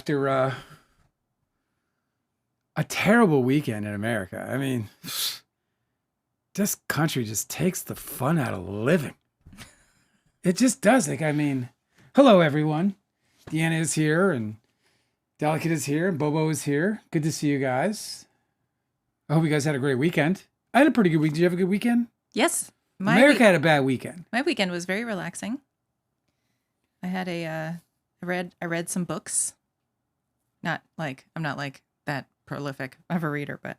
after a terrible weekend in America. I mean, this country just takes the fun out of living. It just does. Like, I mean, hello, everyone. Deanna is here, and Delicate is here, and Bobo is here. Good to see you guys. I hope you guys had a great weekend. I had a pretty good week. Did you have a good weekend? Yes. America had a bad weekend. My weekend was very relaxing. I had I read some books. I'm not like that prolific of a reader, but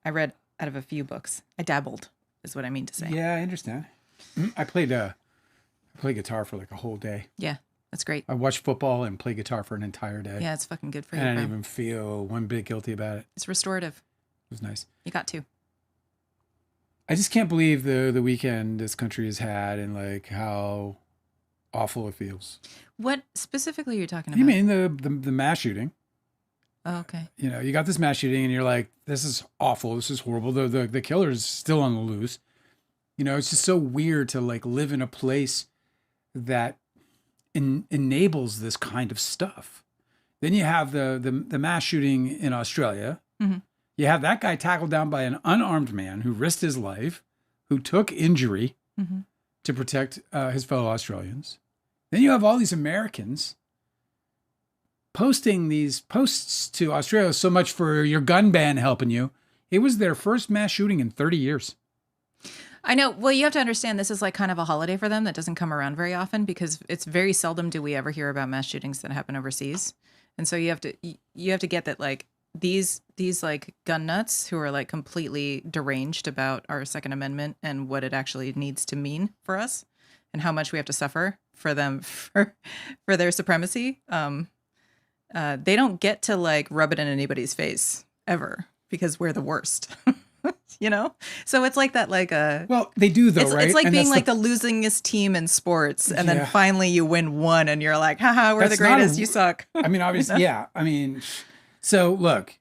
I read out of a few books. I dabbled, is what I mean to say. Yeah, I understand. I played guitar for like a whole day. Yeah, that's great. I watched football and played guitar for an entire day. Yeah, it's fucking good for you. And I didn't even feel one bit guilty about it. It's restorative. It was nice. You got to. I just can't believe the weekend this country has had and like how awful it feels. What specifically are you talking about? You mean the mass shooting? Oh, okay. You know, you got this mass shooting and you're like, this is awful. This is horrible. The killer's still on the loose. You know, it's just so weird to like live in a place that enables this kind of stuff. Then you have the mass shooting in Australia. Mm-hmm. You have that guy tackled down by an unarmed man who risked his life, who took injury to protect his fellow Australians. Then you have all these Americans posting these posts to Australia, so much for your gun ban helping you. It was their first mass shooting in 30 years. I know. Well, you have to understand this is like kind of a holiday for them that doesn't come around very often because it's very seldom do we ever hear about mass shootings that happen overseas. And so you have to get that like these like gun nuts who are like completely deranged about our Second Amendment and what it actually needs to mean for us and how much we have to suffer for them for their supremacy. They don't get to like rub it in anybody's face ever because we're the worst. You know, so it's like that, like well, they do though, right? It's like being like the losingest team in sports, and then finally you win one, and you're like, haha, we're the greatest. You suck. I mean, obviously, you know? Yeah. I mean, so look,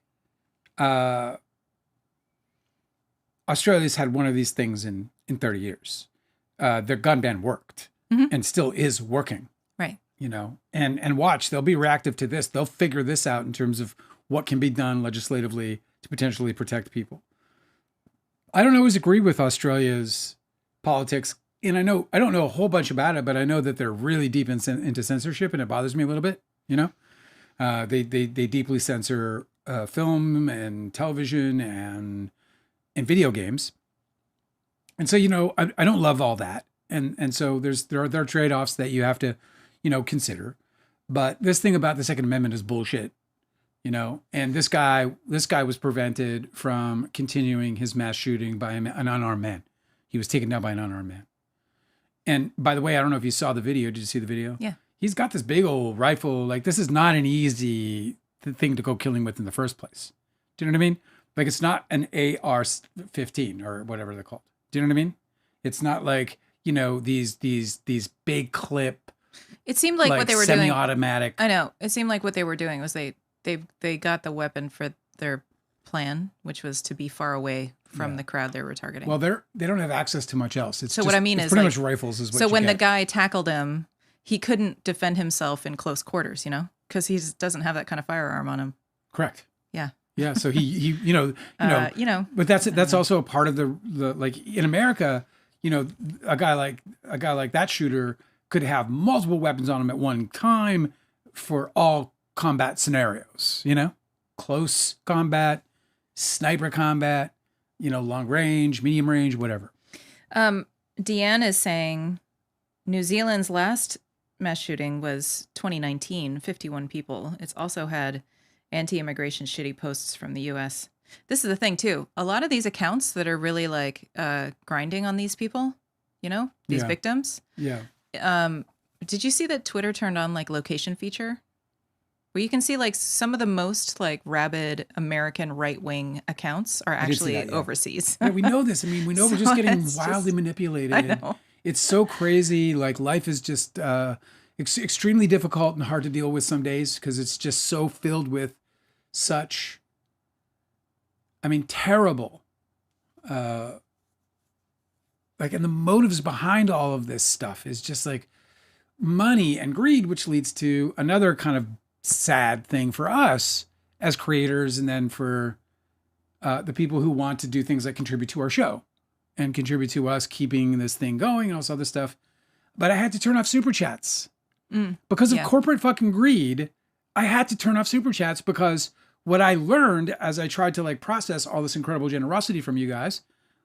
Australia's had one of these things in 30 years. Their gun ban worked and still is working. Right. You know, and watch, they'll be reactive to this. They'll figure this out in terms of what can be done legislatively to potentially protect people. I don't always agree with Australia's politics, and I don't know a whole bunch about it, but I know that they're really deep into censorship, and it bothers me a little bit. You know, they deeply censor film and television and video games, and so you know I don't love all that, and so there are trade-offs that you have to consider, but this thing about the Second Amendment is bullshit. You know, and this guy was prevented from continuing his mass shooting by an unarmed man. He was taken down by an unarmed man. And by the way, I don't know if you saw the video. Did you see the video? Yeah. He's got this big old rifle. Like, this is not an easy thing to go killing with in the first place. Do you know what I mean? Like, it's not an AR-15 or whatever they're called. Do you know what I mean? It's not like, you know, these big clip. It seemed like what they were doing. Semi-automatic. I know. It seemed like what they were doing was they got the weapon for their plan, which was to be far away from the crowd they were targeting. Well, they don't have access to much else. It's so just, what I mean is pretty like, much rifles is what so you when get. the guy tackled him, he couldn't defend himself in close quarters, you know, because he doesn't have that kind of firearm on him. Correct. Yeah. Yeah. So he you know, but that's also a part of the like in America, you know, a guy like that shooter could have multiple weapons on him at one time for all combat scenarios, you know, close combat, sniper combat, you know, long range, medium range, whatever. Deanne is saying New Zealand's last mass shooting was 2019, 51 people. It's also had anti-immigration shitty posts from the US. This is the thing too. A lot of these accounts that are really like grinding on these people, you know, these victims. Yeah. Did you see that Twitter turned on like location feature? Where you can see like some of the most like rabid American right-wing accounts are actually overseas. Yeah, we know this. I mean, we know we're just getting wildly manipulated. I know. It's so crazy. Like life is just extremely difficult and hard to deal with some days because it's just so filled with such, I mean, terrible, like, and the motives behind all of this stuff is just like money and greed, which leads to another kind of sad thing for us as creators, and then for the people who want to do things that contribute to our show and contribute to us keeping this thing going and all this other stuff. But I had to turn off super chats because of corporate fucking greed. I had to turn off super chats because what I learned as I tried to like process all this incredible generosity from you guys,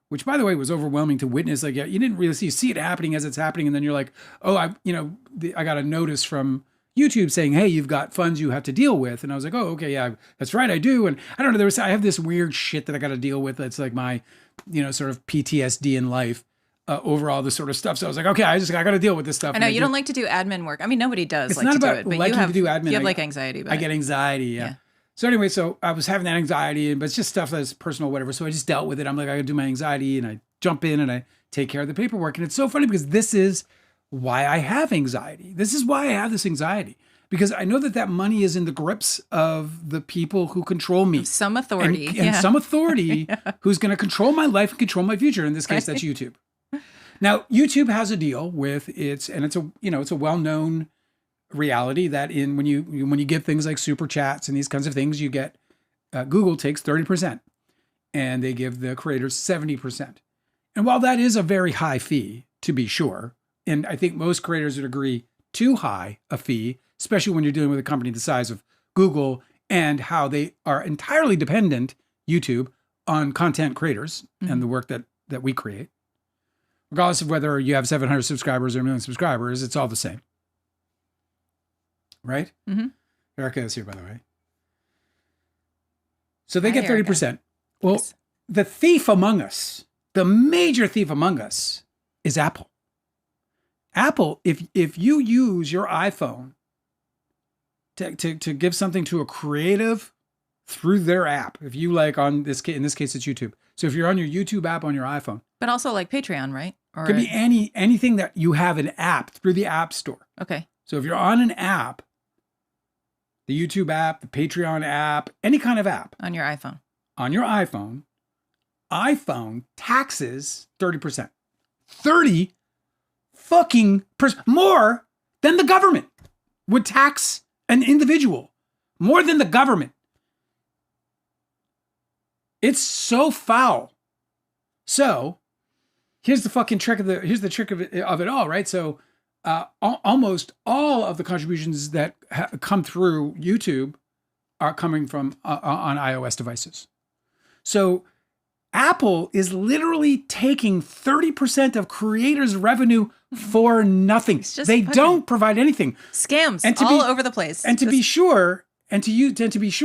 which by the way was overwhelming to witness. Like, you didn't really see it happening as it's happening. And then you're like, oh, I got a notice from YouTube saying, hey, you've got funds you have to deal with. And I was like, oh, okay, yeah, that's right, I do. And I don't know, I have this weird shit that I got to deal with. That's like my, sort of PTSD in life over all this sort of stuff. So I was like, okay, I got to deal with this stuff. I know you don't like to do admin work. I mean, nobody does it's like not to about do it, but liking to do admin. You have like anxiety about I get anxiety, yeah. So anyway, so I was having that anxiety, but it's just stuff that's personal, whatever. So I just dealt with it. I'm like, I got to do my anxiety, and I jump in and I take care of the paperwork. And it's so funny because this is why I have anxiety. This is why I have this anxiety. Because I know that money is in the grips of the people who control me. Some authority. And some authority who's going to control my life and control my future. In this case, that's YouTube. Now, YouTube has a deal with it's a well-known reality that when you give things like super chats and these kinds of things, you get Google takes 30% and they give the creators 70%. And while that is a very high fee, to be sure, and I think most creators would agree too high a fee, especially when you're dealing with a company the size of Google and how they are entirely dependent, YouTube, on content creators and the work that we create. Regardless of whether you have 700 subscribers or 1 million subscribers, it's all the same. Right? Mm-hmm. Erica is here, by the way. So they get 30%. Erica. Well, yes. The thief among us, the major thief among us is Apple. Apple, if you use your iPhone to give something to a creative through their app, if you like in this case it's YouTube. So if you're on your YouTube app on your iPhone, but also like Patreon, right? Or it could be anything that you have an app through the App Store. Okay. So if you're on an app, the YouTube app, the Patreon app, any kind of app on your iPhone, iPhone taxes 30%, 30 fucking more than the government would tax an individual, more than the government. It's so foul. So here's the fucking trick of it all, right? So almost all of the contributions that come through YouTube are coming from on iOS devices. So Apple is literally taking 30% of creators' revenue for nothing. They don't provide anything. Scams all over the place. And to be sure, YouTube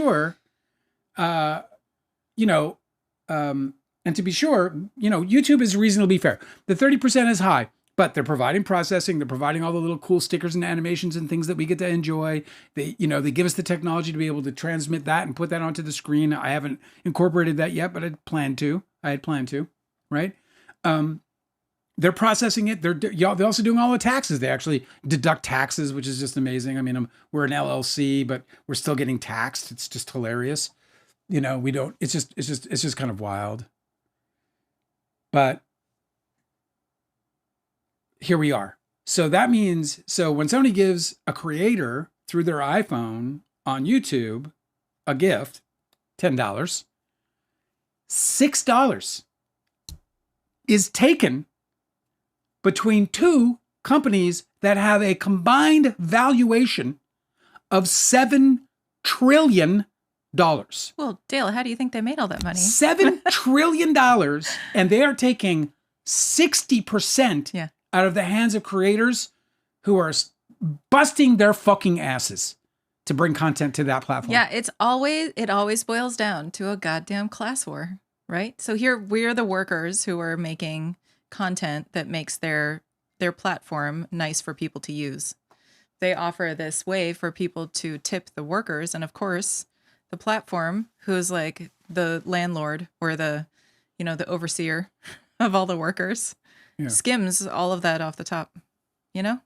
is reasonably fair. The 30% is high, but they're providing processing. They're providing all the little cool stickers and animations and things that we get to enjoy. They give us the technology to be able to transmit that and put that onto the screen. I haven't incorporated that yet, but I had planned to, right? They're processing it. They're also doing all the taxes. They actually deduct taxes, which is just amazing. I mean, we're an LLC, but we're still getting taxed. It's just hilarious. It's just kind of wild. But here we are. So that means, when somebody gives a creator through their iPhone on YouTube a gift, $10, $6 is taken between two companies that have a combined valuation of $7 trillion. Well, Dale, how do you think they made all that money? $7 trillion, and they are taking 60% out of the hands of creators who are busting their fucking asses to bring content to that platform. Yeah, it always boils down to a goddamn class war, right? So here we're the workers who are making content that makes their platform nice for people to use. They offer this way for people to tip the workers, and of course, the platform, who's like the landlord or the overseer of all the workers, skims all of that off the top, Yeah.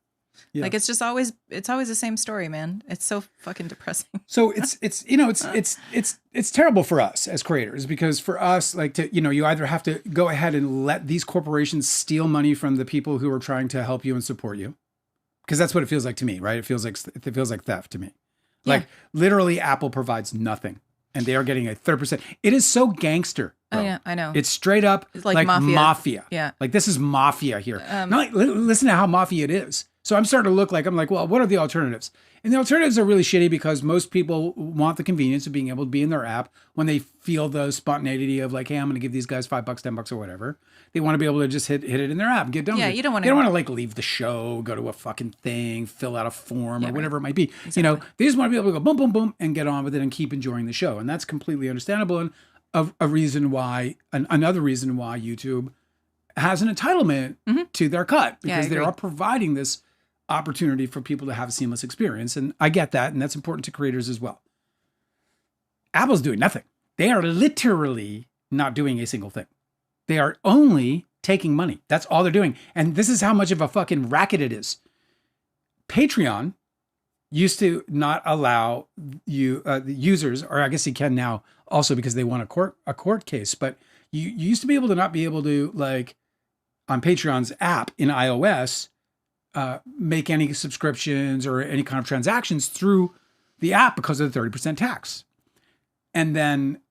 Like it's always the same story, man. It's so fucking depressing. So it's terrible for us as creators, because for us, like, you either have to go ahead and let these corporations steal money from the people who are trying to help you and support you, because that's what it feels like to me, right? It feels like theft to me. Like literally Apple provides nothing and they are getting a 30%. It is so gangster. Bro. Oh yeah, I know. It's straight up It's like mafia. Yeah. Like this is mafia here. Now, like, listen to how mafia it is. So I'm starting to look like, I'm like, well, what are the alternatives? And the alternatives are really shitty because most people want the convenience of being able to be in their app when they feel the spontaneity of like, hey, I'm going to give these guys $5, $10 or whatever. They want to be able to just hit it in their app and get done with it. You don't want to. They don't want to like leave the show, go to a fucking thing, fill out a form or whatever it might be. Exactly. You know, they just want to be able to go boom, boom, boom and get on with it and keep enjoying the show. And that's completely understandable. And a reason why, another reason why YouTube has an entitlement to their cut because they are providing this opportunity for people to have a seamless experience. And I get that. And that's important to creators as well. Apple's doing nothing. They are literally not doing a single thing. They are only taking money. That's all they're doing. And this is how much of a fucking racket it is. Patreon used to not allow you, the users, or I guess you can now also because they won a court case, but you used to be able to not be able to, like, on Patreon's app in iOS, make any subscriptions or any kind of transactions through the app because of the 30% tax. And then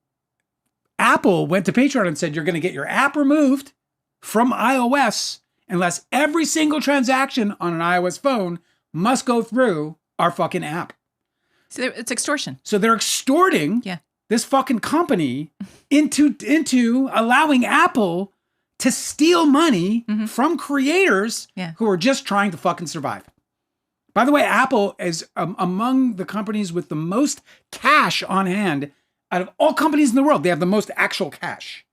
Apple went to Patreon and said, you're going to get your app removed from iOS unless every single transaction on an iOS phone must go through our fucking app. So it's extortion. So they're extorting this fucking company into allowing Apple to steal money from creators who are just trying to fucking survive. By the way, Apple is among the companies with the most cash on hand out of all companies in the world. They have the most actual cash.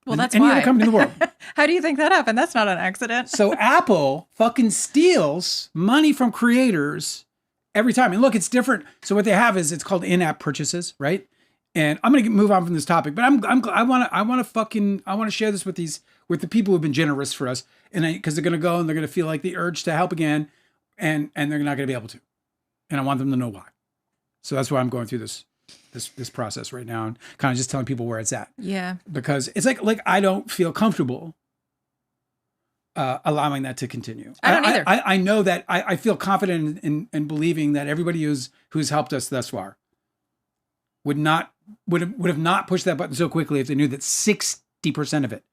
Well, that's any why. other company in the world. How do you think that happened? That's not an accident. So Apple fucking steals money from creators every time. And look, it's different. So what they have is it's called in-app purchases, right? And I'm going to move on from this topic, but I want to share this with the people who've been generous for us, and because they're going to go and they're going to feel like the urge to help again, and they're not going to be able to, and I want them to know why. So that's why I'm going through this process right now and kind of just telling people where it's at. Yeah, because it's like I don't feel comfortable allowing that to continue. I don't either. I know that I feel confident in believing that everybody who's helped us thus far would have not pushed that button so quickly if they knew that 60% of it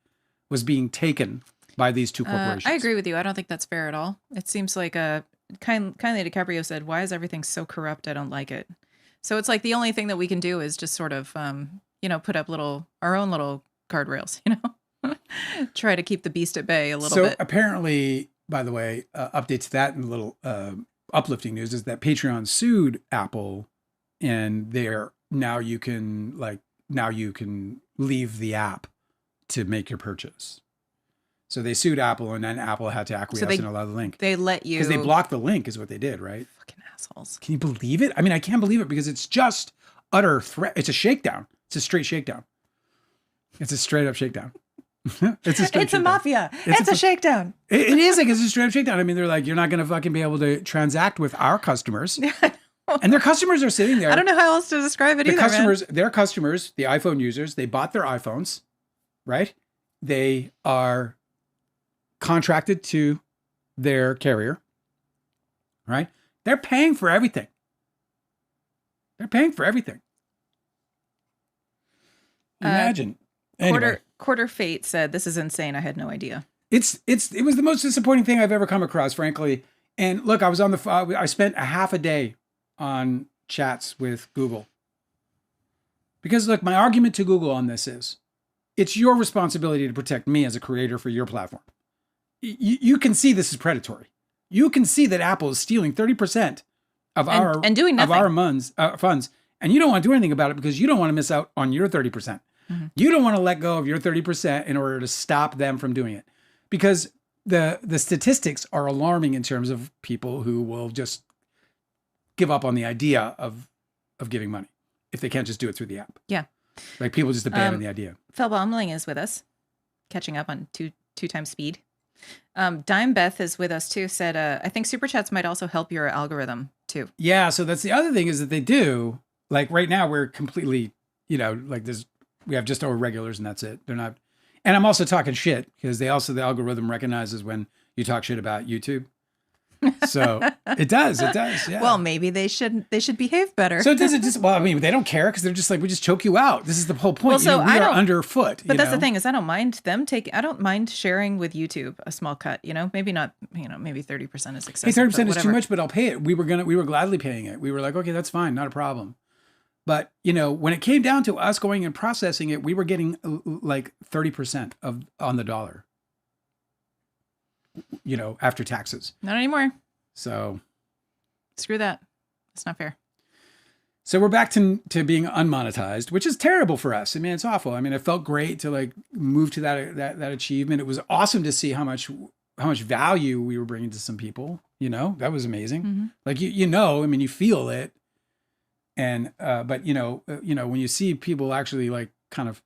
was being taken by these two corporations. I agree with you. I don't think that's fair at all. It seems like kindly DiCaprio said, "Why is everything so corrupt? I don't like it." So it's like the only thing that we can do is just sort of, put up our own little guardrails, try to keep the beast at bay a little bit. So apparently, by the way, update to that and a little uplifting news is that Patreon sued Apple, and now you can leave the app to make your purchase. So they sued Apple, and then Apple had to acquiesce and allow the link. They let you, because they blocked the link, is what they did, right? Fucking assholes. Can you believe it? I mean, I can't believe it because it's just utter threat. It's a shakedown. It's a straight shakedown. It's a straight up shakedown. It's a mafia. It's a shakedown. It is like it's a straight up shakedown. I mean, they're like, you're not going to fucking be able to transact with our customers. And their customers are sitting there. I don't know how else to describe it either. Their customers, the iPhone users, they bought their iPhones, right? They are contracted to their carrier, right? They're paying for everything. Imagine. Anyway. Quarter Fate said, "This is insane. I had no idea." It was the most disappointing thing I've ever come across, frankly. And look, I was on I spent a half a day on chats with Google. Because look, my argument to Google on this is, it's your responsibility to protect me as a creator for your platform. You can see this is predatory. You can see that Apple is stealing 30% of our funds, and you don't want to do anything about it because you don't want to miss out on your 30%. Mm-hmm. You don't want to let go of your 30% in order to stop them from doing it, because the statistics are alarming in terms of people who will just give up on the idea of giving money if they can't just do it through the app. Yeah, like people just abandon the idea. Phil Baumling is with us, catching up on two times speed. Dime Beth is with us too. Said, I think super chats might also help your algorithm too. Yeah, so that's the other thing is that they do. Like right now, we're completely, we have just our regulars and that's it. They're not. And I'm also talking shit because the algorithm recognizes when you talk shit about YouTube. So it does. Yeah. Well, maybe they should behave better. So it doesn't just, well, I mean, they don't care because they're just like, we just choke you out. This is the whole point. Well, so we are underfoot. But that's the thing is I don't mind sharing with YouTube a small cut, maybe not, maybe 30% is excessive. Hey, 30% is too much, but I'll pay it. We were gladly paying it. We were like, okay, that's fine. Not a problem. But, when it came down to us going and processing it, we were getting like 30% on the dollar, after taxes. Not anymore. So screw that. That's not fair. So we're back to being unmonetized, which is terrible for us. I mean, it's awful. I mean, it felt great to like move to that achievement. It was awesome to see how much value we were bringing to some people. That was amazing. Mm-hmm. Like I mean, you feel it. And, but when you see people actually like kind of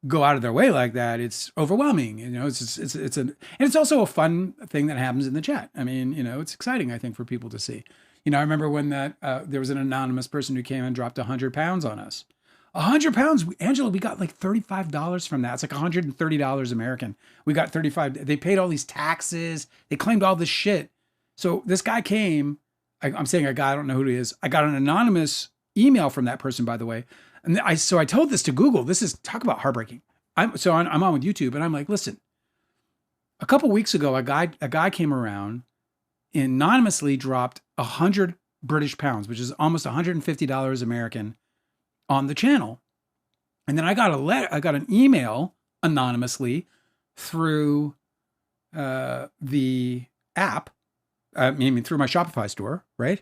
go out of their way like that, it's overwhelming. It's also a fun thing that happens in the chat. I mean, it's exciting, I think, for people to see. I remember when there was an anonymous person who came and dropped 100 pounds on us. 100 pounds, Angela, we got like $35 from that. It's like $130 American. We got 35. They paid all these taxes. They claimed all this shit. So this guy came. I'm saying a guy, I don't know who he is. I got an anonymous email from that person, by the way. And I told this to Google. This is, talk about heartbreaking. I'm on with YouTube and I'm like, listen, a couple weeks ago, a guy came around, anonymously dropped 100 British pounds, which is almost $150 American, on the channel. And then I got an email anonymously through the app, through my Shopify store, right?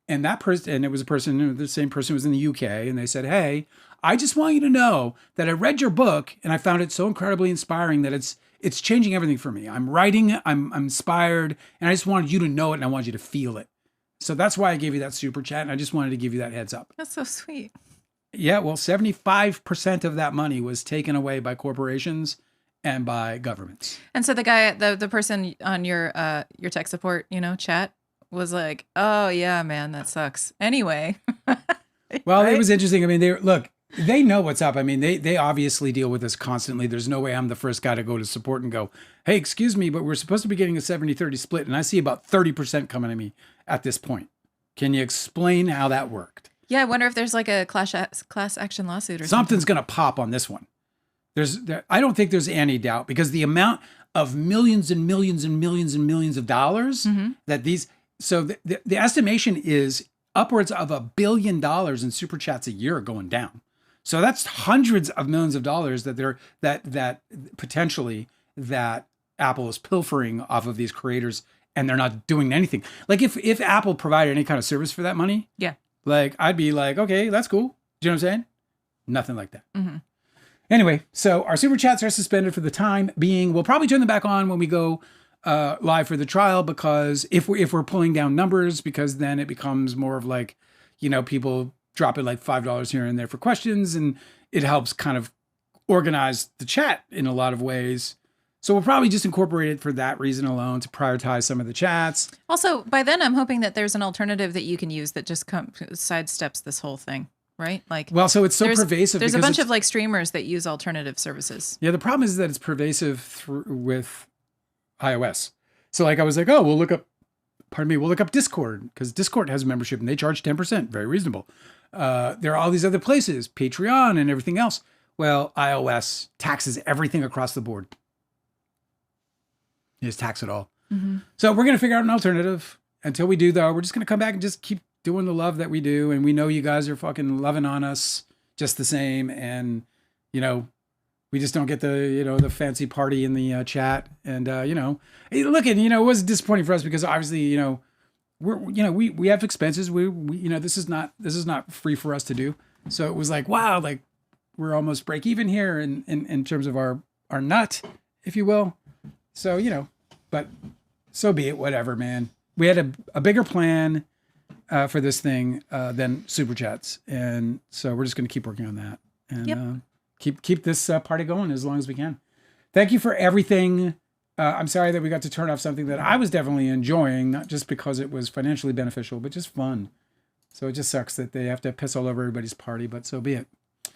And that person, and it was the same person was in the UK, and they said, hey, I just want you to know that I read your book and I found it so incredibly inspiring that it's changing everything for me. I'm writing, I'm inspired, and I just wanted you to know it and I wanted you to feel it. So that's why I gave you that super chat, and I just wanted to give you that heads up. That's so sweet. Yeah, well, 75% of that money was taken away by corporations and by governments. And so the guy, the person on your tech support, chat was like, "Oh yeah, man, that sucks." Anyway. Well, right? It was interesting. I mean, they know what's up. I mean, they obviously deal with this constantly. There's no way I'm the first guy to go to support and go, "Hey, excuse me, but we're supposed to be getting a 70-30 split, and I see about 30% coming to me at this point. Can you explain how that worked?" Yeah, I wonder if there's like a class action lawsuit or something's going to pop on this one. I don't think there's any doubt, because the amount of millions and millions and millions and millions of dollars that these. So the estimation is upwards of $1 billion in super chats a year going down. So that's hundreds of millions of dollars that potentially that Apple is pilfering off of these creators, and they're not doing anything. Like if Apple provided any kind of service for that money, yeah, like I'd be like, okay, that's cool. Do you know what I'm saying? Nothing like that. Mm-hmm. Anyway, so our super chats are suspended for the time being. We'll probably turn them back on when we go live for the trial, because if we're pulling down numbers, because then it becomes more of like, people dropping like $5 here and there for questions, and it helps kind of organize the chat in a lot of ways. So we'll probably just incorporate it for that reason alone, to prioritize some of the chats. Also, by then, I'm hoping that there's an alternative that you can use that just sidesteps this whole thing, right? Like, well, so it's so pervasive. There's a bunch of like streamers that use alternative services. Yeah, the problem is that it's pervasive with iOS. So like I was like, oh, we'll look up Discord, because Discord has membership and they charge 10%, very reasonable. There are all these other places, Patreon and everything else. Well, iOS taxes everything across the board. You just tax it all. Mm-hmm. So we're going to figure out an alternative. Until we do, though, we're just going to come back and just keep doing the love that we do. And we know you guys are fucking loving on us just the same. And, we just don't get the fancy party in the chat. And, look, and, it was disappointing for us because obviously, we have expenses. We this is not free for us to do. So it was like, wow, like we're almost break even here in terms of our nut, if you will. So, but so be it, whatever, man. We had a bigger plan for this thing than super chats. And so we're just going to keep working on that. And, yep. Keep this party going as long as we can. Thank you for everything. I'm sorry that we got to turn off something that I was definitely enjoying, not just because it was financially beneficial, but just fun. So it just sucks that they have to piss all over everybody's party, but so be it.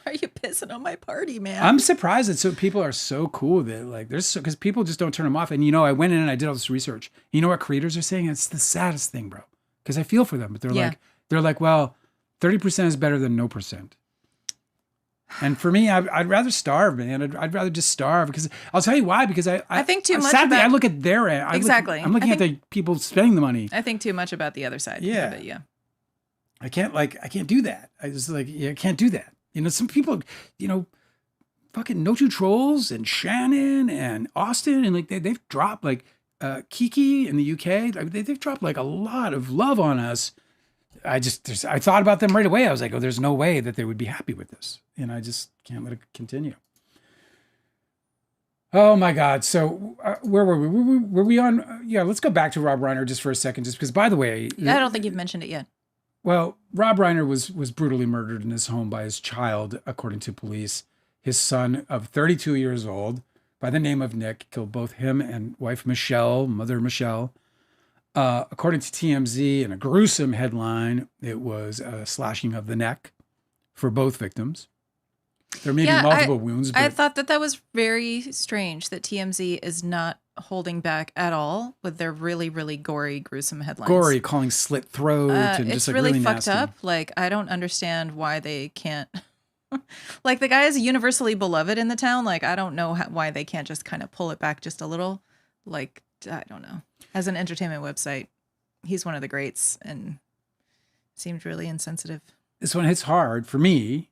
Are you pissed missing on my party, man. I'm surprised that people are so cool with it. Like because people just don't turn them off. And I went in and I did all this research. You know what creators are saying? It's the saddest thing, bro. Because I feel for them, but they're like, well, 30% is better than no percent. And for me, I'd rather starve, man. I'd rather just starve because I'll tell you why. Because I think too much sadly, about, I look at their end. Exactly. I'm looking at the people spending the money. I think too much about the other side. Yeah. Of it, yeah. I can't do that. I just I can't do that. Some people, fucking No Two Trolls and Shannon and Austin and they've dropped Kiki in the UK. They've dropped a lot of love on us. I thought about them right away. I was like, oh, there's no way that they would be happy with this. And I just can't let it continue. Oh my God. So where were we? Were we on? Yeah, let's go back to Rob Reiner just for a second. Just because, by the way. I don't think you've mentioned it yet. Well, Rob Reiner was brutally murdered in his home by his child, according to police. His son of 32 years old, by the name of Nick, killed both him and wife Michelle, mother Michelle. According to TMZ, in a gruesome headline, it was a slashing of the neck for both victims. There may be multiple wounds. But I thought that was very strange that TMZ is not holding back at all with their really, really gory, gruesome headlines. Gory, calling slit throat and it's just really fucked nasty. Up. I don't understand why they can't. The guy is universally beloved in the town. I don't know why they can't just kind of pull it back just a little. I don't know. As an entertainment website, he's one of the greats and seemed really insensitive. This one hits hard for me,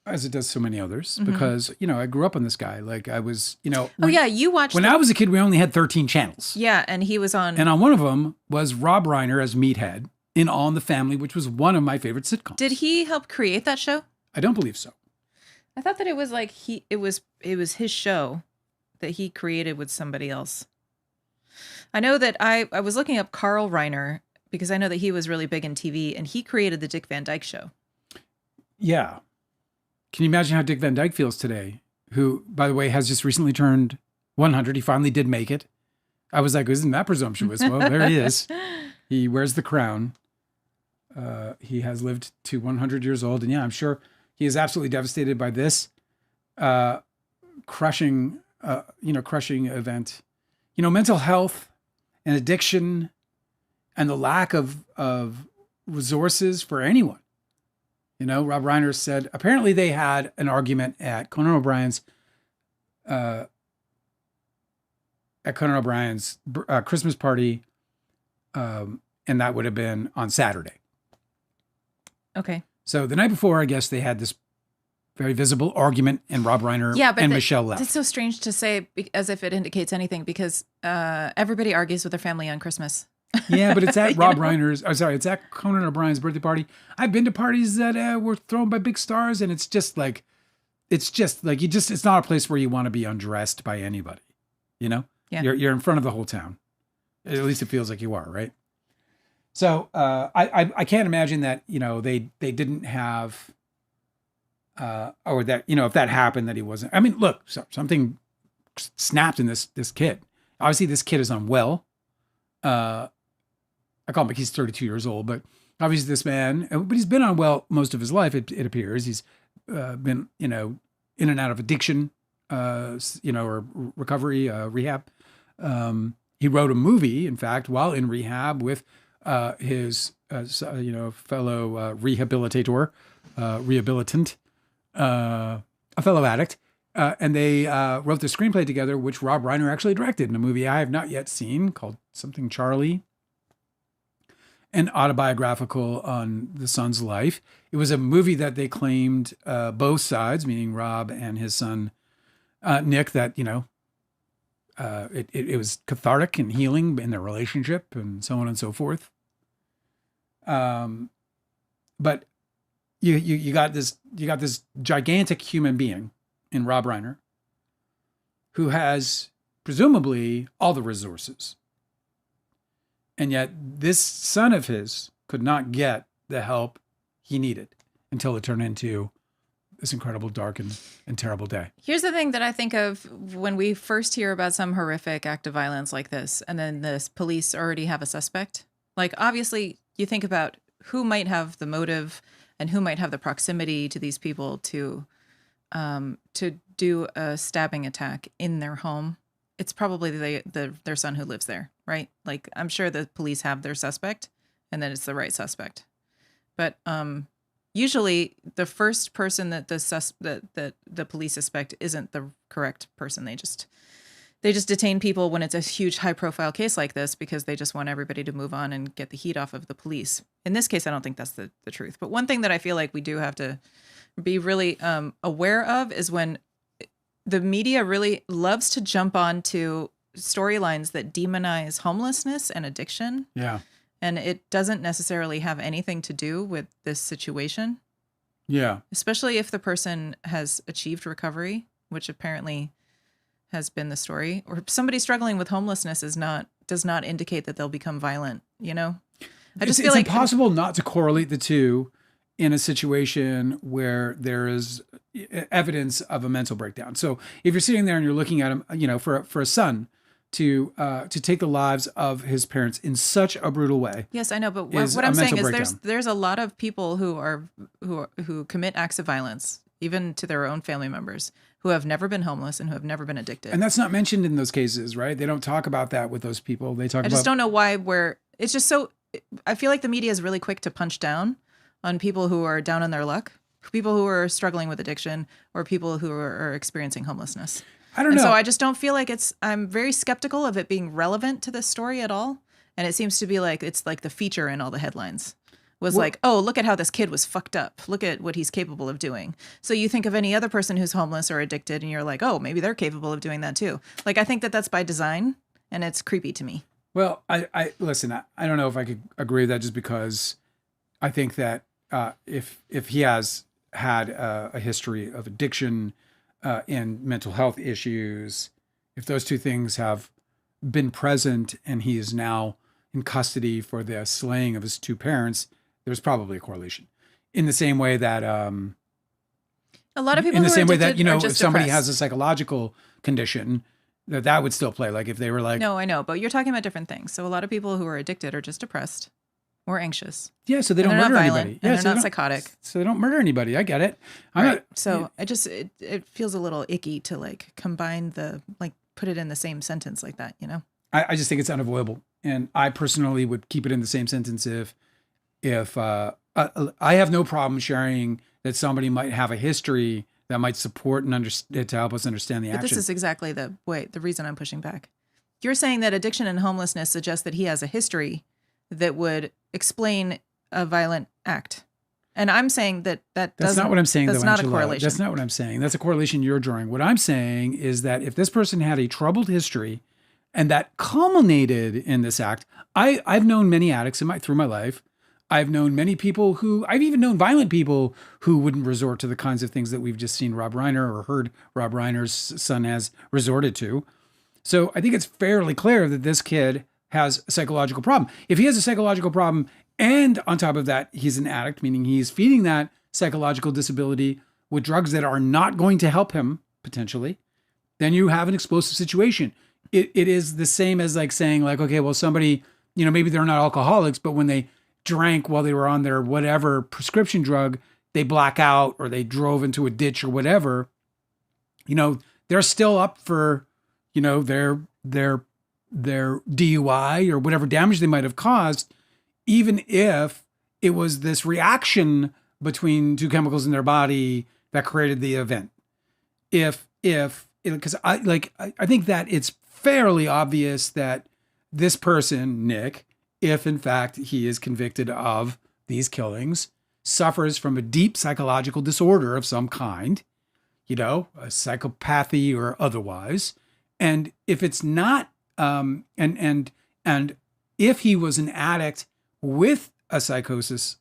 as it does so many others, because, I grew up on this guy. I was, you watched. When I was a kid, we only had 13 channels. Yeah, and he was on. And on one of them was Rob Reiner as Meathead in All in the Family, which was one of my favorite sitcoms. Did he help create that show? I don't believe so. I thought that it was it was his show that he created with somebody else. I know that I was looking up Carl Reiner because I know that he was really big in TV and he created the Dick Van Dyke Show. Yeah. Can you imagine how Dick Van Dyke feels today? Who, by the way, has just recently turned 100. He finally did make it. I was like, isn't that presumptuous? Well, there he is. He wears the crown. He has lived to 100 years old. And yeah, I'm sure he is absolutely devastated by this crushing event. Mental health and addiction and the lack of resources for anyone. Rob Reiner said, apparently they had an argument at Conan O'Brien's Christmas party. And that would have been on Saturday. Okay. So the night before, I guess they had this very visible argument and Rob Reiner and Michelle left. It's so strange to say as if it indicates anything because everybody argues with their family on Christmas. Yeah, but it's at Rob Reiner's. Oh, sorry, it's at Conan O'Brien's birthday party. I've been to parties that were thrown by big stars, and it's not a place where you want to be undressed by anybody. Yeah. You're in front of the whole town. At least it feels like you are, right? So I can't imagine that they didn't have, or that if that happened that he wasn't. I mean, look, something snapped in this kid. Obviously, this kid is unwell. I call him he's 32 years old, but obviously this man, but he's been unwell most of his life. It appears he's been, in and out of addiction, or recovery, rehab. He wrote a movie, in fact, while in rehab with his, fellow rehabilitator, rehabilitant, a fellow addict. And they wrote the screenplay together, which Rob Reiner actually directed in a movie I have not yet seen called Something Charlie, an autobiographical on the son's life. It was a movie that they claimed both sides, meaning Rob and his son, Nick, that, it was cathartic and healing in their relationship and so on and so forth. But you got this gigantic human being in Rob Reiner, who has presumably all the resources. And yet this son of his could not get the help he needed until it turned into this incredible, dark and terrible day. Here's the thing that I think of when we first hear about some horrific act of violence like this, and then the police already have a suspect. Obviously, you think about who might have the motive and who might have the proximity to these people to to do a stabbing attack in their home, it's probably their son who lives there, right? Like, I'm sure the police have their suspect, and then it's the right suspect. But usually, the first person that the police suspect isn't the correct person. They just detain people when it's a huge, high-profile case like this because they just want everybody to move on and get the heat off of the police. In this case, I don't think that's the truth. But one thing that I feel like we do have to be really aware of is when the media really loves to jump onto storylines that demonize homelessness and addiction. Yeah. And it doesn't necessarily have anything to do with this situation. Yeah. Especially if the person has achieved recovery, which apparently has been the story, or somebody struggling with homelessness does not indicate that they'll become violent, you know? I just feel like it's impossible not to correlate the two in a situation where there is evidence of a mental breakdown. So if you're sitting there and you're looking at him, you know, for a son to take the lives of his parents in such a brutal way. Yes, I know, but what I'm saying is there's a lot of people who commit acts of violence, even to their own family members, who have never been homeless and who have never been addicted. And that's not mentioned in those cases, right? They don't talk about that with those people. They talk about... I just don't know why it's just so... I feel like the media is really quick to punch down on people who are down on their luck, people who are struggling with addiction, or people who are experiencing homelessness. I don't know. So I just don't feel like I'm very skeptical of it being relevant to this story at all. And it seems to be like, it's like the feature in all the headlines was like, oh, look at how this kid was fucked up. Look at what he's capable of doing. So you think of any other person who's homeless or addicted and you're like, oh, maybe they're capable of doing that too. Like, I think that that's by design and it's creepy to me. Well, I listen, I don't know if I could agree with that just because I think that if he has had a history of addiction and mental health issues, if those two things have been present and he is now in custody for the slaying of his two parents, there's probably a correlation. In the same way that a lot of people in the same way that, you know, if somebody depressed. has a psychological condition, that would still play. Like if they were like, no, I know, but you're talking about different things. So a lot of people who are addicted are just depressed or anxious. Yeah, so they don't murder anybody. Yeah, so they're not psychotic. So they don't murder anybody. I get it. It feels a little icky to like combine put it in the same sentence like that, you know? I just think it's unavoidable. And I personally would keep it in the same sentence if I have no problem sharing that somebody might have a history that might support and to help us understand the action. But this is exactly the reason I'm pushing back. You're saying that addiction and homelessness suggest that he has a history that would explain a violent act. And I'm saying that's not what I'm saying. That's though, not Angela. a correlation. That's not what I'm saying. That's a correlation you're drawing. What I'm saying is that if this person had a troubled history and that culminated in this act, I've known many addicts through my life. I've known many people I've even known violent people who wouldn't resort to the kinds of things that we've just seen Rob Reiner or heard Rob Reiner's son has resorted to. So I think it's fairly clear that this kid has a psychological problem. If he has a psychological problem and on top of that, he's an addict, meaning he's feeding that psychological disability with drugs that are not going to help him potentially, then you have an explosive situation. It is the same as like saying like, okay, well, somebody, you know, maybe they're not alcoholics, but when they drank while they were on their whatever prescription drug, they black out or they drove into a ditch or whatever, you know, they're still up for, you know, their DUI or whatever damage they might have caused, even if it was this reaction between two chemicals in their body that created the event. Because I think that it's fairly obvious that this person, Nick, if in fact he is convicted of these killings, suffers from a deep psychological disorder of some kind, you know, a psychopathy or otherwise. And if it's not, and if he was an addict with a psychosis,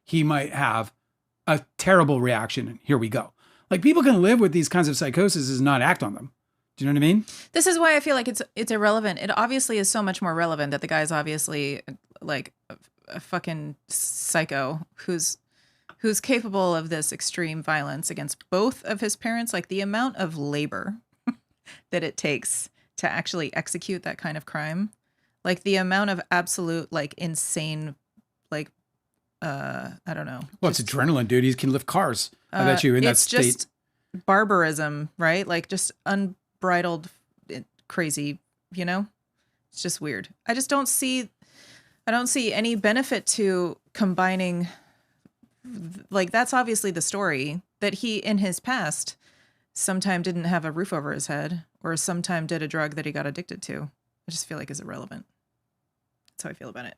he might have a terrible reaction. And here we go. Like people can live with these kinds of psychoses and not act on them. Do you know what I mean? This is why I feel like it's irrelevant. It obviously is so much more relevant that the guy's obviously like a fucking psycho who's capable of this extreme violence against both of his parents. Like the amount of labor that it takes to actually execute that kind of crime, like the amount of absolute like insane, like I don't know. Well, it's adrenaline, dude. He can lift cars. I bet you in that state. barbarism, right? Like just unbridled crazy, you know? It's just weird. I don't see any benefit to combining, like, that's obviously the story, that he in his past sometime didn't have a roof over his head or sometime did a drug that he got addicted to. I just feel like is irrelevant. That's how I feel about it.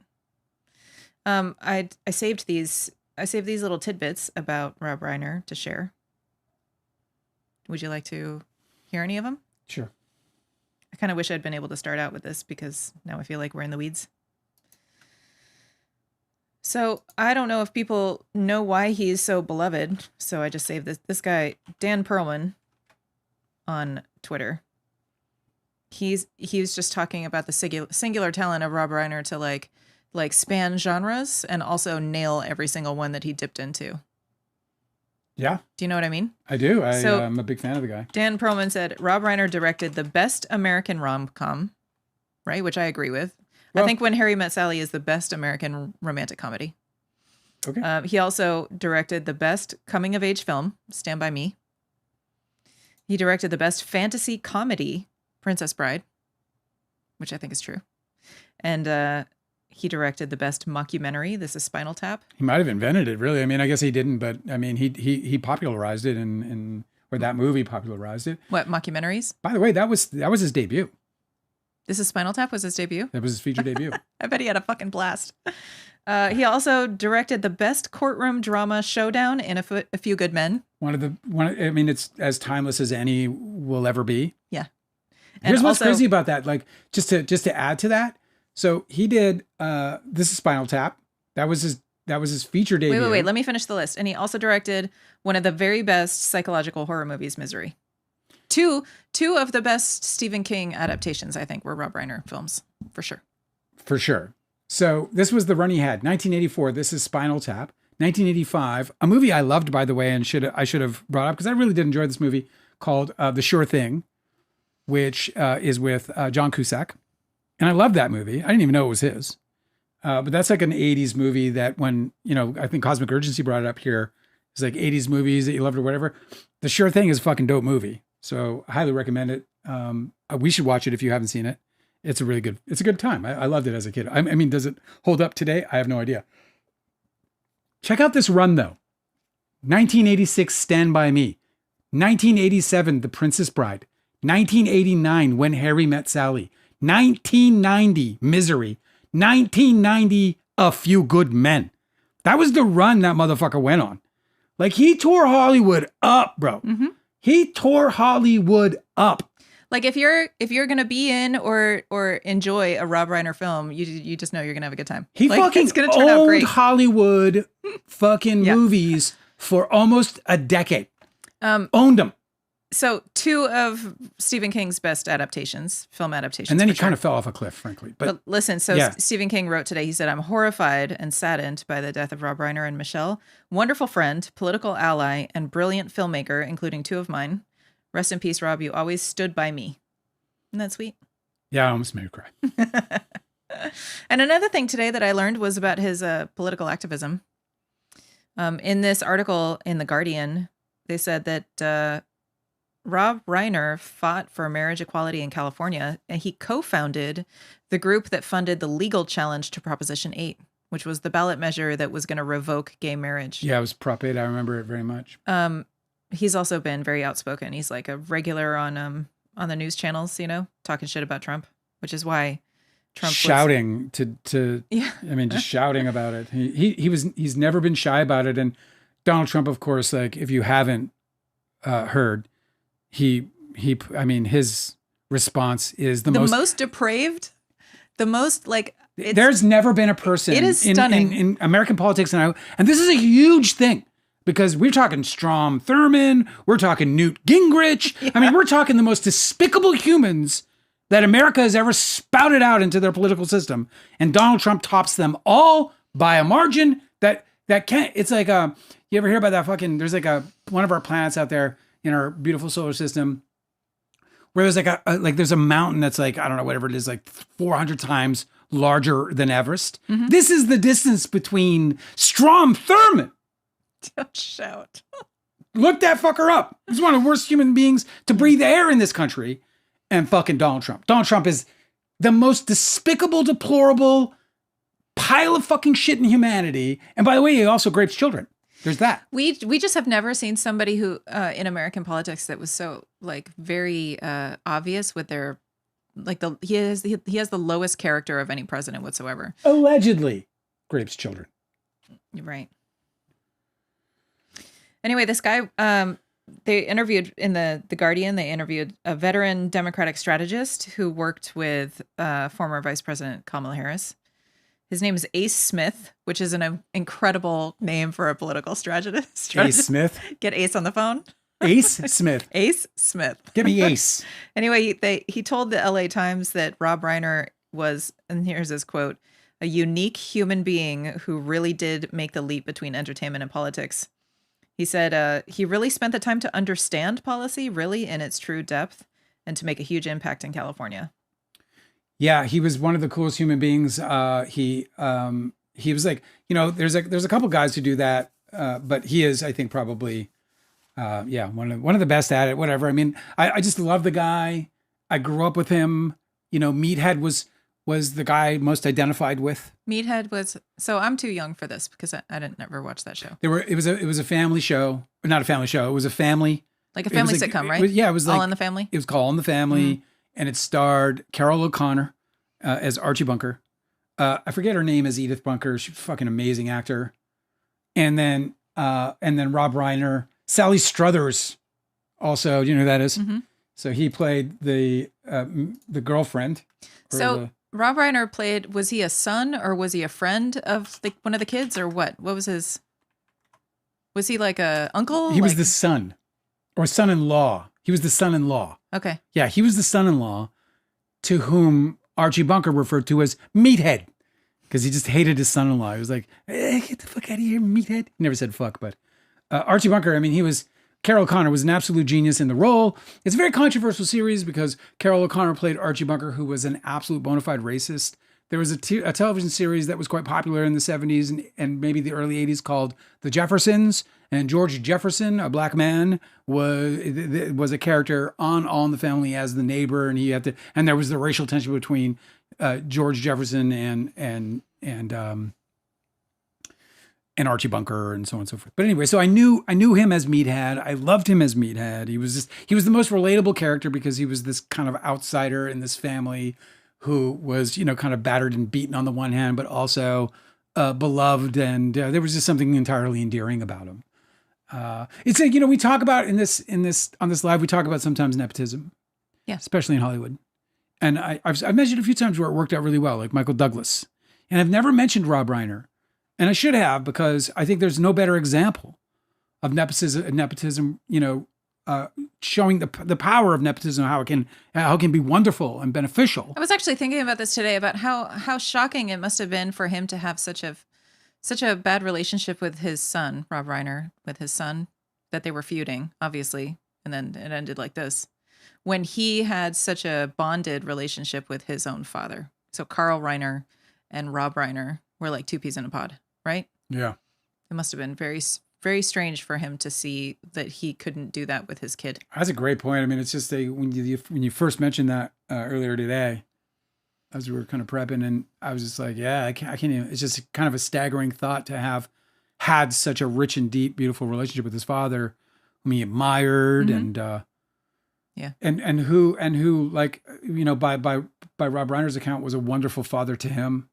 I saved these little tidbits about Rob Reiner to share. Would you like to hear any of them? Sure. I kind of wish I'd been able to start out with this because now I feel like we're in the weeds. So I don't know if people know why he's so beloved. So I just saved this guy, Dan Perlman, on Twitter. He was just talking about the singular talent of Rob Reiner to like span genres and also nail every single one that he dipped into. Yeah. Do you know what I mean? I do. I'm a big fan of the guy. Dan Perlman said Rob Reiner directed the best American rom-com, right? Which I agree with. Well, I think When Harry Met Sally is the best American romantic comedy. Okay. He also directed the best coming-of-age film, Stand By Me. He directed the best fantasy comedy, Princess Bride, which I think is true. And he directed the best mockumentary, This Is Spinal Tap. He might have invented it, really. I mean, I guess he didn't, but I mean, he popularized it, or that movie popularized it. What, mockumentaries? By the way, that was his debut. This Is Spinal Tap was his debut? That was his feature debut. I bet he had a fucking blast. He also directed the best courtroom drama showdown in A Few Good Men. I mean, it's as timeless as any will ever be. Yeah. Here's what's crazy about that. Like, just to add to that. So he did This Is Spinal Tap. That was his feature debut. Wait. Let me finish the list. And he also directed one of the very best psychological horror movies, Misery. Two of the best Stephen King adaptations, I think, were Rob Reiner films, for sure. For sure. So this was the run he had. 1984, This Is Spinal Tap. 1985, a movie I loved, by the way, and I should have brought up because I really did enjoy this movie, called The Sure Thing, which is with John Cusack. And I loved that movie. I didn't even know it was his. But that's like an 80s movie that when, I think Cosmic Urgency brought it up here. It's like 80s movies that you loved or whatever. The Sure Thing is a fucking dope movie. So I highly recommend it. We should watch it if you haven't seen it. It's a good time. I loved it as a kid. I mean, does it hold up today? I have no idea. Check out this run though. 1986, Stand By Me. 1987, The Princess Bride. 1989, When Harry Met Sally. 1990, Misery. 1990, A Few Good Men. That was the run that motherfucker went on. Like, he tore Hollywood up, bro. Mm-hmm. He tore Hollywood up. Like, if you're gonna be in or enjoy a Rob Reiner film, you just know you're gonna have a good time. He fucking it's gonna turn out great. Hollywood fucking movies for almost a decade. Owned them. So 2 of Stephen King's best film adaptations. And then he kind of fell off a cliff, frankly. But listen, Stephen King wrote today, he said, I'm horrified and saddened by the death of Rob Reiner and Michelle. Wonderful friend, political ally, and brilliant filmmaker, including 2 of mine. Rest in peace, Rob. You always stood by me. Isn't that sweet? Yeah, I almost made her cry. And another thing today that I learned was about his political activism. In this article in The Guardian, they said that Rob Reiner fought for marriage equality in California, and he co-founded the group that funded the legal challenge to Proposition 8, which was the ballot measure that was going to revoke gay marriage. Yeah, it was Prop 8. I remember it very much. He's also been very outspoken. He's like a regular on the news channels, talking shit about Trump, which is why Trump shouting just shouting about it. He's never been shy about it. And Donald Trump, of course, like, if you haven't heard, his response is the most depraved, the most like. There's never been a person. It is stunning in American politics, and this is a huge thing. Because we're talking Strom Thurmond, we're talking Newt Gingrich. Yeah. I mean, we're talking the most despicable humans that America has ever spouted out into their political system. And Donald Trump tops them all by a margin that can't, it's like you ever hear about that fucking, there's like one of our planets out there in our beautiful solar system where there's there's a mountain that's like, I don't know, whatever it is, like 400 times larger than Everest. Mm-hmm. This is the distance between Strom Thurmond. Don't shout. Look that fucker up. He's one of the worst human beings to breathe air in this country. And fucking Donald Trump. Donald Trump is the most despicable, deplorable pile of fucking shit in humanity. And by the way, he also rapes children. There's that. We just have never seen somebody who in American politics that was so like very obvious with their like he has the lowest character of any president whatsoever. Allegedly rapes children. You're right. Anyway, this guy they interviewed in the Guardian. They interviewed a veteran Democratic strategist who worked with former Vice President Kamala Harris. His name is Ace Smith, which is an incredible name for a political strategist. Ace Smith? Get Ace on the phone. Ace Smith. Ace Smith. Give me Ace. Anyway, he told the LA Times that Rob Reiner was, and here's his quote, a unique human being who really did make the leap between entertainment and politics. He said he really spent the time to understand policy really in its true depth and to make a huge impact in California. Yeah, he was one of the coolest human beings. He was like, you know, there's a couple guys who do that, but he is, I think, probably, one of the best at it. Whatever. I mean, I just love the guy. I grew up with him. You know, Meathead was the guy most identified with. Meathead was. So I'm too young for this because I didn't never watch that show. It was a family show, or not a family show. It was a family, like a family sitcom, right? It was like All in the Family. It was called All in the Family, and it starred Carol O'Connor as Archie Bunker. I forget her name as Edith Bunker. She's a fucking amazing actor. And then Rob Reiner, Sally Struthers, also. Do you know who that is? Mm-hmm. So he played the girlfriend. Rob Reiner was he a son or was he a friend of one of the kids or what? What was his, was he like a uncle? He was the son or son-in-law. He was the son-in-law. Okay. Yeah, he was the son-in-law to whom Archie Bunker referred to as Meathead because he just hated his son-in-law. He was like, get the fuck out of here, Meathead. He never said fuck, but Archie Bunker, I mean, Carol O'Connor was an absolute genius in the role. It's a very controversial series because Carol O'Connor played Archie Bunker, who was an absolute bona fide racist. There was a television series that was quite popular in the 70s and maybe the early 80s called The Jeffersons. And George Jefferson, a black man, was a character on All in the Family as the neighbor. And there was the racial tension between George Jefferson and Archie Bunker and so on and so forth. But anyway, so I knew him as Meathead. I loved him as Meathead. He was the most relatable character because he was this kind of outsider in this family who was, you know, kind of battered and beaten on the one hand, but also beloved. And there was just something entirely endearing about him. It's like, you know, we talk about on this live, we talk about sometimes nepotism. Yeah. Especially in Hollywood. And I've mentioned a few times where it worked out really well, like Michael Douglas. And I've never mentioned Rob Reiner. And I should have, because I think there's no better example of nepotism, you know, showing the power of nepotism, how it can be wonderful and beneficial. I was actually thinking about this today, about how shocking it must have been for him to have such a bad relationship with his son, Rob Reiner, with his son, that they were feuding, obviously, and then it ended like this, when he had such a bonded relationship with his own father. So Carl Reiner and Rob Reiner were like two peas in a pod. Right? Yeah. It must have been very, very strange for him to see that he couldn't do that with his kid. That's a great point. I mean, it's just when you first mentioned that earlier today, as we were kind of prepping, and I was just like, yeah, I can't even, it's just kind of a staggering thought to have had such a rich and deep, beautiful relationship with his father, whom he admired, and and who like, you know, by Rob Reiner's account, was a wonderful father to him.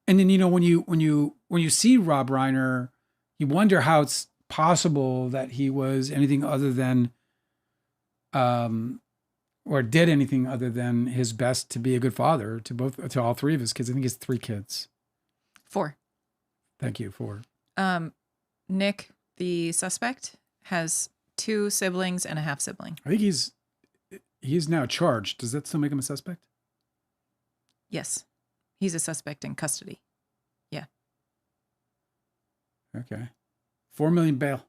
And then, you know, when you see Rob Reiner, you wonder how it's possible that he was anything other than, or did anything other than his best to be a good father to all three of his kids. I think he has 3 kids. 4. Thank you. 4. Nick, the suspect, has 2 siblings and a half sibling. I think he's now charged. Does that still make him a suspect? Yes. He's a suspect in custody. Yeah. Okay. $4 million bail.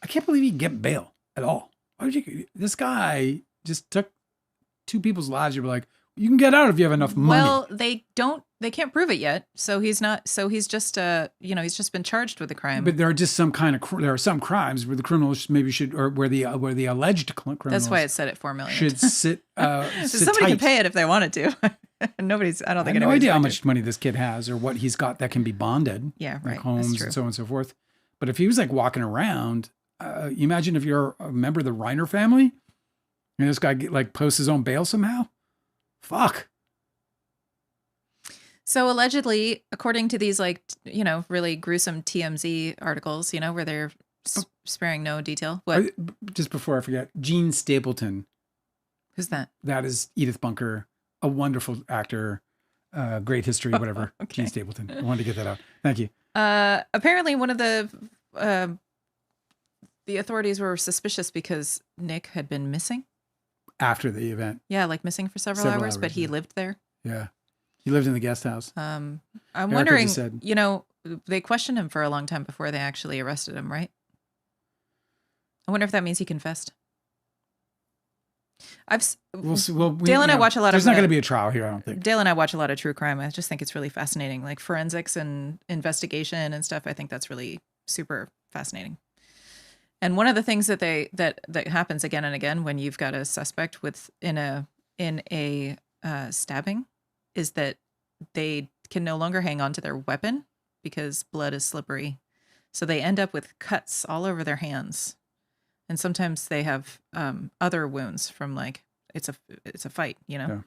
I can't believe he can get bail at all. Why would you? This guy just took 2 people's lives. You're like, you can get out if you have enough money. Well, they don't they can't prove it yet. So he's not. So he's just he's just been charged with a crime. But there are just some there are some crimes where the criminals maybe should, or where the alleged criminals. That's why it's set at $4 million. Should sit. So sit somebody tight. could pay it if they wanted to. Nobody's. I don't I think have no anybody's idea how going much money this kid has or what he's got that can be bonded. Yeah, right. Like homes That's true. and so on and so forth. But if he was like walking around, you imagine if you're a member of the Reiner family, and this guy like posts his own bail somehow. Fuck. So allegedly, according to these really gruesome TMZ articles, where they're sparing no detail. What? Just before I forget, Gene Stapleton. Who's that? That is Edith Bunker, a wonderful actor, great history, whatever. Okay. Gene Stapleton. I wanted to get that out. Thank you. Apparently, one of the authorities were suspicious because Nick had been missing. After the event. Yeah, like missing for several hours, but he lived there. Yeah. He lived in the guest house. I'm Erica wondering, just said- they questioned him for a long time before they actually arrested him, right? I wonder if that means he confessed. We'll see. Well, Dale and I watch a lot of. There's not going to be a trial here, I don't think. Dale and I watch a lot of true crime. I just think it's really fascinating, like forensics and investigation and stuff. I think that's really super fascinating. And one of the things that that happens again and again when you've got a suspect in a stabbing is that they can no longer hang on to their weapon because blood is slippery. So they end up with cuts all over their hands. And sometimes they have other wounds from like it's a fight, Yeah.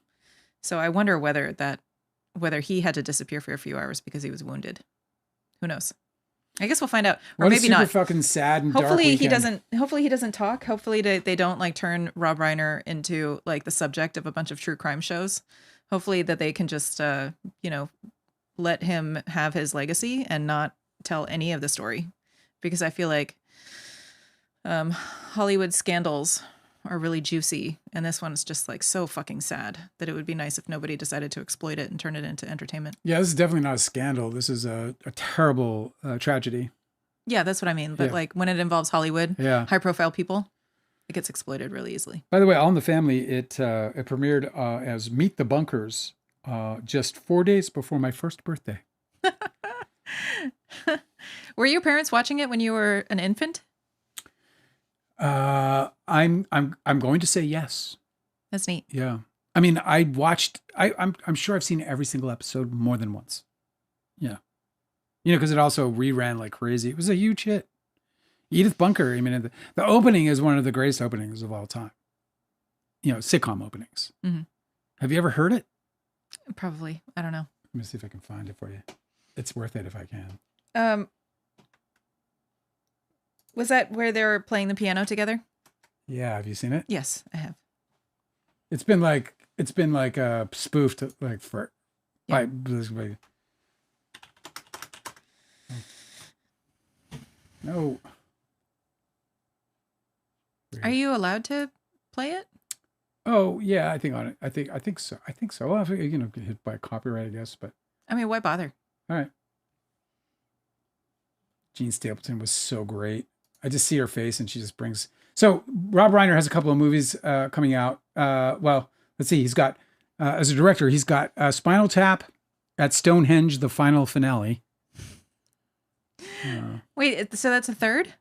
So I wonder whether he had to disappear for a few hours because he was wounded. Who knows? I guess we'll find out, or What maybe a super not. fucking sad and dark Hopefully he weekend. doesn't. Hopefully he doesn't talk. Hopefully they don't like turn Rob Reiner into like the subject of a bunch of true crime shows. Hopefully that they can just let him have his legacy and not tell any of the story, because I feel like Hollywood scandals are really juicy, and this one's just like so fucking sad that it would be nice if nobody decided to exploit it and turn it into entertainment. Yeah, this is definitely not a scandal. This is a terrible tragedy. Yeah, that's what I mean. But Yeah. like when it involves Hollywood, Yeah. high profile people, it gets exploited really easily. By the way, All in the Family, it premiered as Meet the Bunkers just 4 days before my first birthday. Were your parents watching it when you were an infant? I'm going to say yes. That's neat. Yeah. I mean, I'm sure I've seen every single episode more than once. Yeah. Because it also reran like crazy. It was a huge hit. Edith Bunker, I mean, the opening is one of the greatest openings of all time. Sitcom openings. Mm-hmm. Have you ever heard it? Probably. I don't know. Let me see if I can find it for you. It's worth it if I can. Was that where they were playing the piano together? Yeah. Have you seen it? Yes, I have. It's been like spoofed like for Yeah. by no. Are you allowed to play it? Oh yeah, I think on it. I think so. Well, get hit by copyright, I guess. But I mean, why bother? all right. Gene Stapleton was so great. I just see her face and she just brings. So Rob Reiner has a couple of movies coming out. Well, let's see. He's got as a director, he's got Spinal Tap at Stonehenge, the final finale. Wait, so that's a third?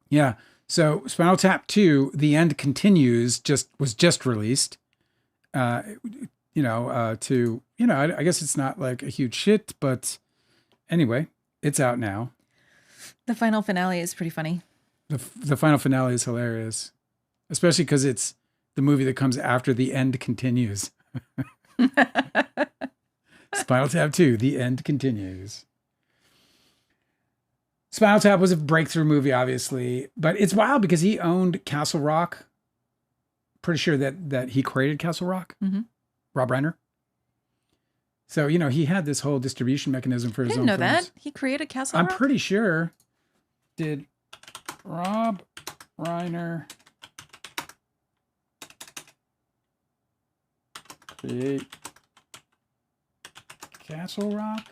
Yeah. So Spinal Tap 2, The End Continues, was just released. I guess it's not like a huge hit, but anyway, it's out now. The final finale is pretty funny. The final finale is hilarious, especially because it's the movie that comes after The End Continues. Spinal Tap 2, The End Continues. Spinal Tap was a breakthrough movie, obviously, but it's wild because he owned Castle Rock. Pretty sure that he created Castle Rock, Mm-hmm. Rob Reiner. So, he had this whole distribution mechanism for I his didn't own know films. that. He created Castle I'm Rock? pretty sure. Did Rob Reiner create Castle Rock?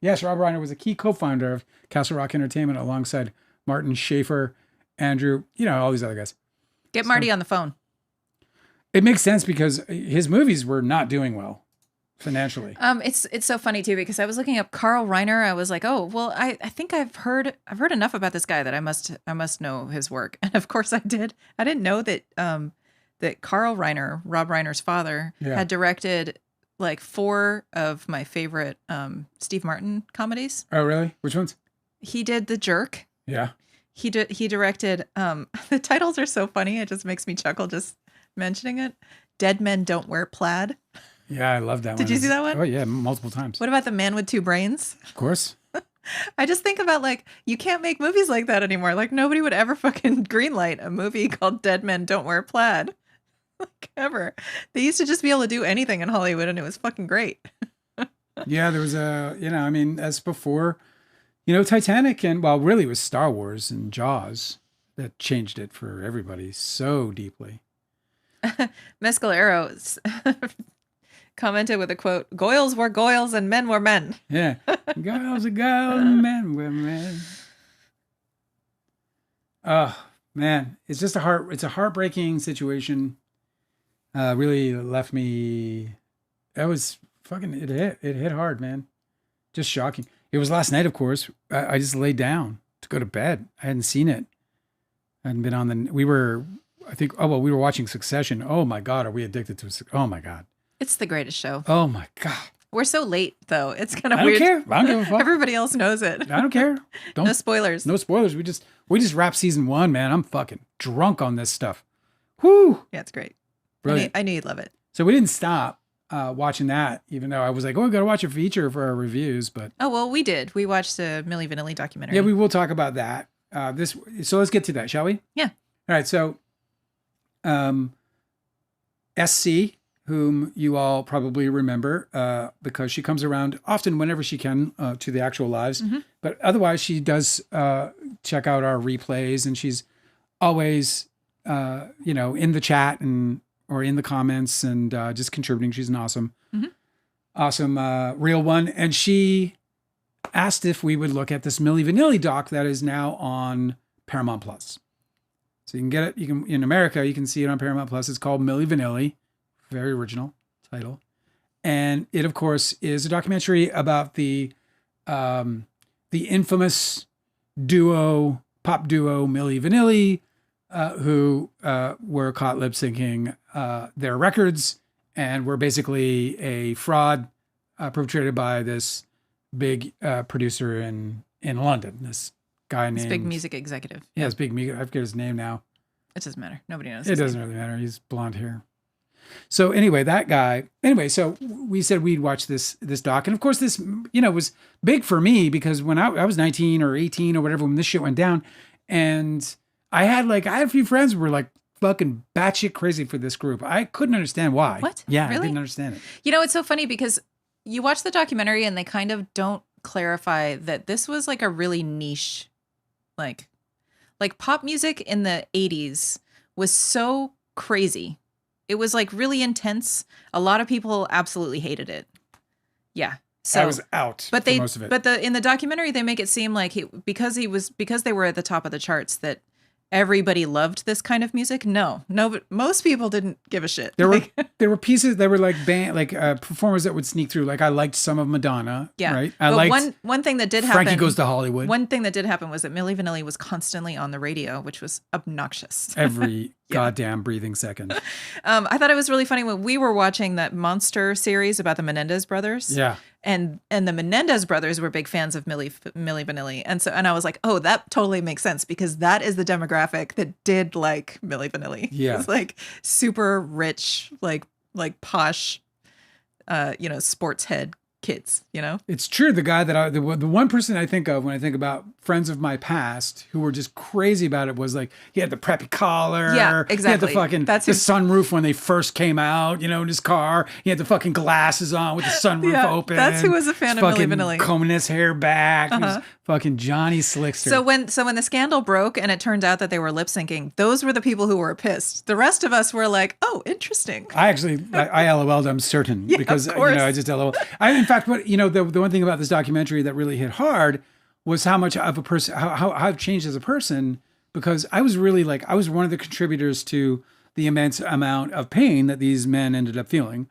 Yes, Rob Reiner was a key co-founder of Castle Rock Entertainment alongside Martin Schaefer, Andrew, all these other guys. Get Marty on the phone. It makes sense because his movies were not doing well financially. It's so funny too because I was looking up Carl Reiner. I was like, oh well, I think I've heard enough about this guy that I must know his work. And of course I did. I didn't know that that Carl Reiner, Rob Reiner's father, had directed like 4 of my favorite Steve Martin comedies. Oh really? Which ones? He did The Jerk. Yeah. He directed the titles are so funny. It just makes me chuckle just mentioning it. Dead Men Don't Wear Plaid. Yeah, I love that one. Did you see that one? Oh yeah, multiple times. What about The Man with Two Brains? Of course. I just think about like, you can't make movies like that anymore. Like nobody would ever fucking greenlight a movie called Dead Men Don't Wear Plaid. Like ever. They used to just be able to do anything in Hollywood and it was fucking great. Yeah, there was I mean, as before, Titanic and, well, really it was Star Wars and Jaws that changed it for everybody so deeply. Mescalero commented with a quote, "Goyles were goyles and men were men." Yeah. Girls are girls and men were men. Oh, man. It's just it's a heartbreaking situation. Really left me, it hit hard, man. Just shocking. It was last night, of course. I just laid down to go to bed. I hadn't seen it. I hadn't been on we were watching Succession. Oh my God, are we addicted to it? Oh my God. It's the greatest show. Oh my God. We're so late though. It's kind of I weird. don't care. I don't give a fuck. Everybody else knows it. I don't care. No spoilers. No spoilers. We just wrapped season 1, man. I'm fucking drunk on this stuff. Whoo. Yeah, it's great. Brilliant. I knew you'd love it. So we didn't stop watching that, even though I was like, oh, we got to watch a feature for our reviews. But oh, well, we did. We watched a Milli Vanilli documentary. Yeah, we will talk about that. So let's get to that, shall we? Yeah. All right. So SC, whom you all probably remember because she comes around often whenever she can to the actual lives. Mm-hmm. But otherwise, she does check out our replays, and she's always, in the chat or in the comments and just contributing. She's an awesome real one. And she asked if we would look at this Milli Vanilli doc that is now on Paramount Plus. So you can get it. In America, you can see it on Paramount Plus. It's called Milli Vanilli. Very original title. And it, of course, is a documentary about the infamous pop duo Milli Vanilli, who were caught lip syncing their records and were basically a fraud perpetrated by this big producer in London. This guy named... This big music executive. Yeah, this big music... I forget his name now. It doesn't matter. Nobody knows. It doesn't really matter. He's blonde hair. So anyway, that guy... Anyway, so we said we'd watch this doc. And of course, this, was big for me because when I was 19 or 18 or whatever, when this shit went down, and I had a few friends who were like fucking batshit crazy for this group. I couldn't understand why. What? Yeah, really? I didn't understand it. It's so funny because you watch the documentary and they kind of don't clarify that this was like a really niche, like pop music in the 80s was so crazy. It was like really intense. A lot of people absolutely hated it. Yeah. So I was out for most of it. But in the documentary, they make it seem like because they were at the top of the charts that everybody loved this kind of music. No, but most people didn't give a shit. There were pieces that were like performers that would sneak through. Like I liked some of Madonna. Yeah. Right. I liked one thing that did happen. Frankie Goes to Hollywood. One thing that did happen was that Milli Vanilli was constantly on the radio, which was obnoxious. Every goddamn breathing second. I thought it was really funny when we were watching that Monster series about the Menendez brothers. Yeah. And the Menendez brothers were big fans of Milli Vanilli. And I was like, oh, that totally makes sense because that is the demographic that did like Milli Vanilli. Yeah. It's like super rich, like posh, sports head kids, It's true. The guy that the one person I think of when I think about friends of my past who were just crazy about it was like, he had the preppy collar. Yeah, exactly. He had the fucking, the sunroof when they first came out, in his car. He had the fucking glasses on with the sunroof open. That's who was a fan of Milli Vanilli. Combing his hair back. He was fucking Johnny Slickster. So when the scandal broke and it turned out that they were lip syncing, those were the people who were pissed. The rest of us were like, oh, interesting. I LOL'd, I'm certain. Because, I just LOL. In fact, the one thing about this documentary that really hit hard was how much of a person, how I've changed as a person, because I was really I was one of the contributors to the immense amount of pain that these men ended up feeling.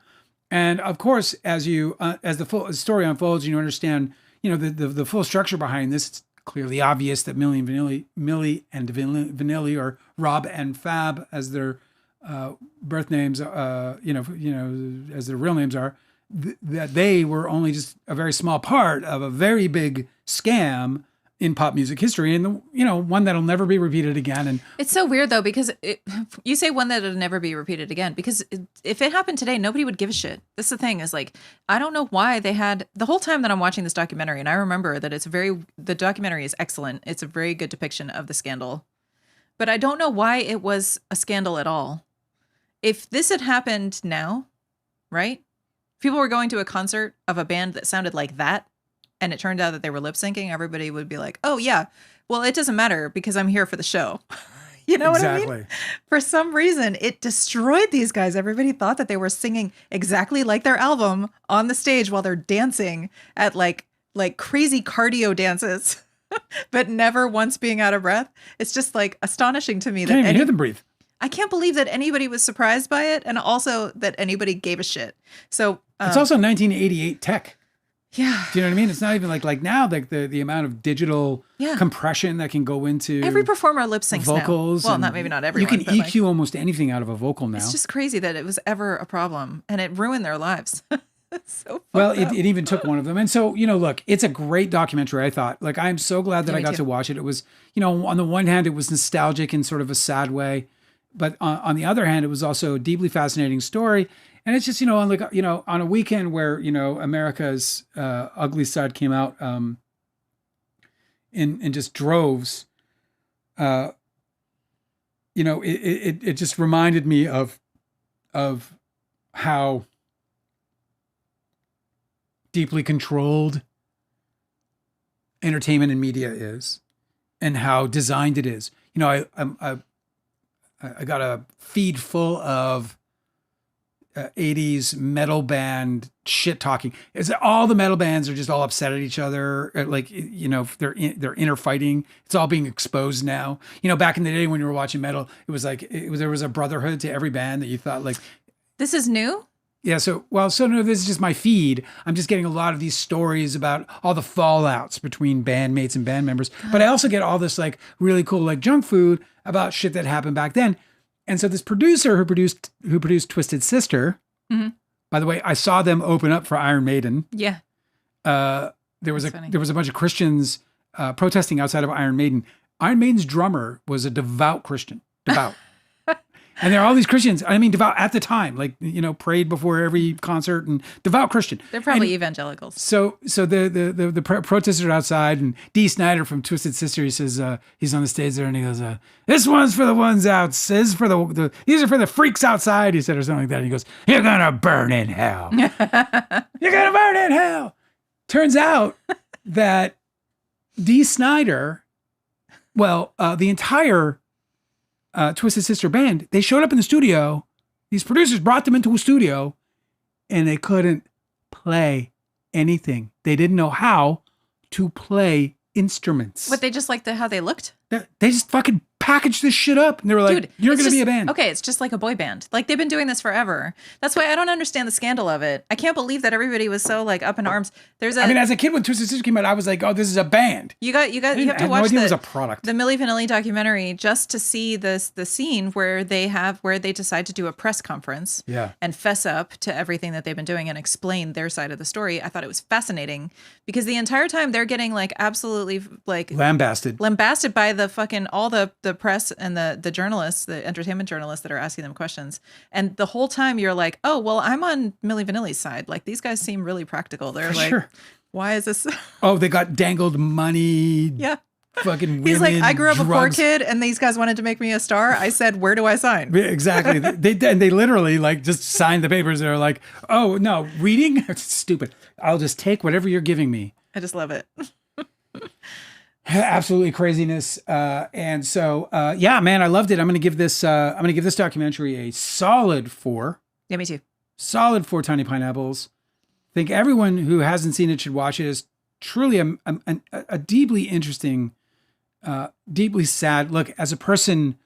And of course, as the full story unfolds, you understand, the full structure behind this. It's clearly obvious that Millie and Vanilli, or Rob and Fab, as their birth names, as their real names are, that they were only just a very small part of a very big scam in pop music history, and one that'll never be repeated again. And it's so weird though, because you say one that'll never be repeated again, because if it happened today, nobody would give a shit. This is the thing, is like, I don't know why they had, the whole time that I'm watching this documentary, and I remember that the documentary is excellent. It's a very good depiction of the scandal, but I don't know why it was a scandal at all. If this had happened now, right? People were going to a concert of a band that sounded like that, and it turned out that they were lip syncing, everybody would be like, oh yeah, well, it doesn't matter because I'm here for the show. You know what I mean? For some reason, it destroyed these guys. Everybody thought that they were singing exactly like their album on the stage while they're dancing at like crazy cardio dances, but never once being out of breath. It's just like astonishing to me. Can't even hear them breathe. I can't believe that anybody was surprised by it, and also that anybody gave a shit. So it's also 1988 tech. Yeah. Do you know what I mean? It's not even like now, like the amount of digital compression that can go into every performer lip syncs vocals. Now. Well, maybe not everyone. You can EQ almost anything out of a vocal now. It's just crazy that it was ever a problem, and it ruined their lives. It's so well, it even took one of them. And so, look, it's a great documentary, I thought. Like, I'm so glad that I got to watch it. It was, on the one hand, it was nostalgic in sort of a sad way. But on the other hand, it was also a deeply fascinating story. And it's just, on a weekend where, America's ugly side came out in just droves, it just reminded me of how deeply controlled entertainment and media is, and how designed it is. I got a feed full of 80s metal band shit talking. It's all the metal bands are just all upset at each other. They're inner fighting. It's all being exposed now. Back in the day when you were watching metal, it was like there was a brotherhood to every band that you thought like. This is new? Yeah. So no, this is just my feed. I'm just getting a lot of these stories about all the fallouts between bandmates and band members. But I also get all this like really cool like junk food about shit that happened back then. And so this producer who produced Twisted Sister, by the way, I saw them open up for Iron Maiden. Yeah. There was a bunch of Christians protesting outside of Iron Maiden. Iron Maiden's drummer was a devout Christian. Devout. And there are all these Christians, I mean, devout at the time, like, prayed before every concert, and devout Christian. They're probably evangelicals. So the protesters are outside, and Dee Snider from Twisted Sister, he says, he's on the stage there, and he goes, this one's for the ones out, these are for the freaks outside, he said, or something like that. And he goes, you're gonna burn in hell. You're gonna burn in hell. Turns out that Dee Snider, the entire Twisted Sister band, they showed up in the studio. These producers brought them into a studio, and they couldn't play anything. They didn't know how to play instruments. But they just liked how they looked? They just fucking packaged this shit up, and they were like, you're going to be a band. Okay, it's just like a boy band. Like, they've been doing this forever. That's why I don't understand the scandal of it. I can't believe that everybody was so like up in arms. As a kid when Twisted Sister came out, I was like, oh, this is a band. You have to watch it was a product. The Milli Vanilli documentary just to see the scene where they decide to do a press conference and fess up to everything that they've been doing and explain their side of the story. I thought it was fascinating because the entire time they're getting like absolutely like lambasted by the fucking all the press and the journalists, the entertainment journalists that are asking them questions. And the whole time you're like, oh, well, I'm on Milli Vanilli's side. Like, these guys seem really practical. They're like, why is this? Oh, they got dangled money. Yeah. Fucking women, he's like, I grew up drugs. A poor kid and these guys wanted to make me a star. I said, where do I sign? Exactly. They literally like just signed the papers. They're like, oh, no, reading? It's stupid. I'll just take whatever you're giving me. I just love it. Absolutely craziness. And so, man, I loved it. I'm going to give this documentary a solid 4. Yeah, me too. Solid 4 tiny pineapples. I think everyone who hasn't seen it should watch it. It's truly a deeply interesting, deeply sad look. As a person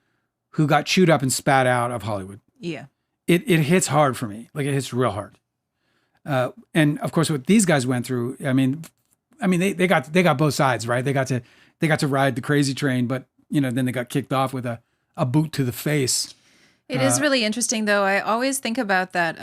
who got chewed up and spat out of Hollywood. Yeah. It hits hard for me. Like, it hits real hard. And of course, what these guys went through, I mean, they got both sides, right? They got to ride the crazy train, but then they got kicked off with a boot to the face. It is really interesting, though. I always think about that,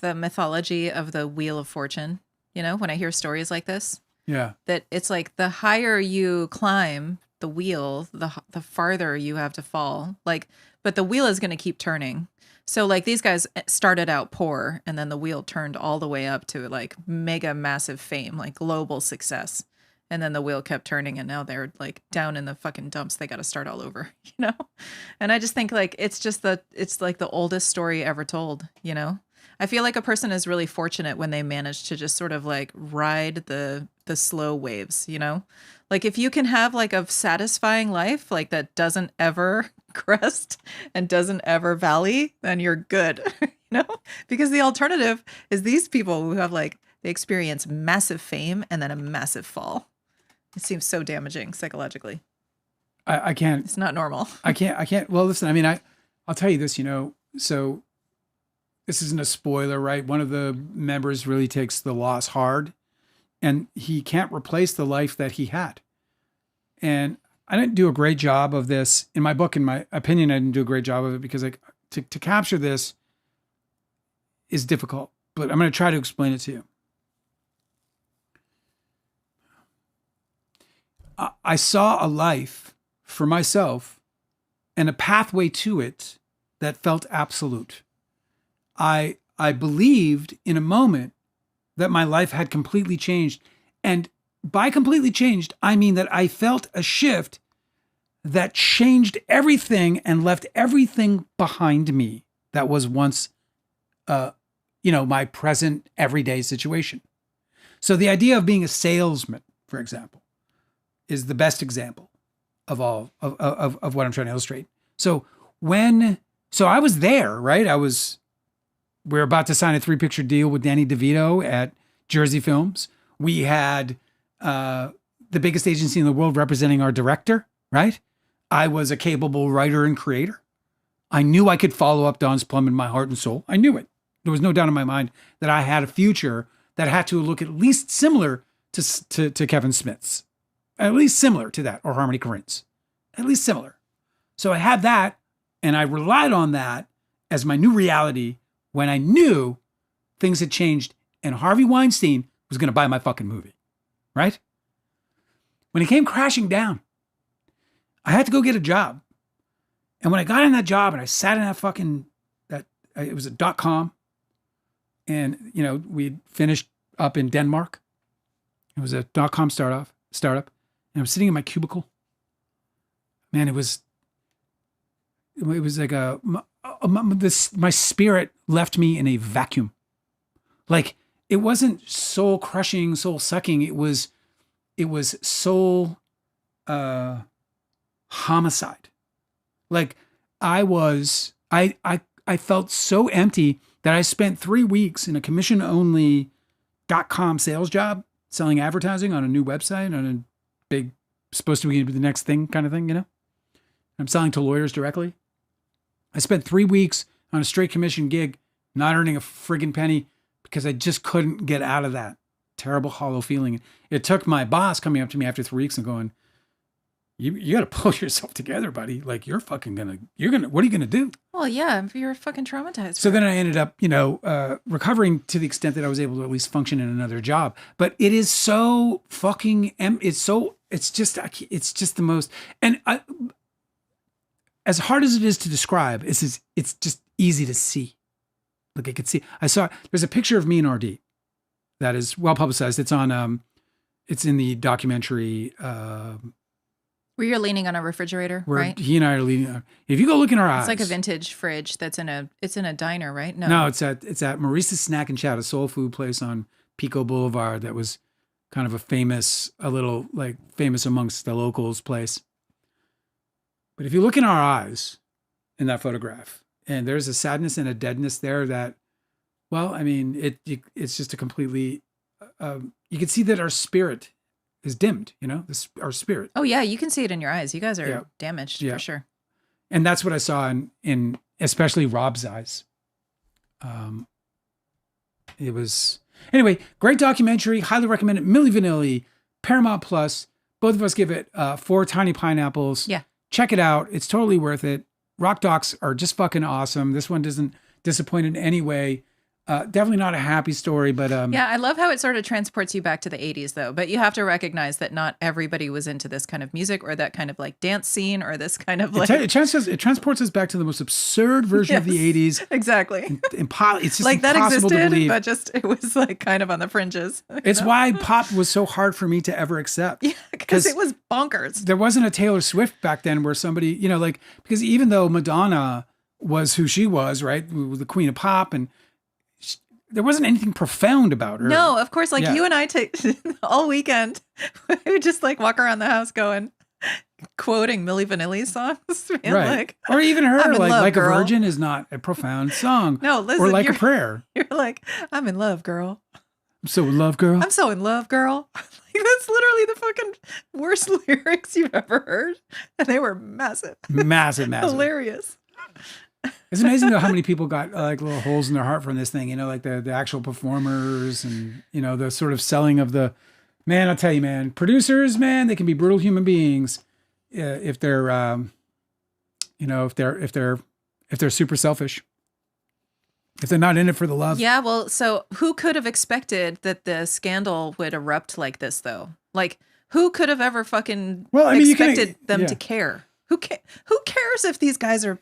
the mythology of the Wheel of Fortune, when I hear stories like this. Yeah. That it's like the higher you climb the wheel, the farther you have to fall. Like, but the wheel is going to keep turning. So like these guys started out poor, and then the wheel turned all the way up to like mega massive fame, like global success. And then the wheel kept turning, and now they're like down in the fucking dumps. They got to start all over, And I just think like it's like the oldest story ever told, I feel like a person is really fortunate when they manage to just sort of like ride the slow waves, Like if you can have like a satisfying life, like that doesn't ever crest and doesn't ever valley, then you're good, Because the alternative is these people who have like, they experience massive fame and then a massive fall. It seems so damaging psychologically. I can't. It's not normal. I can't. Well, listen, I mean, I'll tell you this, so this isn't a spoiler, right? One of the members really takes the loss hard, and he can't replace the life that he had. And I didn't do a great job of this in my book. In my opinion, I didn't do a great job of it because like to capture this is difficult, but I'm going to try to explain it to you. I saw a life for myself and a pathway to it that felt absolute. I believed in a moment that my life had completely changed. And by completely changed, I mean that I felt a shift that changed everything and left everything behind me that was once, my present everyday situation. So the idea of being a salesman, for example, is the best example of all of what I'm trying to illustrate. So I was there, right? We're about to sign a 3-picture deal with Danny DeVito at Jersey Films. We had the biggest agency in the world representing our director, right? I was a capable writer and creator. I knew I could follow up Don's Plum in my heart and soul. I knew it. There was no doubt in my mind that I had a future that had to look at least similar to Kevin Smith's. At least similar to that, or Harmony Korine's. At least similar. So I had that, and I relied on that as my new reality when I knew things had changed and Harvey Weinstein was going to buy my fucking movie, right? When it came crashing down, I had to go get a job. And when I got in that job and I sat in it was a .com, and, we finished up in Denmark. It was a .com startup. And I was sitting in my cubicle. Man, it was like my spirit left me in a vacuum. Like, it wasn't soul crushing, soul sucking. It was soul homicide. Like I felt so empty that I spent 3 weeks in a commission only .com sales job, selling advertising on a new website, on a big, supposed to be the next thing kind of thing, I'm selling to lawyers directly. I spent 3 weeks on a straight commission gig, not earning a friggin' penny because I just couldn't get out of that terrible hollow feeling. It took my boss coming up to me after 3 weeks and going, you got to pull yourself together, buddy. Like, what are you going to do? Well, yeah, you're fucking traumatized. So then I ended up, recovering to the extent that I was able to at least function in another job. But it is so fucking, it's just the most, and as hard as it is to describe, it's just easy to see. Like, I could see, there's a picture of me and RD that is well publicized. It's on, it's in the documentary, where you're leaning on a refrigerator, where right? he and I are leaning. If you go look in our eyes, it's like a vintage fridge that's in a diner, right? No, it's at Maurice's Snack and Chat, a soul food place on Pico Boulevard that was kind of a little like famous amongst the locals place. But if you look in our eyes in that photograph, and there's a sadness and a deadness there that, well, I mean, it's just a completely, you can see that our spirit is dimmed, our spirit. Oh yeah, you can see it in your eyes. You guys are damaged for sure. And that's what I saw in especially Rob's eyes. It was, anyway, great documentary. Highly recommend it. Milli Vanilli, Paramount Plus. Both of us give it 4 tiny pineapples. Yeah. Check it out. It's totally worth it. Rock docs are just fucking awesome. This one doesn't disappoint in any way. Definitely not a happy story, but yeah, I love how it sort of transports you back to the 80s though. But you have to recognize that not everybody was into this kind of music or that kind of like dance scene or this kind of like it transports us back to the most absurd version of the 80s. Exactly. It's just like that impossible to existed, believe. but just it was like kind of on the fringes. It's why pop was so hard for me to ever accept. Yeah, because it was bonkers. There wasn't a Taylor Swift back then where somebody, like, because even though Madonna was who she was, right, the queen of pop, and there wasn't anything profound about her. No, of course, like you and I take all weekend, we would just like walk around the house going, quoting Milli Vanilli songs. Right. Like, or even her, like girl. a Virgin is not a profound song. No, listen. Or like a prayer. You're like, I'm in love, girl. I'm so in love, girl. I'm so in love, girl. Like, that's literally the fucking worst lyrics you've ever heard. And they were massive. Massive. Hilarious. It's amazing though how many people got like little holes in their heart from this thing, like the actual performers and, the sort of selling of the, man, I'll tell you, man, producers, man, they can be brutal human beings if they're, if they're super selfish, if they're not in it for the love. Yeah. Well, so who could have expected that the scandal would erupt like this though? Like who could have ever fucking expected them to care? Who cares if these guys are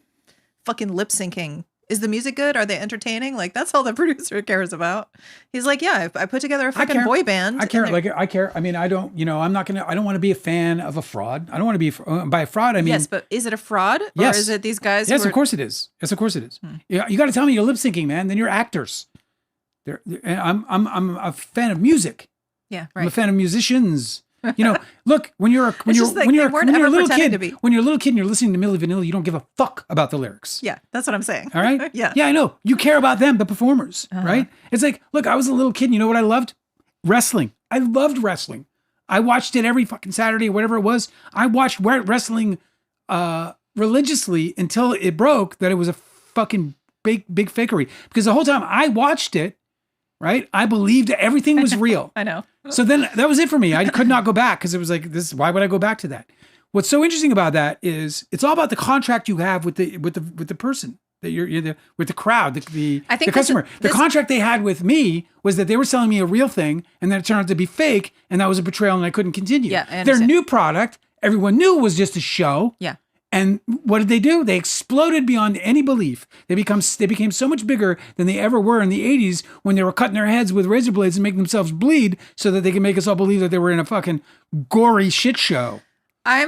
fucking lip syncing? Is the music good? Are they entertaining? Like that's all the producer cares about. He's like, yeah, I put together a fucking boy band. I care. I care. I mean, I don't want to be a fan of a fraud. I don't want to be by a fraud. I mean, yes, but is it a fraud? Yes. Or is it these guys? Yes, of course it is. Yes, of course it is. Yeah, you got to tell me you're lip syncing, man. Then you're actors. I'm a fan of music. Yeah, right. I'm a fan of musicians. Look, when you're a little kid, when you're a little kid and you're listening to Milli Vanilli, you don't give a fuck about the lyrics. Yeah, that's what I'm saying. All right? Yeah. Yeah, I know. You care about them, the performers, right? It's like, look, I was a little kid and you know what I loved? Wrestling. I loved wrestling. I watched it every fucking Saturday, whatever it was. I watched wrestling religiously until it broke that it was a fucking big fakery. Because the whole time I watched it, right, I believed everything was real. I know. So then that was it for me. I could not go back because it was like, why would I go back to that? What's so interesting about that is it's all about the contract you have with the person that you're with the crowd, the customer. The contract they had with me was that they were selling me a real thing and then it turned out to be fake and that was a betrayal and I couldn't continue. Yeah, their new product, everyone knew was just a show. Yeah. And what did they do? They exploded beyond any belief. They became so much bigger than they ever were in the 80s when they were cutting their heads with razor blades and making themselves bleed so that they could make us all believe that they were in a fucking gory shit show. I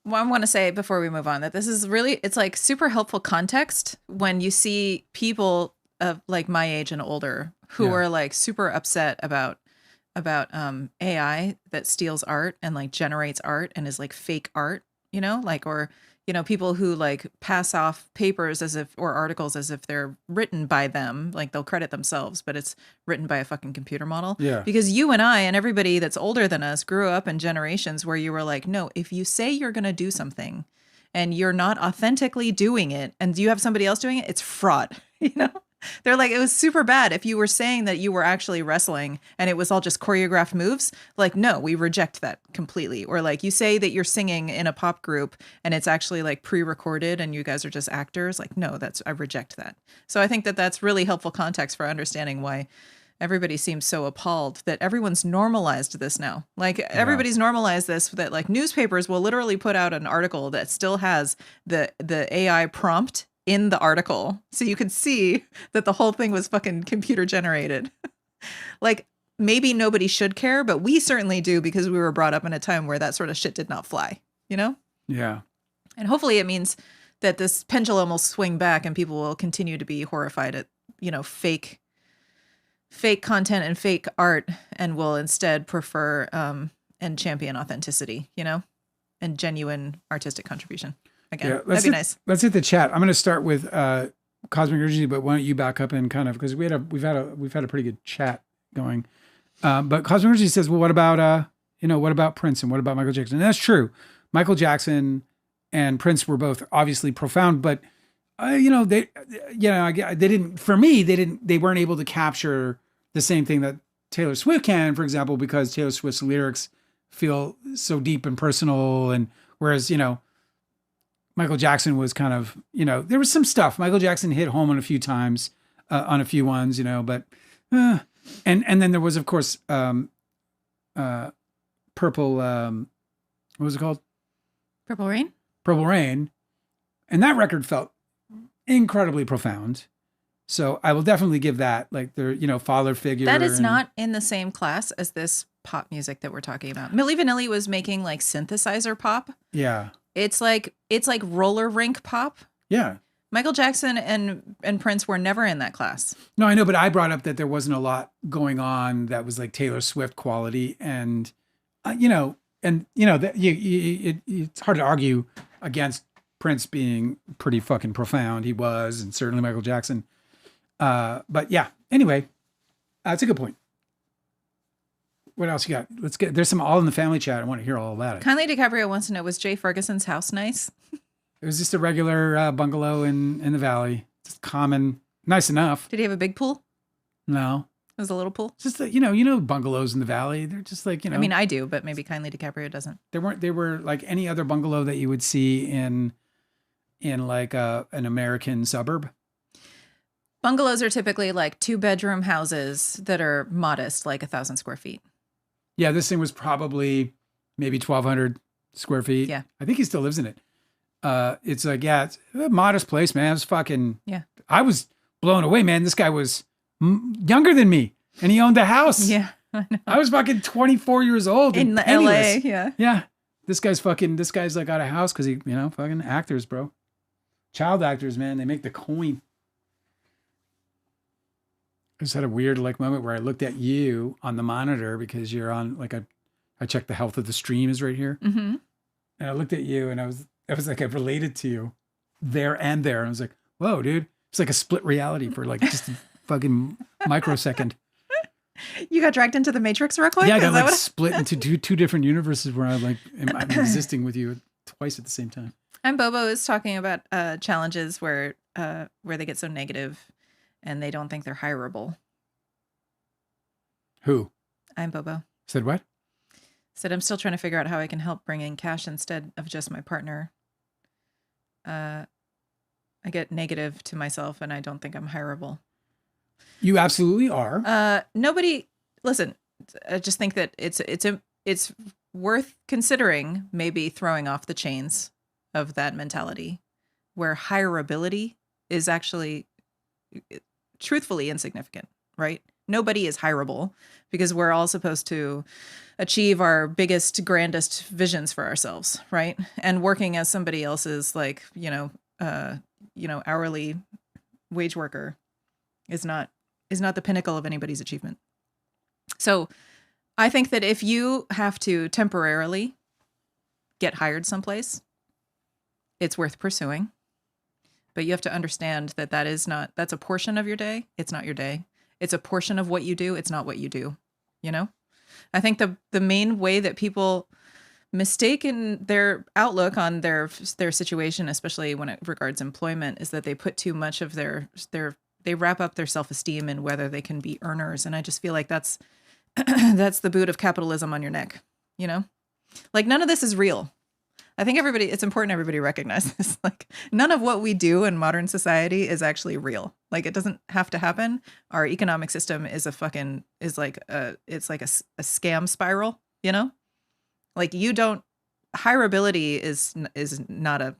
want to say before we move on that this is really, it's like super helpful context when you see people of like my age and older who are like super upset about AI that steals art and like generates art and is like fake art, or people who like pass off papers or articles as if they're written by them, like they'll credit themselves, but it's written by a fucking computer model. Yeah. Because you and I and everybody that's older than us grew up in generations where you were like, no, if you say you're going to do something and you're not authentically doing it and you have somebody else doing it, it's fraud, They're like, it was super bad if you were saying that you were actually wrestling and it was all just choreographed moves. Like, no, we reject that completely. Or like you say that you're singing in a pop group and it's actually like pre-recorded and you guys are just actors. Like, no, I reject that. So I think that that's really helpful context for understanding why everybody seems so appalled that everyone's normalized this now. Like everybody's normalized this, that like newspapers will literally put out an article that still has the AI prompt in the article. So you could see that the whole thing was fucking computer generated. Like maybe nobody should care, but we certainly do because we were brought up in a time where that sort of shit did not fly, Yeah. And hopefully it means that this pendulum will swing back and people will continue to be horrified at, fake content and fake art and will instead prefer and champion authenticity, and genuine artistic contribution. Again, that'd be nice. Let's hit the chat. I'm going to start with Cosmic Urgency, but why don't you back up and kind of, because we've had a pretty good chat going. But Cosmic Urgency says, well, what about Prince and what about Michael Jackson? And that's true. Michael Jackson and Prince were both obviously profound, but they didn't. For me, they weren't able to capture the same thing that Taylor Swift can, for example, because Taylor Swift's lyrics feel so deep and personal, and whereas Michael Jackson was kind of there was some stuff. Michael Jackson hit home on a few times, on a few ones, but and then there was of course Purple. What was it called? Purple Rain. Purple Rain, and that record felt incredibly profound. So I will definitely give that, like, their father figure. That is not in the same class as this pop music that we're talking about. Milli Vanilli was making like synthesizer pop. Yeah. It's like roller rink pop. Yeah. Michael Jackson and Prince were never in that class. No, I know, but I brought up that there wasn't a lot going on that was like Taylor Swift quality, and that it's hard to argue against Prince being pretty fucking profound. He was, and certainly Michael Jackson. But yeah, anyway, that's a good point. What else you got? There's some all in the family chat. I want to hear all about it. Kindly DiCaprio wants to know, was Jay Ferguson's house nice? It was just a regular bungalow in the valley. Just common, nice enough. Did he have a big pool? No. It was a little pool? Just bungalows in the valley. They're just like, I mean, I do, but maybe Kindly DiCaprio doesn't. They were like any other bungalow that you would see in like an American suburb. Bungalows are typically like 2-bedroom houses that are modest, like 1,000 square feet. Yeah, this thing was probably maybe 1,200 square feet. Yeah. I think he still lives in it. It's like, yeah, it's a modest place, man. It's fucking, yeah. I was blown away, man. This guy was younger than me and he owned a house. Yeah. I know. I was fucking 24 years old. In the LA. Yeah. Yeah. This guy's like got a house because he, fucking actors, bro. Child actors, man. They make the coin. I just had a weird moment where I looked at you on the monitor because you're on I checked the health of the stream is right here. Mm-hmm. And I looked at you and I was like, I related to you there and there. And I was like, whoa, dude. It's like a split reality for like just a fucking microsecond. You got dragged into the Matrix real quick? Yeah, I got split into two different universes where I'm existing with you twice at the same time. And Bobo is talking about challenges where they get so negative and they don't think they're hireable. Who? I'm Bobo. Said what? Said I'm still trying to figure out how I can help bring in cash instead of just my partner. I get negative to myself and I don't think I'm hireable. You absolutely are. Nobody, listen, I just think that it's worth considering maybe throwing off the chains of that mentality where hireability is actually truthfully insignificant, right? Nobody is hireable because we're all supposed to achieve our biggest, grandest visions for ourselves, right? And working as somebody else's hourly wage worker is not the pinnacle of anybody's achievement. So I think that if you have to temporarily get hired someplace, it's worth pursuing. But you have to understand that that's a portion of your day. It's not your day. It's a portion of what you do. It's not what you do. I think the main way that people mistake in their outlook on their situation, especially when it regards employment, is that they put too much of they wrap up their self-esteem in whether they can be earners. And I just feel like that's the boot of capitalism on your neck, Like none of this is real. I think it's important everybody recognize this. Like none of what we do in modern society is actually real. Like it doesn't have to happen. Our economic system is like a scam spiral, Like hireability is not a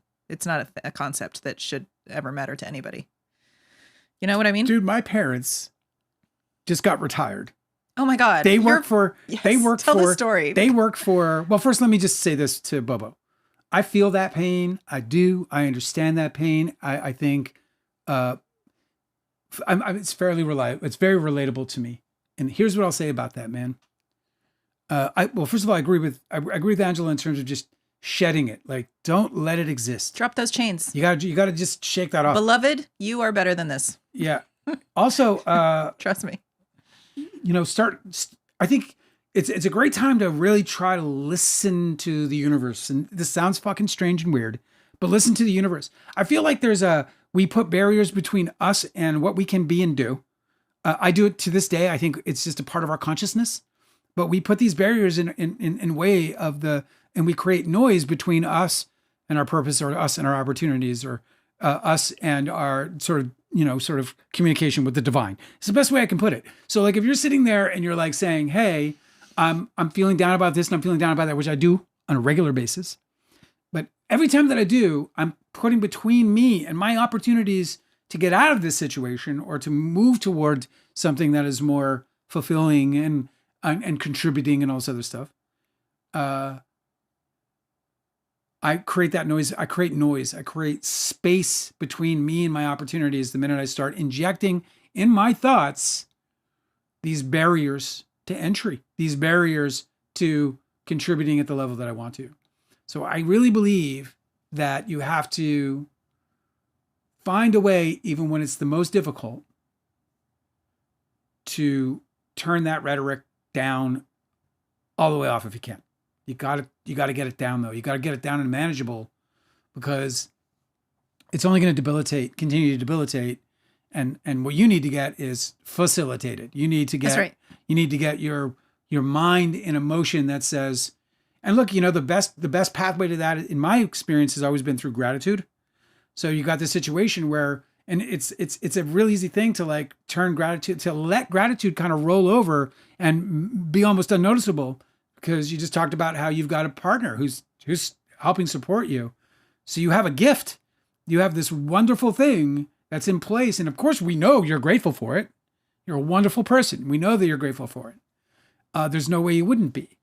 concept that should ever matter to anybody. You know what I mean? Dude, my parents just got retired. Oh my God. Tell the story. They work for, well, first let me just say this to Bobo. I feel that pain. I do. I understand that pain. I think it's fairly reliable. It's very relatable to me. And here's what I'll say about that, man. First of all, I agree with Angela in terms of just shedding it. Like, don't let it exist. Drop those chains. You gotta just shake that off. Beloved, you are better than this. Yeah. Also, trust me. I think it's a great time to really try to listen to the universe. And this sounds fucking strange and weird, but listen to the universe. I feel like we put barriers between us and what we can be and do. I do it to this day. I think it's just a part of our consciousness, but we put these barriers in way of and we create noise between us and our purpose, or us and our opportunities, or us and our sort of communication with the divine. It's the best way I can put it. So like if you're sitting there and you're like saying, hey, I'm feeling down about this and I'm feeling down about that, which I do on a regular basis. But every time that I do, I'm putting between me and my opportunities to get out of this situation or to move toward something that is more fulfilling and contributing and all this other stuff. I create that noise. I create noise. I create space between me and my opportunities the minute I start injecting in my thoughts these barriers to entry, these barriers to contributing at the level that I want to. So I really believe that you have to find a way, even when it's the most difficult, to turn that rhetoric down all the way off if you can. You gotta get it down though. You gotta get it down and manageable, because it's only going to continue to debilitate. And what you need to get is facilitated. You need to get, That's right. You need to get your mind in a motion that says, and look, the best pathway to that in my experience has always been through gratitude. So you got this situation where, and it's a really easy thing to like turn gratitude, to let gratitude kind of roll over and be almost unnoticeable, because you just talked about how you've got a partner who's helping support you. So you have a gift. You have this wonderful thing that's in place. And of course, we know you're grateful for it. You're a wonderful person. We know that you're grateful for it. There's no way you wouldn't be.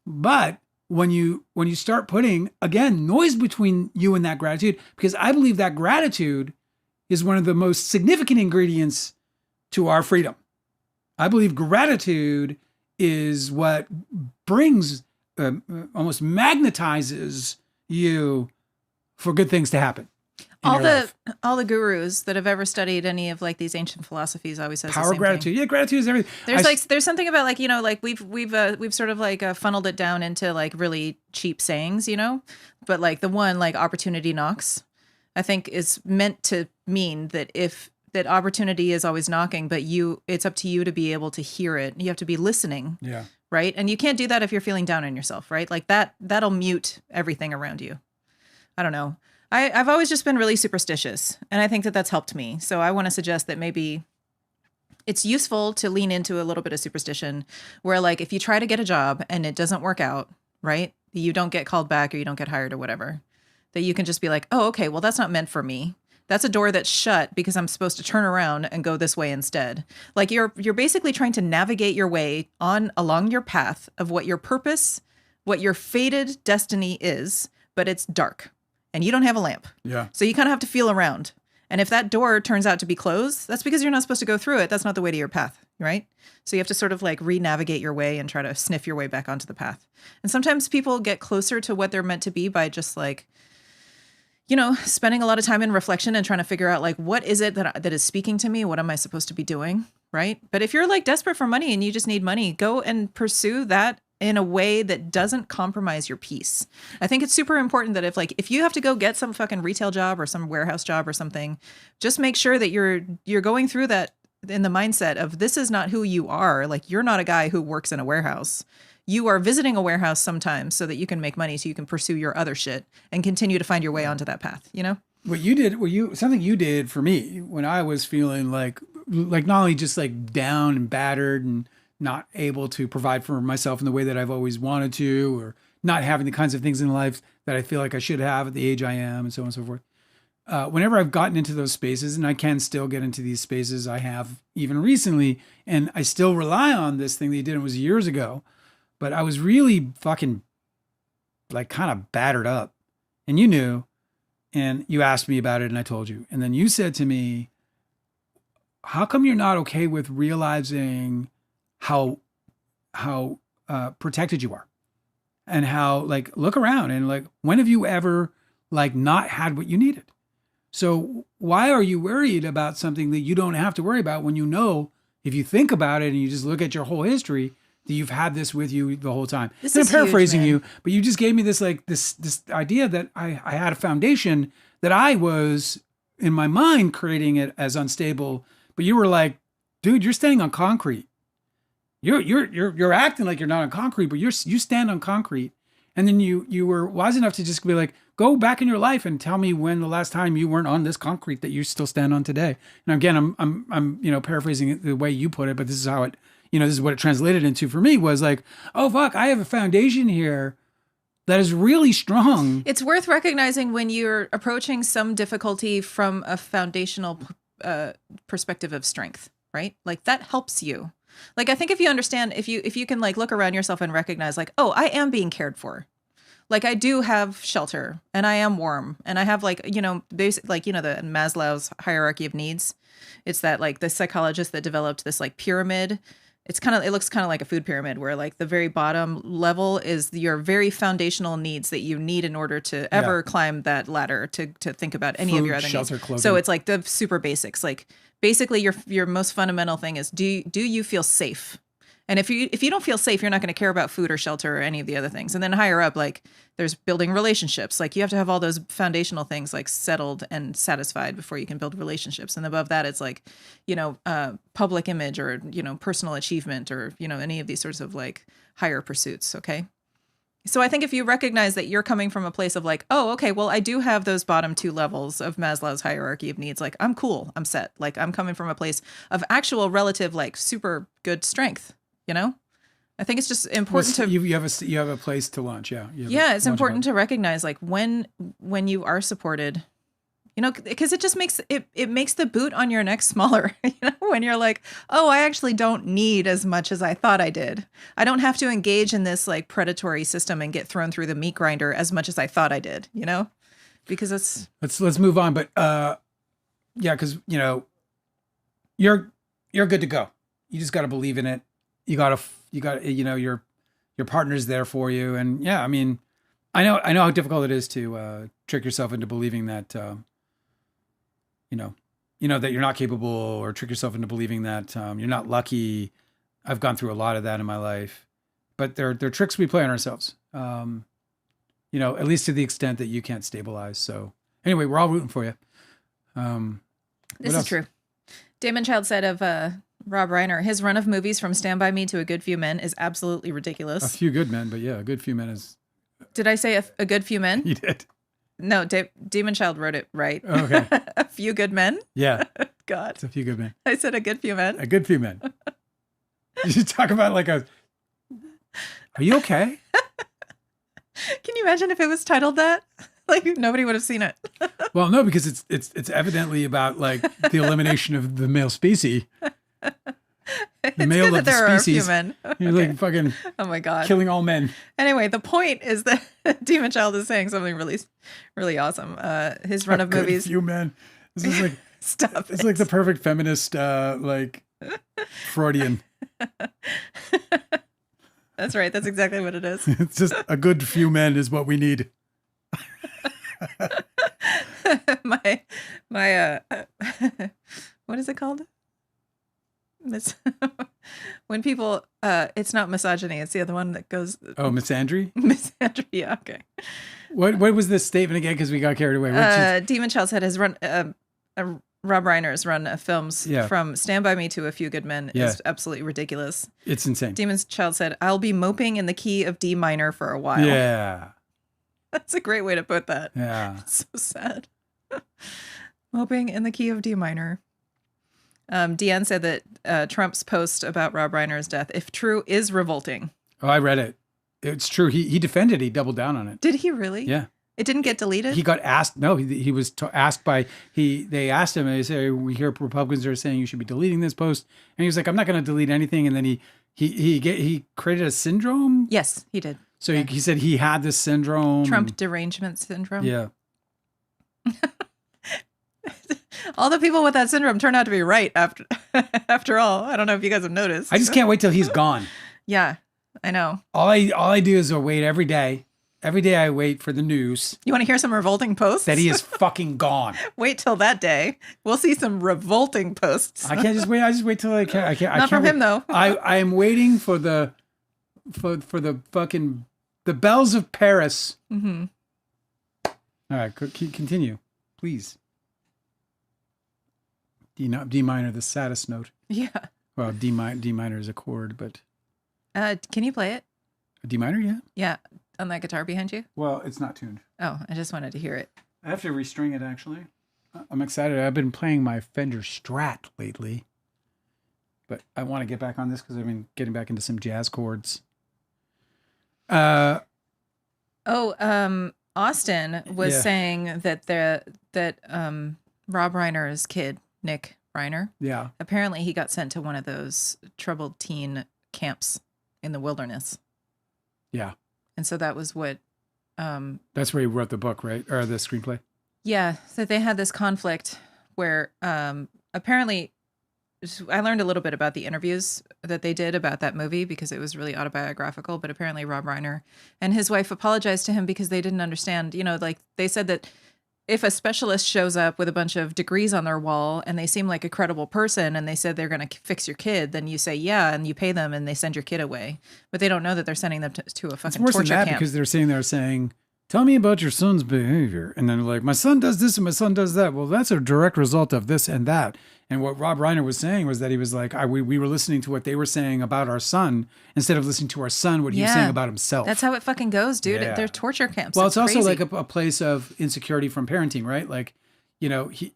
But when you start putting, again, noise between you and that gratitude, because I believe that gratitude is one of the most significant ingredients to our freedom. I believe gratitude is what brings, almost magnetizes you for good things to happen. All the gurus that have ever studied any of like these ancient philosophies always says Power the same gratitude. thing. Yeah, gratitude is everything. There's something about like, like we've sort of like funneled it down into like really cheap sayings, but like the one like opportunity knocks, I think is meant to mean that that opportunity is always knocking, but it's up to you to be able to hear it. You have to be listening. Yeah. Right. And you can't do that if you're feeling down on yourself, right? Like that'll mute everything around you. I don't know. I've always just been really superstitious, and I think that that's helped me. So I want to suggest that maybe it's useful to lean into a little bit of superstition where like if you try to get a job and it doesn't work out, right? You don't get called back or you don't get hired or whatever, that you can just be like, oh, okay, well, that's not meant for me. That's a door that's shut because I'm supposed to turn around and go this way instead. Like you're basically trying to navigate your way along your path of what your purpose, what your fated destiny is, but it's dark. And you don't have a lamp. Yeah. So you kind of have to feel around. And if that door turns out to be closed, that's because you're not supposed to go through it. That's not the way to your path, right? So you have to sort of like re-navigate your way and try to sniff your way back onto the path. And sometimes people get closer to what they're meant to be by just like, spending a lot of time in reflection and trying to figure out like, what is it that is speaking to me? What am I supposed to be doing? Right. But if you're like desperate for money and you just need money, go and pursue that in a way that doesn't compromise your peace. I think it's super important that if you have to go get some fucking retail job or some warehouse job or something, just make sure that you're going through that in the mindset of this is not who you are. Like you're not a guy who works in a warehouse. You are visiting a warehouse sometimes so that you can make money so you can pursue your other shit and continue to find your way onto that path, What you did, something you did for me when I was feeling like not only just like down and battered and not able to provide for myself in the way that I've always wanted to, or not having the kinds of things in life that I feel like I should have at the age I am, and so on and so forth. Whenever I've gotten into those spaces, and I can still get into these spaces, I have even recently, and I still rely on this thing that you did, it was years ago, but I was really fucking like kind of battered up, and you knew, and you asked me about it, and I told you, and then you said to me, how come you're not okay with realizing how protected you are, and how like look around and like when have you ever like not had what you needed? So why are you worried about something that you don't have to worry about when if you think about it and you just look at your whole history, that you've had this with you the whole time. This And is I'm paraphrasing huge, man. you, but you just gave me this like this idea that I had a foundation that I was in my mind creating it as unstable, but you were like, dude, you're standing on concrete. You're acting like you're not on concrete, but you stand on concrete. And then you were wise enough to just be like, go back in your life and tell me when the last time you weren't on this concrete that you still stand on today. And again, I'm paraphrasing it the way you put it, but this is how it, this is what it translated into for me was like, oh fuck, I have a foundation here that is really strong. It's worth recognizing when you're approaching some difficulty from a foundational perspective of strength, right? Like that helps you. Like, I think if you understand, if you can like look around yourself and recognize like, oh, I am being cared for. Like I do have shelter and I am warm and I have like, basic, like, the Maslow's hierarchy of needs. It's that like the psychologist that developed this like pyramid. It looks kind of like a food pyramid where like the very bottom level is your very foundational needs that you need in order to ever climb that ladder to think about any Food, of your other shelter, needs. clothing. So it's like the super basics. Like basically your most fundamental thing is do you feel safe? And if you don't feel safe, you're not going to care about food or shelter or any of the other things. And then higher up, like there's building relationships. Like you have to have all those foundational things like settled and satisfied before you can build relationships. And above that, it's like, public image or, personal achievement or, any of these sorts of like higher pursuits. Okay. So I think if you recognize that you're coming from a place of like, oh, okay, well, I do have those bottom two levels of Maslow's hierarchy of needs. Like I'm cool. I'm set. Like I'm coming from a place of actual relative, like super good strength. I think it's just important to you have a place to launch. It's important to recognize like when you are supported, because it just makes it makes the boot on your neck smaller. When you're like, oh, I actually don't need as much as I thought I did. I don't have to engage in this like predatory system and get thrown through the meat grinder as much as I thought I did. Because it's let's move on. But because you're good to go. You just got to believe in it. You got your partner's there for you. And I mean, I know how difficult it is to trick yourself into believing that, that you're not capable, or trick yourself into believing that you're not lucky. I've gone through a lot of that in my life, but they're tricks we play on ourselves, at least to the extent that you can't stabilize. So anyway, we're all rooting for you. This is true. Damon Child said of Rob Reiner, his run of movies from Stand By Me to A Good Few Men is absolutely ridiculous. A Few Good Men, but A Good Few Men is... Did I say a Good Few Men? You did. No, Damon Child wrote it right. Oh, okay. A Few Good Men? Yeah. God. It's A Few Good Men. I said A Good Few Men. A Good Few Men. You should talk about like are you okay? Can you imagine if it was titled that? Like nobody would have seen it. Well, no, because it's evidently about like the elimination of the male species. The male of the species. You're like fucking oh my God. Killing all men. Anyway, the point is that Demon Child is saying something really, really awesome. His run of movies. Few men. This is like Stop it's it. like the perfect feminist like Freudian. That's right. That's exactly what it is. It's just a good few men is what we need. my what is it called? When people it's not misogyny, it's the other one that goes Misandry? Misandry, yeah, okay. What was this statement again? Because we got carried away. Demon Child said his run Rob Reiner's run of films from Stand By Me to A Few Good Men is absolutely ridiculous. It's insane. Demon Child said, I'll be moping in the key of D minor for a while. Yeah. That's a great way to put that. Yeah. It's so sad. Moping in the key of D minor. Deanne said that Trump's post about Rob Reiner's death, if true, is revolting. Oh, I read it. It's true. He defended. He doubled down on it. Did he really? Yeah. It didn't get deleted? He got asked. No, he was asked by they asked him. They say, we hear Republicans are saying you should be deleting this post, and he was like, I'm not going to delete anything. And then he created a syndrome. Yes, he did. So he said he had this syndrome. Trump derangement syndrome. Yeah. All the people with that syndrome turn out to be right after all. I don't know if you guys have noticed. I just can't wait till he's gone. Yeah, I know. All I do is wait every day. Every day I wait for the news. You want to hear some revolting posts? That he is fucking gone. Wait till that day. We'll see some revolting posts. I can't just wait. I just wait till I can't. Not from him though. I am waiting for the for the fucking the bells of Paris. Mm-hmm. All right, continue, please. D minor, the saddest note. Yeah. Well, D minor is a chord, but can you play it? a D minor, yeah. Yeah, on that guitar behind you. Well, it's not tuned. Oh, I just wanted to hear it. I have to restring it actually. I'm excited. I've been playing my Fender Strat lately, but I want to get back on this because I've been getting back into some jazz chords. Austin was saying that Rob Reiner's kid, Nick Reiner, apparently he got sent to one of those troubled teen camps in the wilderness. Yeah. And so that was what that's where he wrote the book, right? Or the screenplay. Yeah, so they had this conflict where apparently I learned a little bit about the interviews that they did about that movie because it was really autobiographical, but apparently Rob Reiner and his wife apologized to him because they didn't understand, like they said that if a specialist shows up with a bunch of degrees on their wall and they seem like a credible person and they said they're going to fix your kid, then you say, yeah, and you pay them and they send your kid away. But they don't know that they're sending them to a fucking torture camp. Because they're sitting there saying, tell me about your son's behavior. And then like, my son does this and my son does that. Well, that's a direct result of this and that. And what Rob Reiner was saying was that he was like, we were listening to what they were saying about our son instead of listening to our son, what he was saying about himself. That's how it fucking goes, dude. Yeah. They're torture camps. Well, it's also like a place of insecurity from parenting, right? Like, he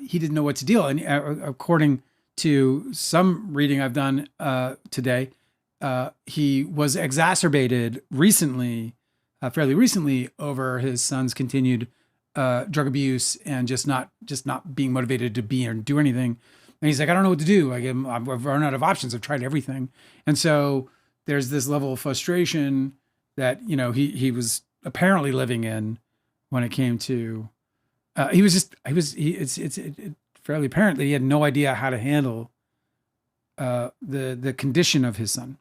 didn't know what to deal. And according to some reading I've done today, he was exacerbated fairly recently over his son's continued drug abuse and just not being motivated to be or do anything. And he's like, I don't know what to do. I've run out of options. I've tried everything. And so there's this level of frustration that, he was apparently living in when it came to, it's fairly apparent that he had no idea how to handle the condition of his son,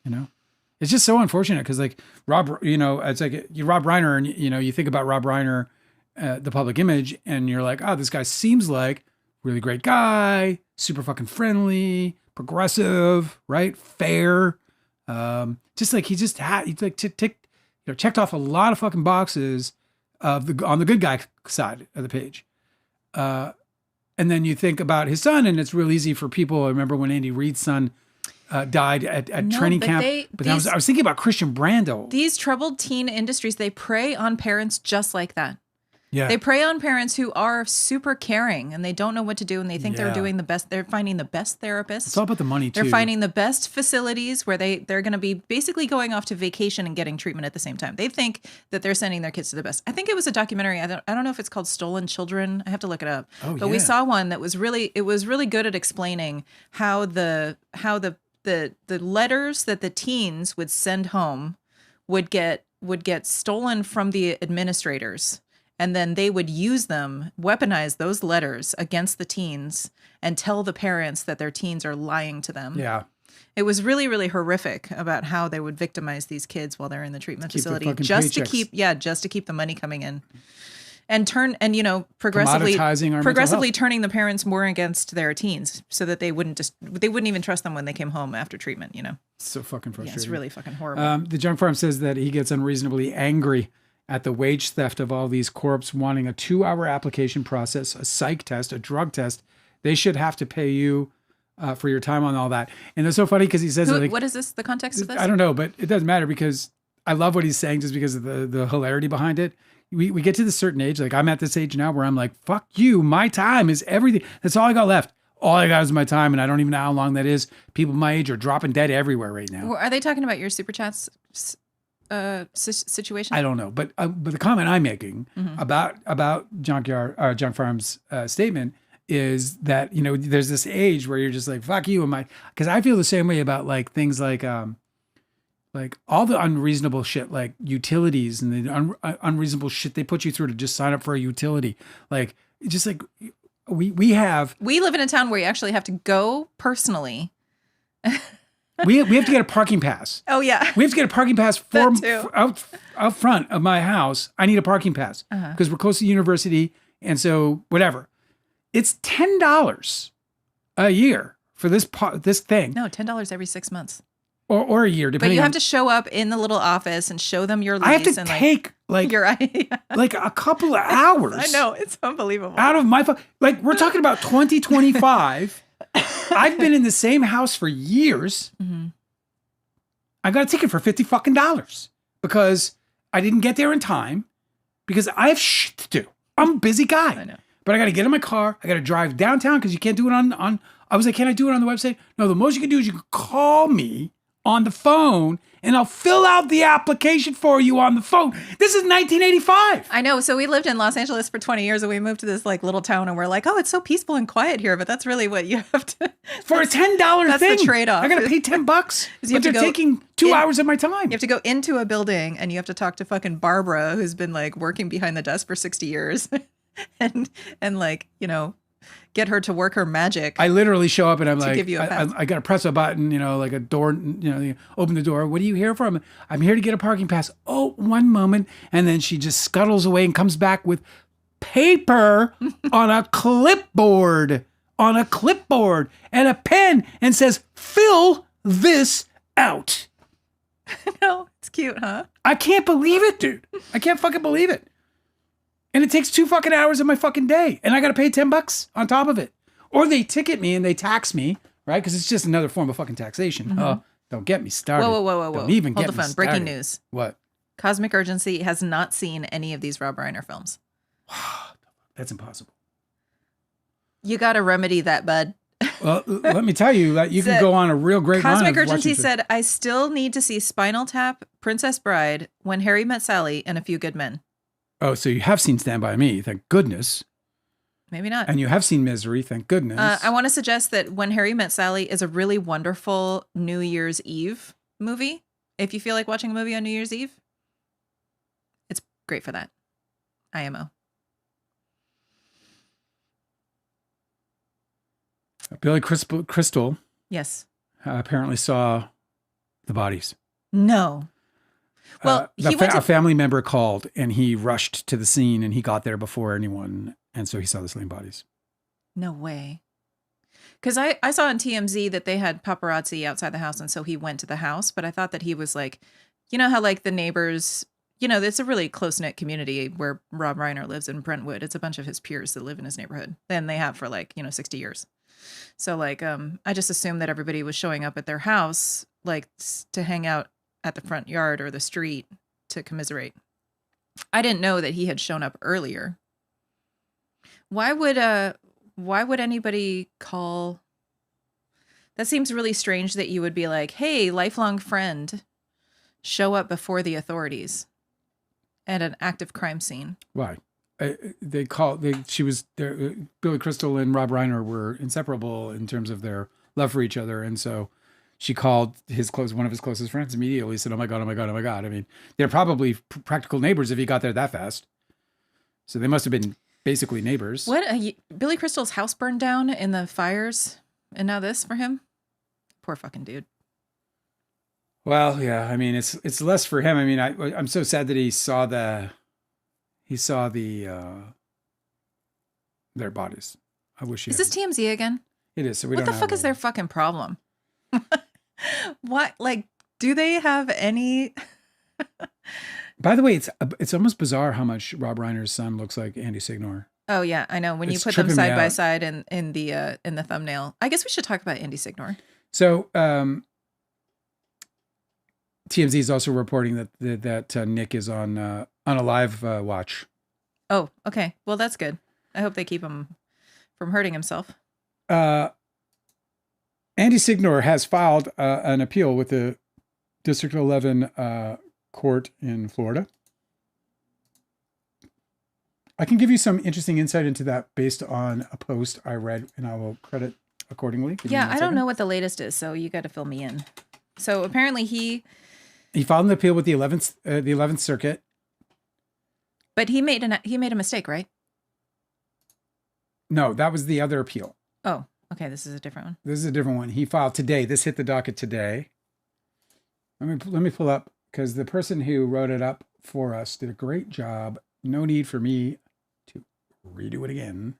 It's just so unfortunate because like Rob, it's like you Rob Reiner and, you think about Rob Reiner, the public image, and you're like, oh, this guy seems like really great guy, super fucking friendly, progressive, right? Fair. Just like he checked off a lot of fucking boxes on the good guy side of the page. And then you think about his son and it's real easy for people. I remember when Andy Reid's son died at training camp. I was thinking about Christian Brando. These troubled teen industries, they prey on parents just like that. Yeah. They prey on parents who are super caring and they don't know what to do and they think they're doing the best. They're finding the best therapists. It's all about the money too. They're finding the best facilities where they're going to be basically going off to vacation and getting treatment at the same time. They think that they're sending their kids to the best. I think it was a documentary. I don't know if it's called Stolen Children. I have to look it up. But we saw one that was really good at explaining how the letters that the teens would send home would get stolen from the administrators. And then they would use them, weaponize those letters against the teens and tell the parents that their teens are lying to them. Yeah. It was really, really horrific about how they would victimize these kids while they're in the treatment facility just to keep the money coming in. And progressively turning the parents more against their teens so that they wouldn't even trust them when they came home after treatment, It's so fucking frustrating. Yeah, it's really fucking horrible. The junk farm says that he gets unreasonably angry at the wage theft of all these corps wanting a 2-hour application process, a psych test, a drug test. They should have to pay you for your time on all that. And it's so funny because he says, what is this, the context of this? I don't know, but it doesn't matter because I love what he's saying just because of the hilarity behind it. We get to this certain age, like I'm at this age now where I'm like, fuck you, my time is everything. That's all I got left. All I got is my time, and I don't even know how long that is. People my age are dropping dead everywhere right now. Are they talking about your super chats situation? I don't know, but the comment I'm making about Junk Farm's statement is that there's this age where you're just like, fuck you, because I feel the same way about like things like all the unreasonable shit, like utilities and the unreasonable shit they put you through to just sign up for a utility, like just like we live in a town where you actually have to go personally. We have to get a parking pass. Oh yeah, we have to get a parking pass out front of my house. I need a parking pass because we're close to the university, and so whatever. It's $10 a year for this thing. No, $10 every 6 months. or a year, But depending you on. have to show up in the little office and show them your lease. I have to and take like your like a couple of hours. I know, it's unbelievable. Out of my like we're talking about 2025. I've been in the same house for years. Mm-hmm. I got a ticket for $50 fucking because I didn't get there in time because I have shit to do. I'm a busy guy. I know. But I got to get in my car. I got to drive downtown because you can't do it on. I was like, can I do it on the website? No, the most you can do is you can call me on the phone and I'll fill out the application for you on the phone. This is 1985. I know. So we lived in Los Angeles for 20 years and we moved to this like little town and we're like, oh, it's so peaceful and quiet here. But that's really what you have to. For a $10 thing. That's the trade-off. I got to pay $10, but they're taking 2 hours of my time. You have to go into a building and you have to talk to fucking Barbara, who's been like working behind the desk for 60 years and like, you know, get her to work her magic. I literally show up and I'm like, give you a pass. I got to press a button, you know, like a door, you know, you open the door. What are you here for? I'm here to get a parking pass. Oh, one moment. And then she just scuttles away and comes back with paper on a clipboard, and a pen and says, fill this out. No, it's cute, huh? I can't believe it, dude. I can't fucking believe it. And it takes 2 fucking hours of my fucking day. And I got to pay $10 on top of it. Or they ticket me and they tax me, right? Because it's just another form of fucking taxation. Mm-hmm. Oh, don't get me started. Whoa. Don't even Hold get the me phone. started. Breaking news. What? Cosmic Urgency has not seen any of these Rob Reiner films. That's impossible. You got to remedy that, bud. Well, let me tell you that you can go on a real great run. Cosmic Urgency said, I still need to see Spinal Tap, Princess Bride, When Harry Met Sally, and A Few Good Men. Oh, so you have seen Stand By Me, thank goodness. Maybe not. And you have seen Misery, thank goodness. I want to suggest that When Harry Met Sally is a really wonderful New Year's Eve movie. If you feel like watching a movie on New Year's Eve, it's great for that. IMO. Billy Crystal Yes. apparently saw the bodies. No. Well, a family member called and he rushed to the scene and he got there before anyone. And so he saw the slain bodies. No way. Because I saw on TMZ that they had paparazzi outside the house. And so he went to the house. But I thought that he was like, you know how like the neighbors, you know, it's a really close-knit community where Rob Reiner lives in Brentwood. It's a bunch of his peers that live in his neighborhood. And they have for like, 60 years. So like, I just assumed that everybody was showing up at their house, like to hang out at the front yard or the street to commiserate. I didn't know that he had shown up earlier. Why would anybody call? That seems really strange that you would be like, hey, lifelong friend, show up before the authorities at an active crime scene. Why? She was there. Billy Crystal and Rob Reiner were inseparable in terms of their love for each other. And so she called one of his closest friends immediately, said, oh my God. I mean, they're probably practical neighbors if he got there that fast. So they must have been basically neighbors. What? Billy Crystal's house burned down in the fires and now this for him? Poor fucking dude. Well, yeah. I mean, it's less for him. I mean, I'm so sad that he saw their bodies. I wish he Is this TMZ again? It is. So what the fuck is their fucking problem? What? Like, do they have any? By the way, it's almost bizarre how much Rob Reiner's son looks like Andy Signore. Oh yeah, I know. When you put them side by side in the thumbnail. I guess we should talk about Andy Signore. So TMZ is also reporting that Nick is on a live watch. Oh, okay. Well, that's good. I hope they keep him from hurting himself. Andy Signore has filed an appeal with the District 11 court in Florida. I can give you some interesting insight into that based on a post I read, and I will credit accordingly. Yeah, I don't know what the latest is, so you got to fill me in. So apparently he filed an appeal with the 11th Circuit. But he made a mistake, right? No, that was the other appeal. Oh, okay. This is a different one. This is a different one. He filed today. This hit the docket today. Let me pull up because the person who wrote it up for us did a great job. No need for me to redo it again.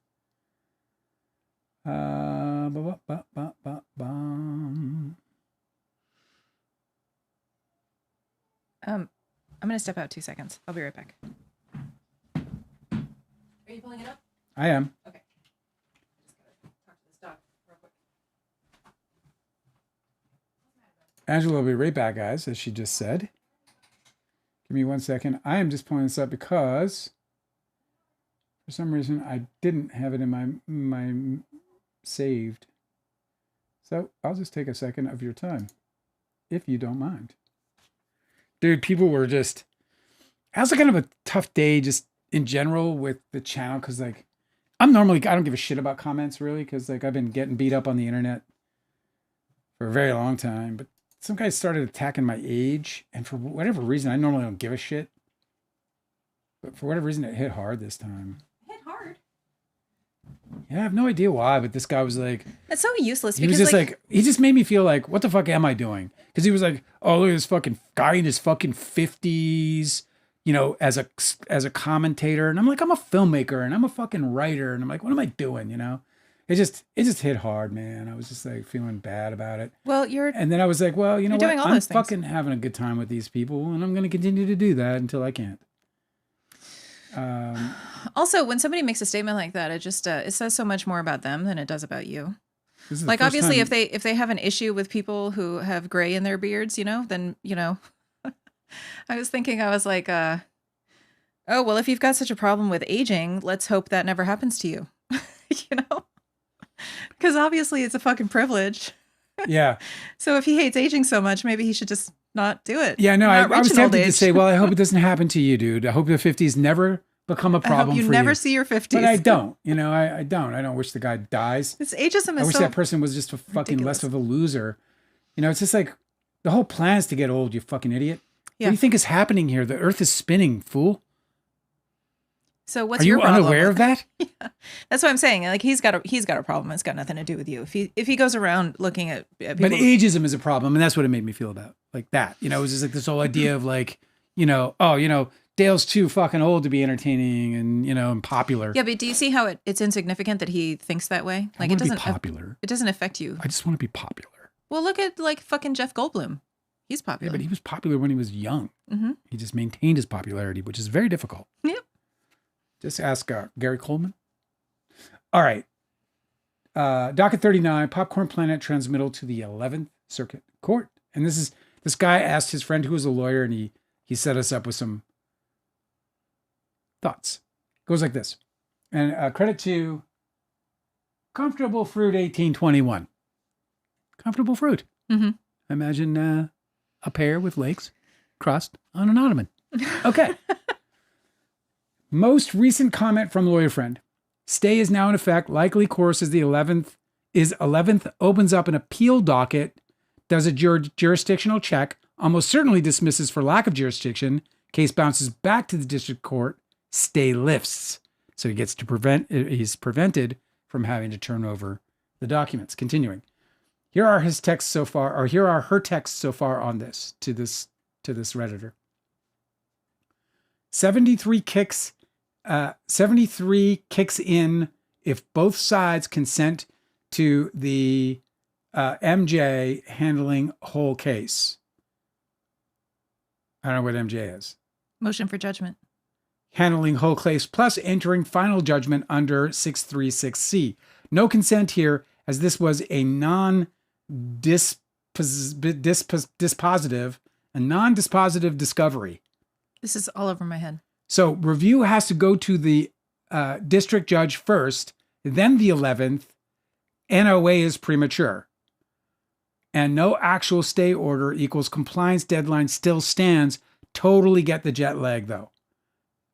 I'm going to step out 2 seconds. I'll be right back. Are you pulling it up? I am. Okay. Just gotta talk to this dog real quick. Angela will be right back, guys, as she just said. Give me 1 second. I am just pulling this up because for some reason I didn't have it in my saved. So I'll just take a second of your time, if you don't mind. Dude, people were just... It was kind of a tough day just in general with the channel because, like, I don't give a shit about comments, really, because, like, I've been getting beat up on the internet for a very long time. But some guys started attacking my age, and for whatever reason, I normally don't give a shit. But for whatever reason, it hit hard this time. Hit hard? Yeah, I have no idea why, but this guy was like... That's so useless. He was just like... He just made me feel like, what the fuck am I doing? Because he was like, oh, look at this fucking guy in his fucking 50s, you know, as a commentator. And I'm like, I'm a filmmaker and I'm a fucking writer. And I'm like, what am I doing, you know? It just hit hard, man. I was just like feeling bad about it. Well, and then I was like, well, you know what? doing all I'm those things. fucking having a good time with these people and I'm going to continue to do that until I can't. Also, when somebody makes a statement like that, it just it says so much more about them than it does about you. This is the Like, first obviously, time- if they have an issue with people who have gray in their beards, you know, then, you know, I was like, oh, well, if you've got such a problem with aging, let's hope that never happens to you, you know, because obviously it's a fucking privilege. Yeah. So if he hates aging so much, maybe he should just not do it. Yeah, no, Not I was reach an old tempted to age. say, well, I hope it doesn't happen to you, dude. I hope the 50s never become a I problem hope you for never you. see your 50s. But I don't, you know, I don't. I don't wish the guy dies. This ageism I is wish so that person was just a fucking ridiculous. less of a loser. You know, it's just like the whole plan is to get old, you fucking idiot. Yeah. What do you think is happening here? The earth is spinning, fool. So what's Are your you problem? unaware of that? That's what I'm saying. Like he's got a problem. It's got nothing to do with you. If he goes around looking at people, But ageism is a problem, and that's what it made me feel about. Like that. You know, it was just like this whole idea of like, you know, oh, you know, Dale's too fucking old to be entertaining and, you know, and popular. yeah, but do you see how it's insignificant that he thinks that way? Like I it want to be doesn't popular. it doesn't affect you. I just want to be popular. Well, look at like fucking Jeff Goldblum. He's Yeah, popular. but he was popular when he was young. Mm-hmm. He just maintained his popularity, which is very difficult. Yep. Just ask Gary Coleman. All right. Docket 39, Popcorn Planet transmittal to the 11th Circuit Court. And this guy asked his friend who was a lawyer, and he set us up with some thoughts. Goes like this. And credit to Comfortable Fruit 1821. Comfortable Fruit. Mm-hmm. Imagine a pear with legs crossed on an ottoman. Okay. Most recent comment from lawyer friend. Stay is now in effect. Likely course is the 11th opens up an appeal docket, does a jurisdictional check, almost certainly dismisses for lack of jurisdiction, case bounces back to the district court, stay lifts. So he's prevented from having to turn over the documents. Continuing. Here are his texts so far, or here are her texts so far on this, to this Redditor. 73 kicks in if both sides consent to the MJ handling whole case. I don't know what MJ is. Motion for judgment. Handling whole case plus entering final judgment under 636C. No consent here, as this was a non-dispositive discovery. This is all over my head. So review has to go to the district judge first, then the 11th. NOA is premature. And no actual stay order equals compliance deadline still stands. Totally get the jet lag, though.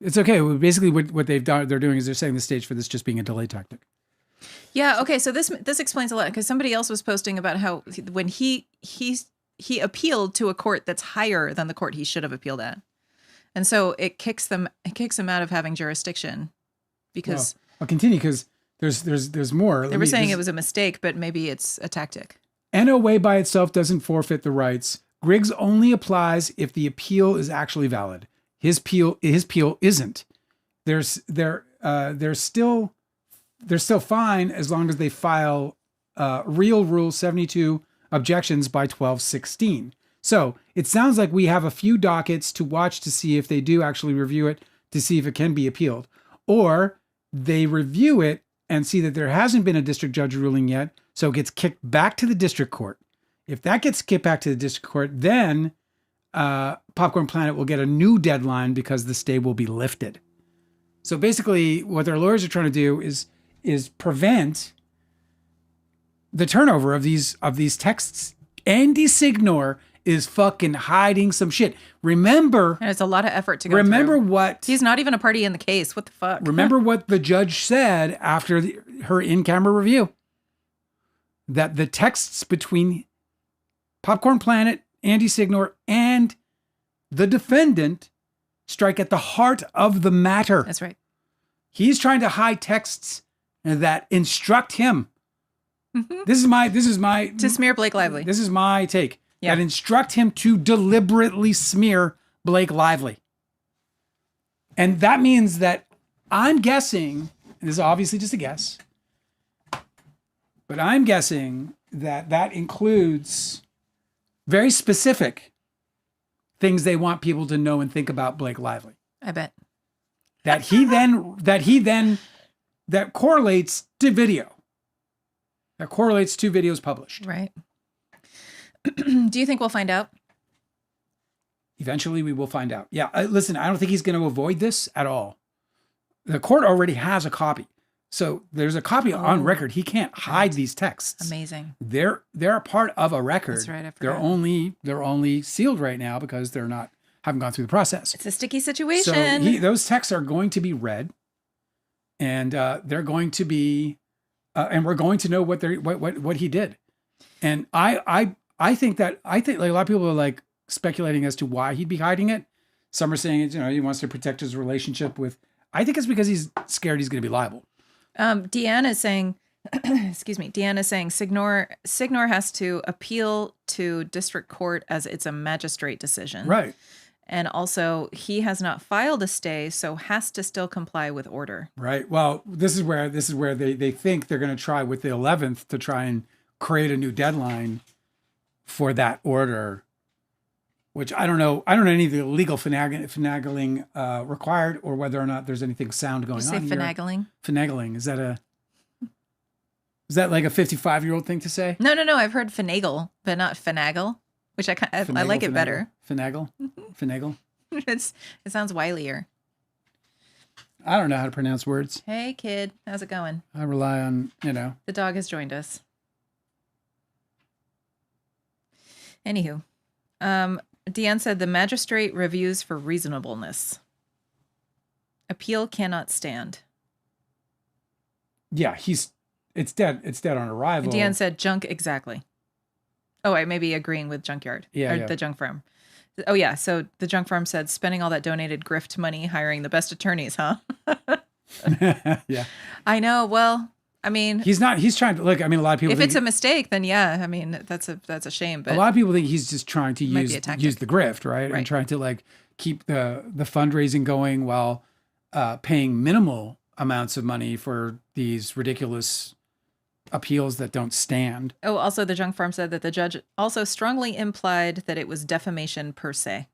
It's okay. Basically, what they're doing is they're setting the stage for this just being a delay tactic. Yeah. Okay. So this explains a lot because somebody else was posting about how when he appealed to a court that's higher than the court he should have appealed at, and so it kicks him out of having jurisdiction because I'll continue because there's more. they were saying it was a mistake, but maybe it's a tactic. NOA by itself doesn't forfeit the rights. Griggs only applies if the appeal is actually valid. His appeal isn't. They're still fine as long as they file real Rule 72 objections by 12/16. So it sounds like we have a few dockets to watch to see if they do actually review it, to see if it can be appealed. Or they review it and see that there hasn't been a district judge ruling yet, so it gets kicked back to the district court. If that gets kicked back to the district court, then Popcorn Planet will get a new deadline because the stay will be lifted. So basically, what their lawyers are trying to do is prevent the turnover of these texts. Andy Signore is fucking hiding some shit. Remember, And it's a lot of effort to go remember through. what He's not even a party in the case. What the fuck? remember what the judge said after her in-camera review. That the texts between Popcorn Planet, Andy Signore, and the defendant strike at the heart of the matter. That's right. He's trying to hide texts that instruct him. This is my To smear Blake Lively. This is my take. Yeah. That instruct him to deliberately smear Blake Lively. And that means that I'm guessing, and this is obviously just a guess, but I'm guessing that includes very specific things they want people to know and think about Blake Lively. I bet. That correlates to video. That correlates to videos published. Right. Do you think we'll find out? Eventually we will find out. Yeah, listen, I don't think he's going to avoid this at all. The court already has a copy. So there's a copy on record. He can't hide these texts. Amazing. They're a part of a record. That's right. I They're forgot. only sealed right now because haven't gone through the process. It's a sticky situation. So those texts are going to be read, and they're going to be, and we're going to know what he did. And I think like a lot of people are like speculating as to why he'd be hiding it. Some are saying he wants to protect his relationship with. I think it's because he's scared he's going to be liable. Deanna is saying, excuse me, Deanna is saying Signore has to appeal to district court as it's a magistrate decision. Right. And also he has not filed a stay, so has to still comply with order. Right. Well, this is where they think they're going to try with the 11th to try and create a new deadline for that order, which I don't know. I don't know any of the legal finagling required, or whether or not there's anything sound going on. Did you say finagling? Finagling. Is that like a 55-year-old thing to say? No. I've heard finagle, but not finagle, which I like it better. Finagle. Finagle. It sounds wilier. I don't know how to pronounce words. Hey kid, how's it going? I rely on, The dog has joined us. Anywho, Deanne said the magistrate reviews for reasonableness. Appeal cannot stand. Yeah, it's dead. It's dead on arrival. Deanne said junk exactly. Oh, I may be agreeing with Junkyard. Yeah, or yeah. the junk farm. Oh yeah, so the junk farm said spending all that donated grift money hiring the best attorneys, huh? Yeah. I know. Well, I mean, He's trying to look. I mean, a lot of people. if it's a mistake, then yeah. I mean, that's a shame. But a lot of people think he's just trying to Might be a use tactic. the grift, right? And trying to like keep the fundraising going while paying minimal amounts of money for these ridiculous appeals that don't stand. Oh, also the junk farm said that the judge also strongly implied that it was defamation per se.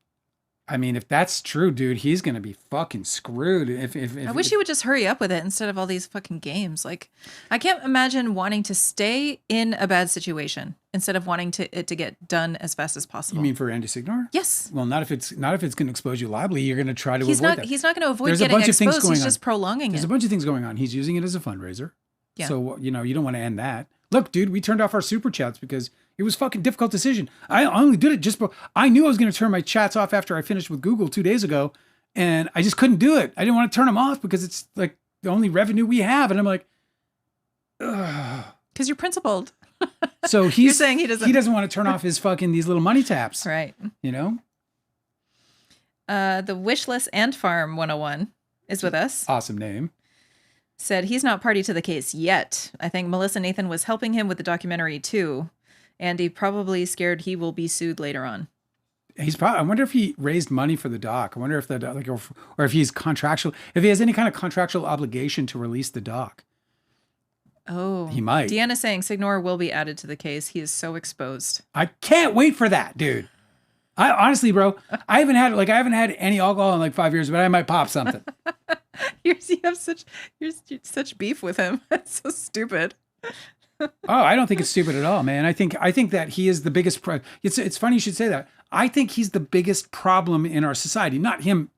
I mean, if that's true, dude, he's gonna be fucking screwed. If I wish he would just hurry up with it instead of all these fucking games. Like, I can't imagine wanting to stay in a bad situation instead of wanting it to get done as fast as possible. You mean for Andy Signore? Yes. Well, not if it's going to expose you liably. You're going to try to He's avoid not. that. He's not going to avoid There's a getting bunch of things exposed. going He's on. just prolonging There's it. a bunch of things going on. He's using it as a fundraiser. Yeah. So, you don't want to end that. Look, dude, we turned off our super chats because it was a fucking difficult decision. I only did it I knew I was going to turn my chats off after I finished with Google 2 days ago, and I just couldn't do it. I didn't want to turn them off because it's like the only revenue we have. And I'm like, ugh. Because you're principled. So You're saying he doesn't want to turn off his fucking these little money taps. Right. The Wishless Ant Farm 101 is with us. Awesome name. Said he's not party to the case yet. I think Melissa Nathan was helping him with the documentary too. And he probably scared he will be sued later on. I wonder if he raised money for the doc. I wonder if or if he's contractual, if he has any kind of contractual obligation to release the doc. Oh, He might. Deanna saying Signore will be added to the case. He is so exposed. I can't wait for that, dude. I honestly, bro, I haven't had any alcohol in like 5 years, but I might pop something. You have such beef with him. That's so stupid. Oh, I don't think it's stupid at all, man. I think that he is the biggest. It's funny you should say that. I think he's the biggest problem in our society. Not him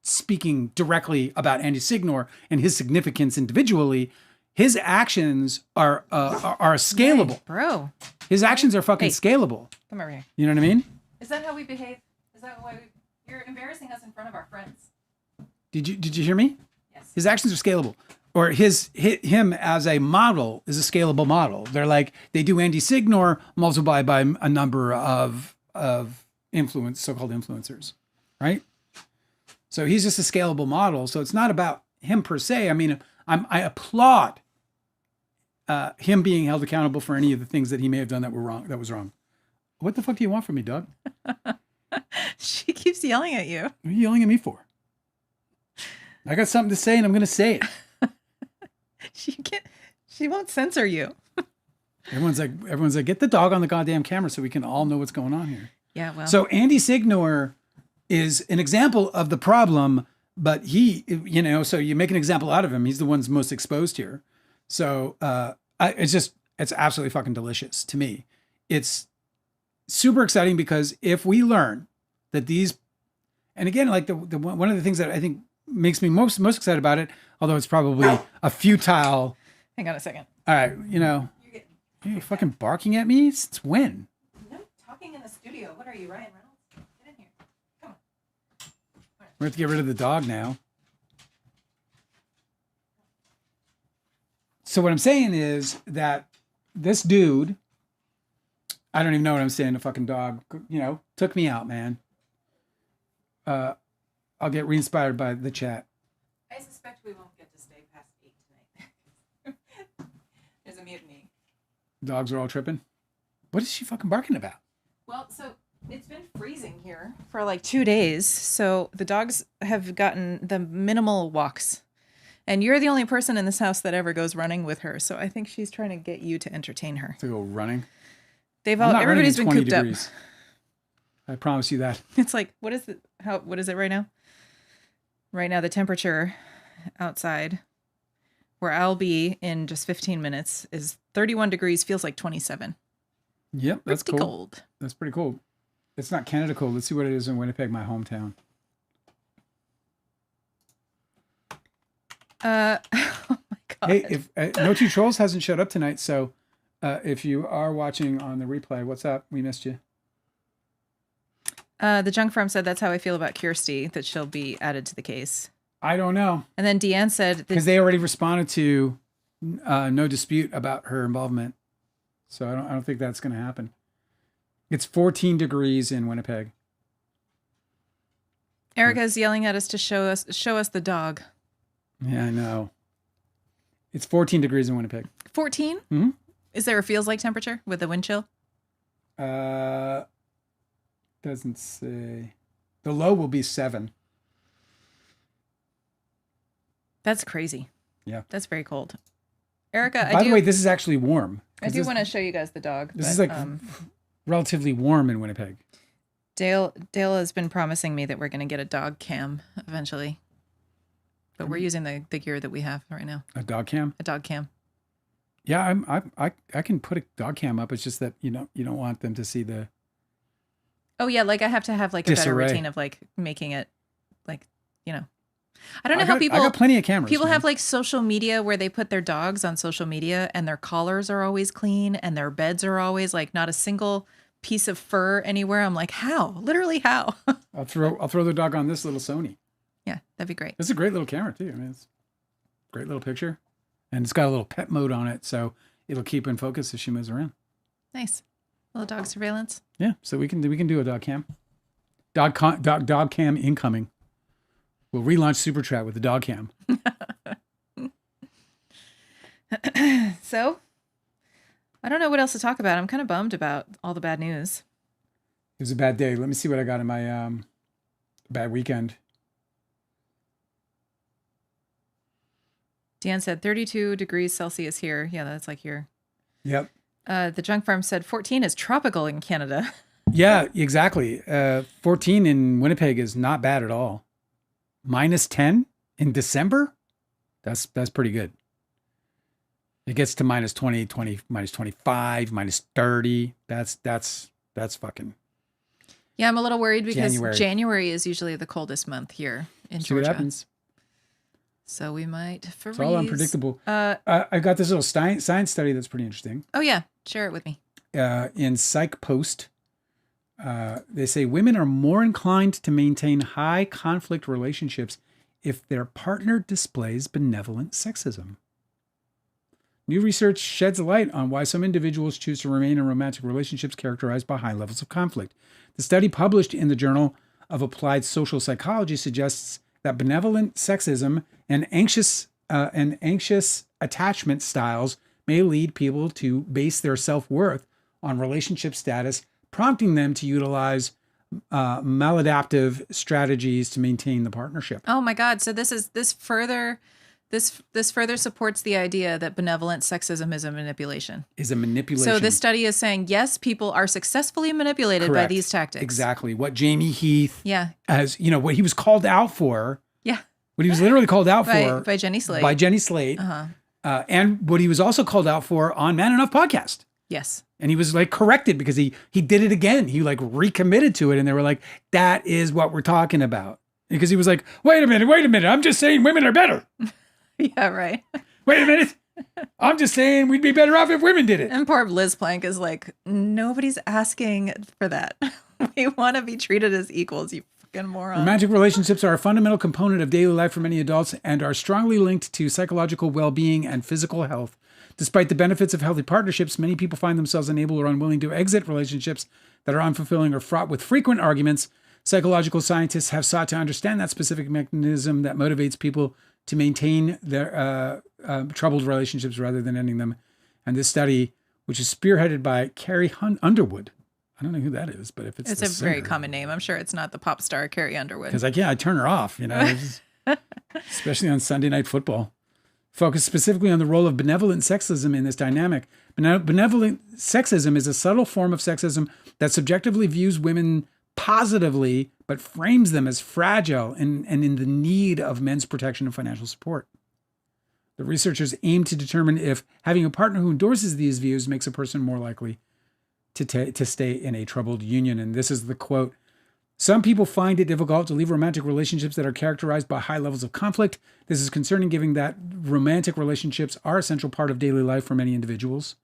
speaking directly about Andy Signore and his significance individually. His actions are scalable, Hey, bro. His actions are fucking Hey. scalable. Come over here. You know what I mean? Is that how we behave? Is that why you're embarrassing us in front of our friends? Did you hear me? Yes. His actions are scalable. Or him as a model is a scalable model. They're like, they do Andy Signore multiplied by a number of so-called influencers, right? So he's just a scalable model. So it's not about him per se. I mean, I applaud him being held accountable for any of the things that he may have done that was wrong. What the fuck do you want from me, Doug? She keeps yelling at you. What are you yelling at me for? I got something to say and I'm going to say it. She won't censor you. Everyone's like, get the dog on the goddamn camera so we can all know what's going on here. Yeah, well. So Andy Signore is an example of the problem, but he, so you make an example out of him. He's the one's most exposed here. So it's absolutely fucking delicious to me. It's super exciting because if we learn that these, and again, like one of the things that I think makes me most excited about it, although it's probably a futile. Hang on a second. All right, you're fucking barking at me. Since when? No, talking in the studio. What are you, Ryan Reynolds? Get in here. Come on. We have to get rid of the dog now. So what I'm saying is that this dude, I don't even know what I'm saying. The fucking dog, took me out, man. I'll get re-inspired by the chat. I suspect we won't get to stay past 8 tonight. There's a mutiny. Dogs are all tripping. What is she fucking barking about? Well, so it's been freezing here for like 2 days. So the dogs have gotten the minimal walks. And you're the only person in this house that ever goes running with her. So I think she's trying to get you to entertain her. To go running? Everybody's been cooped up. I promise you that. It's like, what is it right now? Right now, the temperature outside, where I'll be in just 15 minutes, is 31 degrees, feels like 27. Yep, that's Pretty cool. cold. That's pretty cool. It's not Canada cold. Let's see what it is in Winnipeg, my hometown. Oh my God. Hey, if No Two Trolls hasn't showed up tonight, so if you are watching on the replay, what's up? We missed you. The Junk Farm said that's how I feel about Kirsty, that she'll be added to the case. I don't know. And then Deanne said... Because they already responded to no dispute about her involvement. So I don't think that's going to happen. It's 14 degrees in Winnipeg. Erica's yelling at us to show us the dog. Yeah, I know. It's 14 degrees in Winnipeg. 14? Mm-hmm. Is there a feels like temperature with the wind chill? Doesn't say. The low will be 7. That's crazy. Yeah. That's very cold. Erica, By the way, this is actually warm. I do want to show you guys the dog. This is like relatively warm in Winnipeg. Dale has been promising me that we're going to get a dog cam eventually. But we're using the gear that we have right now. A dog cam? A dog cam. Yeah, I can put a dog cam up. It's just that you don't want them to see the. Oh yeah, like I have to have like a better disarray. routine of like making it like, I don't know how people. I got plenty of cameras. People man. have like social media where they put their dogs on social media and their collars are always clean and their beds are always like not a single piece of fur anywhere. I'm like, how? Literally how? I'll throw the dog on this little Sony. Yeah, that'd be great. It's a great little camera too. I mean, it's a great little picture, and it's got a little pet mode on it, so it'll keep in focus as she moves around. Nice. Little dog surveillance. Yeah, so we can do a dog cam. Dog cam incoming. We'll relaunch Super Chat with the dog cam. So, I don't know what else to talk about. I'm kind of bummed about all the bad news. It was a bad day. Let me see what I got in my bad weekend. Dan said 32 degrees Celsius here. Yeah, that's like here. Yep. The Junk Farm said 14 is tropical in Canada. Yeah, exactly. 14 in Winnipeg is not bad at all. -10 in December? That's pretty good. It gets to -20, -25, -30. That's fucking Yeah, I'm a little worried because January. January is usually the coldest month here in See what Georgia. happens. So we might freeze. It's all unpredictable. I got this little science study that's pretty interesting. Oh yeah, share it with me. In Psych Post, they say women are more inclined to maintain high conflict relationships if their partner displays benevolent sexism. New research sheds light on why some individuals choose to remain in romantic relationships characterized by high levels of conflict. The study published in the Journal of Applied Social Psychology suggests that benevolent sexism and anxious attachment styles may lead people to base their self-worth on relationship status, prompting them to utilize maladaptive strategies to maintain the partnership. Oh my God! So this further supports the idea that benevolent sexism is a manipulation. Is a manipulation. So this study is saying yes, people are successfully manipulated Correct. by these tactics. Exactly what Jamie Heath, yeah, as you know, what he was called out for. Yeah, what he was literally called out for by Jenny Slate. By Jenny Slate. And what he was also called out for on Man Enough podcast. Yes. And he was like corrected because he did it again. He like recommitted to it. And they were like, that is what we're talking about. Because he was like, wait a minute. I'm just saying women are better. Yeah, right. Wait a minute. I'm just saying we'd be better off if women did it. And poor Liz Plank is like, nobody's asking for that. We want to be treated as equals, you fucking moron. Romantic relationships are a fundamental component of daily life for many adults and are strongly linked to psychological well-being and physical health. Despite the benefits of healthy partnerships, many people find themselves unable or unwilling to exit relationships that are unfulfilling or fraught with frequent arguments. Psychological scientists have sought to understand that specific mechanism that motivates people to maintain their troubled relationships rather than ending them. And this study, which is spearheaded by Carrie Underwood, I don't know who that is, but if it's a very common name. I'm sure it's not the pop star Carrie Underwood. Because I turn her off, especially on Sunday Night Football. Focus specifically on the role of benevolent sexism in this dynamic. Benevolent sexism is a subtle form of sexism that subjectively views women positively, but frames them as fragile and in the need of men's protection and financial support. The researchers aim to determine if having a partner who endorses these views makes a person more likely to stay in a troubled union. And this is the quote: "Some people find it difficult to leave romantic relationships that are characterized by high levels of conflict. This is concerning given that romantic relationships are a central part of daily life for many individuals.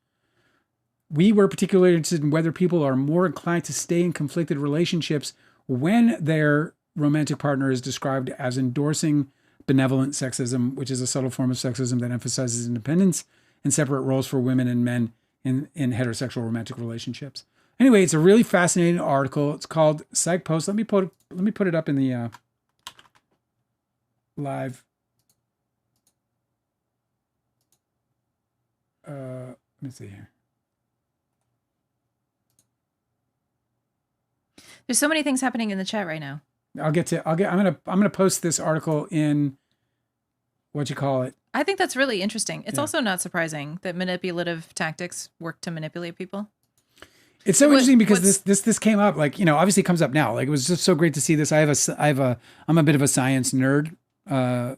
We were particularly interested in whether people are more inclined to stay in conflicted relationships when their romantic partner is described as endorsing benevolent sexism, which is a subtle form of sexism that emphasizes independence and separate roles for women and men in heterosexual romantic relationships." Anyway, it's a really fascinating article. It's called Psych Post. Let me put it up in the live. Let me see here. There's so many things happening in the chat right now. I'm gonna post this article in what you call it. I think that's really interesting. It's also not surprising that manipulative tactics work to manipulate people. It's so interesting because this came up, like, obviously it comes up now. Like, it was just so great to see this. I'm a bit of a science nerd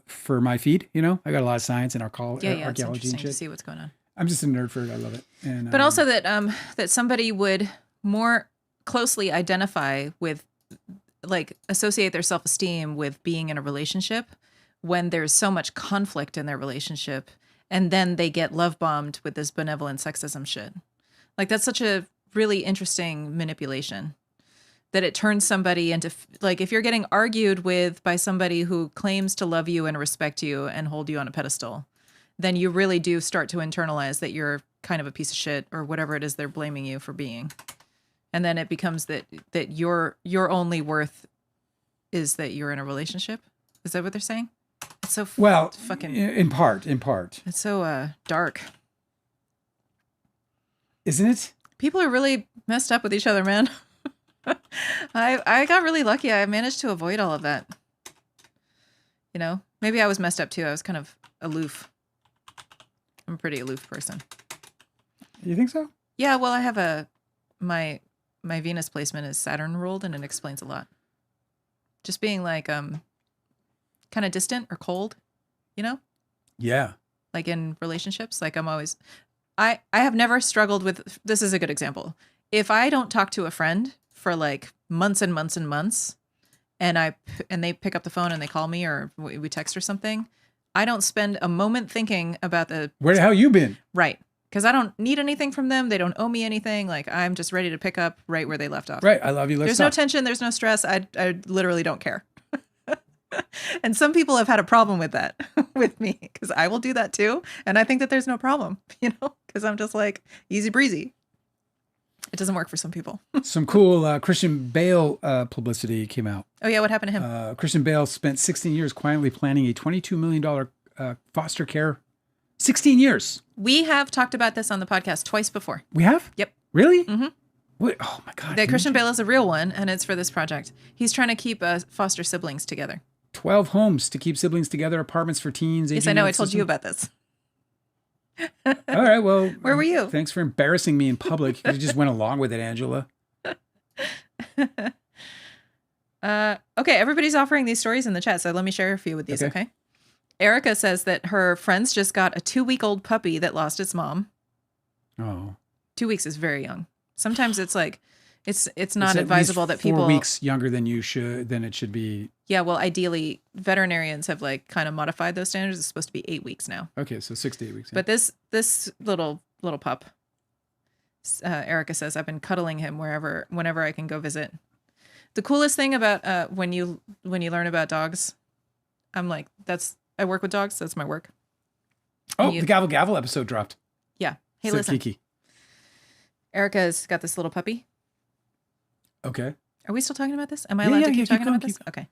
for my feed. I got a lot of science and archaeology it's and interesting shit. to see what's going on. I'm just a nerd for it. I love it. And, but also that somebody would more closely identify with, like, associate their self-esteem with being in a relationship when there's so much conflict in their relationship, and then they get love bombed with this benevolent sexism shit. Like, that's such a really interesting manipulation that it turns somebody into, like, if you're getting argued with by somebody who claims to love you and respect you and hold you on a pedestal, then you really do start to internalize that you're kind of a piece of shit or whatever it is they're blaming you for being. And then it becomes that your only worth is that you're in a relationship. Is that what they're saying? It's so fucking in part. It's so dark. Isn't it? People are really messed up with each other, man. I got really lucky. I managed to avoid all of that. Maybe I was messed up too. I was kind of aloof. I'm a pretty aloof person. You think so? Yeah, well, I have my my Venus placement is Saturn ruled, and it explains a lot. Just being like kind of distant or cold, you know? Yeah. Like in relationships, like I have never struggled with, this is a good example. If I don't talk to a friend for like months and months and months, and they pick up the phone and they call me or we text or something, I don't spend a moment thinking about where the hell you been? Right. Because I don't need anything from them. They don't owe me anything. Like, I'm just ready to pick up right where they left off. Right. I love you. Let's There's talk. no tension. There's no stress. I literally don't care. And some people have had a problem with that with me, because I will do that too. And I think that there's no problem, because I'm just like easy breezy. It doesn't work for some people. Some cool Christian Bale publicity came out. Oh, yeah. What happened to him? Christian Bale spent 16 years quietly planning a $22 million foster care. 16 years. We have talked about this on the podcast twice before. We have? Yep. Really? Mm-hmm. What? Oh, my God. That Christian Bale is a real one, and it's for this project. He's trying to keep foster siblings together. 12 homes to keep siblings together, apartments for teens. Yes, I know. I told you about this. All right. Well, where were you? Thanks for embarrassing me in public. You just went along with it, Angela. Okay. Everybody's offering these stories in the chat, so let me share a few with these. Okay. Erica says that her friends just got a 2-week-old puppy that lost its mom. Oh. 2 weeks is very young. Sometimes it's like, it's not It's at advisable least that people 4 weeks younger than it should be. Yeah, well, ideally, veterinarians have like kind of modified those standards. It's supposed to be 8 weeks now. Okay, so 6 to 8 weeks. Yeah. But this little pup, Erica says, I've been cuddling him whenever I can go visit. The coolest thing about when you learn about dogs, I'm like, I work with dogs. That's my work. Oh, the Gavel Gavel episode dropped. Yeah. Hey, So listen. Kiki. Erica's got this little puppy. Okay. Are we still talking about this? Am I allowed to keep talking about going, this? Okay.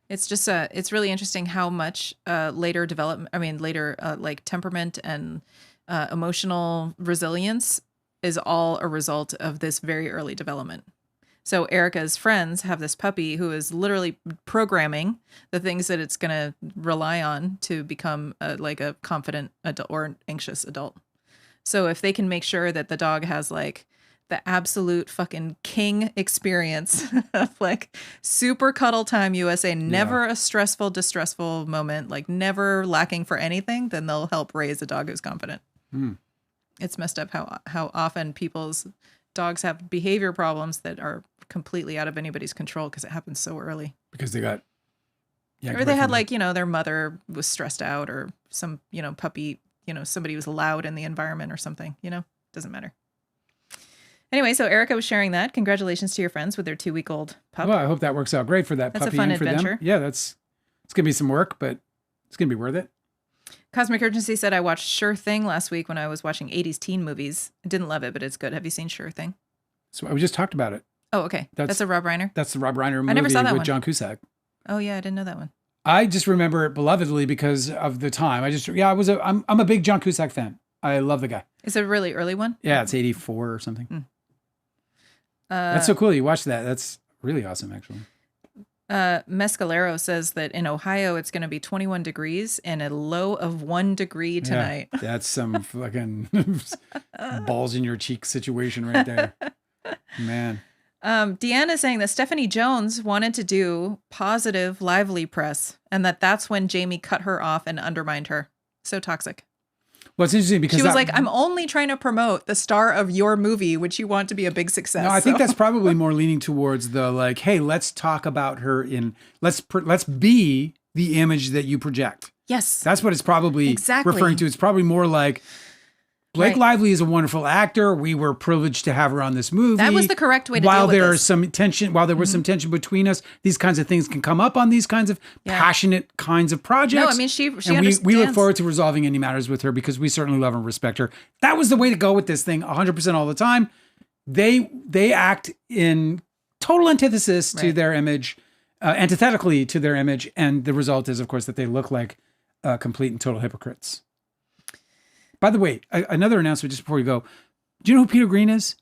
It's just it's really interesting how much later like temperament and emotional resilience is all a result of this very early development. So Erica's friends have this puppy who is literally programming the things that it's going to rely on to become like a confident adult or an anxious adult. So if they can make sure that the dog has like the absolute fucking king experience of like super cuddle time USA, never a stressful, distressful moment, like never lacking for anything, then they'll help raise a dog who's confident. It's messed up how often people's dogs have behavior problems that are completely out of anybody's control because it happens so early. Because they got... or they had like, their mother was stressed out, or some, puppy, somebody was loud in the environment or something, doesn't matter. Anyway, so Erica was sharing that. Congratulations to your friends with their 2-week-old pup. Well, I hope that works out great for that That's puppy a fun and for adventure. them. Yeah, it's going to be some work, but it's going to be worth it. Cosmic Urgency said, I watched Sure Thing last week when I was watching 80s teen movies. I didn't love it, but it's good. Have you seen Sure Thing? So we just talked about it. Oh, okay. That's a Rob Reiner? That's the Rob Reiner movie I never saw that with one. John Cusack. Oh, yeah. I didn't know that one. I just remember it belovedly because of the time. I'm a big John Cusack fan. I love the guy. It's a really early one? Yeah, it's 84 or something. That's so cool. You watched that. That's really awesome, actually. Mescalero says that in Ohio, it's going to be 21 degrees and a low of 1 degree tonight. Yeah, that's some fucking balls in your cheek situation right there. Man. Deanna is saying that Stephanie Jones wanted to do positive, lively press, and that's when Jamie cut her off and undermined her. So toxic. Well, it's interesting because she was like, I'm only trying to promote the star of your movie, which you want to be a big success. No, I think that's probably more leaning towards the like, hey, let's talk about her let's be the image that you project. Yes. That's what it's probably referring to. It's probably more like, Blake Lively is a wonderful actor. We were privileged to have her on this movie. That was the correct way to deal with this. While there was some tension between us, these kinds of things can come up on these kinds of passionate kinds of projects. No, I mean, she understands. We look forward to resolving any matters with her because we certainly love and respect her. That was the way to go with this thing 100% all the time. They act in total antithesis to their image, antithetically to their image. And the result is, of course, that they look like complete and total hypocrites. By the way, another announcement just before we go. Do you know who Peter Green is?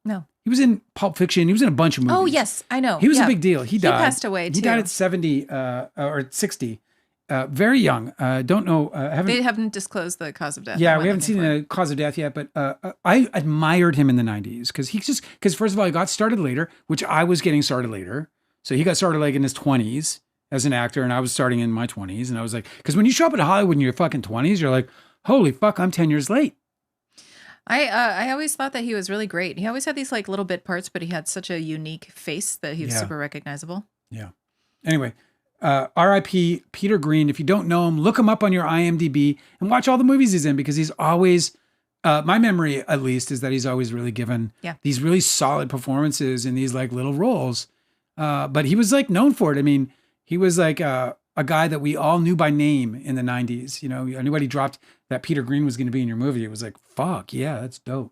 No. He was in Pulp Fiction. He was in a bunch of movies. Oh, yes, I know. He was a big deal. He died. He passed away, too. He died at 70 or 60. very young. Don't know. Haven't. They haven't disclosed the cause of death. Yeah, and we what haven't seen looking for. the cause of death yet, but I admired him in the 90s because first of all, he got started later, which I was getting started later. So he got started like in his 20s as an actor, and I was starting in my 20s. And I was like, because when you show up at Hollywood in your fucking 20s, you're like, holy fuck, I'm 10 years late. I always thought that he was really great. He always had these like little bit parts, but he had such a unique face that he was super recognizable. Yeah. Anyway, R.I.P. Peter Green. If you don't know him, look him up on your IMDb and watch all the movies he's in because he's always, my memory at least, is that he's always really given these really solid performances in these like little roles. But he was like known for it. I mean, he was like a guy that we all knew by name in the 90s. You know, anybody dropped that Peter Green was going to be in your movie, it was like, fuck, yeah, that's dope.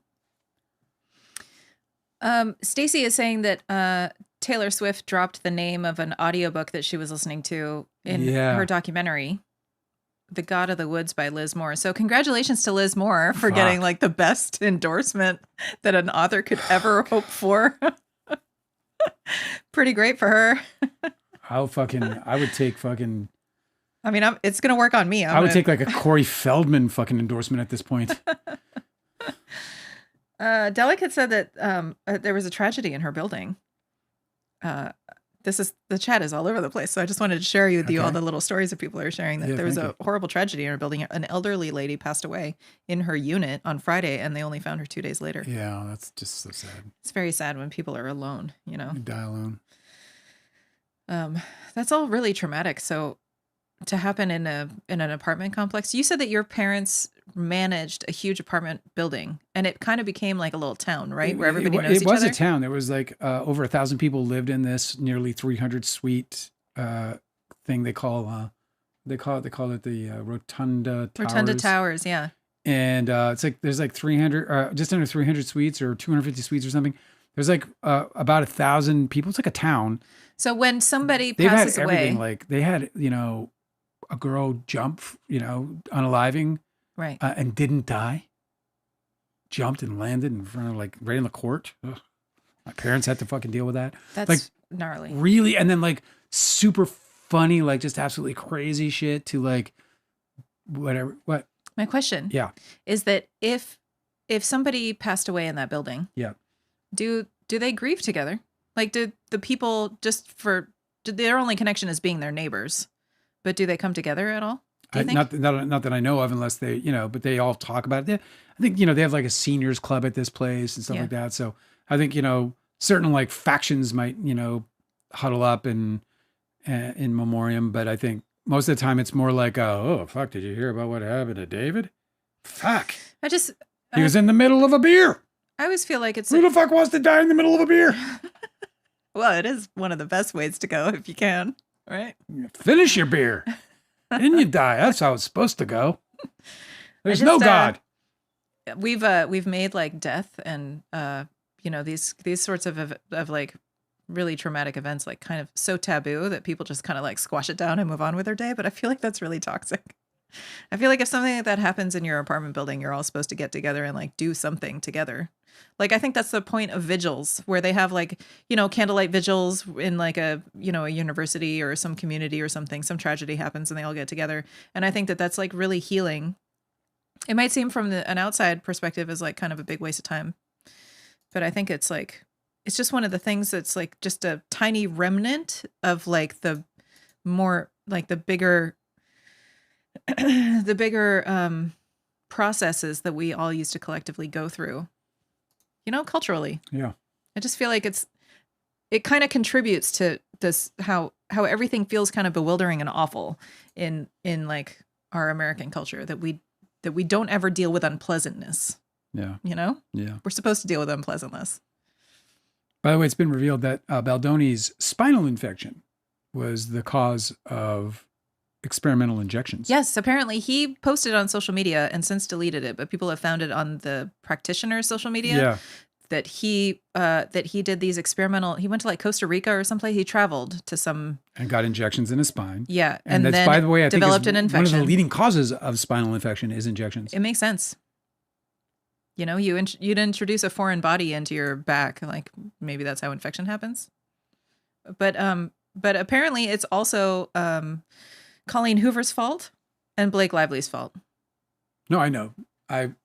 Stacy is saying that Taylor Swift dropped the name of an audiobook that she was listening to in her documentary, The God of the Woods by Liz Moore. So congratulations to Liz Moore for getting like the best endorsement that an author could ever hope for. Pretty great for her. I would take fucking... I mean, it's going to work on me. I would take like a Corey Feldman fucking endorsement at this point. Delicate said that there was a tragedy in her building. The chat is all over the place, so I just wanted to share with you all the little stories that people are sharing. That there was a horrible tragedy in her building. An elderly lady passed away in her unit on Friday, and they only found her 2 days later. Yeah, that's just so sad. It's very sad when people are alone. You know, you die alone. That's all really traumatic. So to happen in an apartment complex. You said that your parents managed a huge apartment building, and it kind of became like a little town, right? Where everybody knows each other. It was a town. There was like over 1,000 people lived in this nearly 300 suite thing they call it the Rotunda Towers. Rotunda Towers, yeah. And it's like there's like 300, just under 300 suites or 250 suites or something. There's like about 1,000 people. It's like a town. So when somebody They've passes had everything. away, Like they had, a girl jump, unaliving, right, and didn't die. Jumped and landed in front of like right in the court. Ugh. My parents had to fucking deal with that. That's like gnarly. Really, and then like super funny, like just absolutely crazy shit to like whatever. What? My question, is that if somebody passed away in that building, do they grieve together? Like, do the people their only connection is being their neighbors, but do they come together at all? Not that I know of, unless they, but they all talk about it. I think, they have like a seniors club at this place and stuff like that. So I think, certain like factions might, huddle up in memoriam. But I think most of the time it's more like, oh, fuck, did you hear about what happened to David? Fuck. He was in the middle of a beer. I always feel like who the fuck wants to die in the middle of a beer? Well, it is one of the best ways to go if you can, right? Finish your beer. Then you die. That's how it's supposed to go. There's no God. We've made like death and these sorts of like really traumatic events like kind of so taboo that people just kind of like squash it down and move on with their day. But I feel like that's really toxic. I feel like if something like that happens in your apartment building, you're all supposed to get together and like do something together. Like, I think that's the point of vigils, where they have like, candlelight vigils in like a university or some community or something. Some tragedy happens and they all get together. And I think that that's like really healing. It might seem from an outside perspective as like kind of a big waste of time. But I think it's just one of the things that's like just a tiny remnant of like the more like the bigger processes that we all used to collectively go through, culturally. Yeah. I just feel like it kind of contributes to this, how everything feels kind of bewildering and awful in like our American culture, that we don't ever deal with unpleasantness. Yeah. Yeah. We're supposed to deal with unpleasantness. By the way, it's been revealed that Baldoni's spinal infection was the cause of experimental injections. Yes, apparently he posted on social media and since deleted it, but people have found it on the practitioner's social media that he did these experimental. He went to like Costa Rica or someplace. He traveled to some and got injections in his spine. Yeah, and that's, by the way, I think developed an infection. One of the leading causes of spinal infection is injections. It makes sense. You'd introduce a foreign body into your back, like maybe that's how infection happens. But apparently it's also Colleen Hoover's fault and Blake Lively's fault. No, I know. I've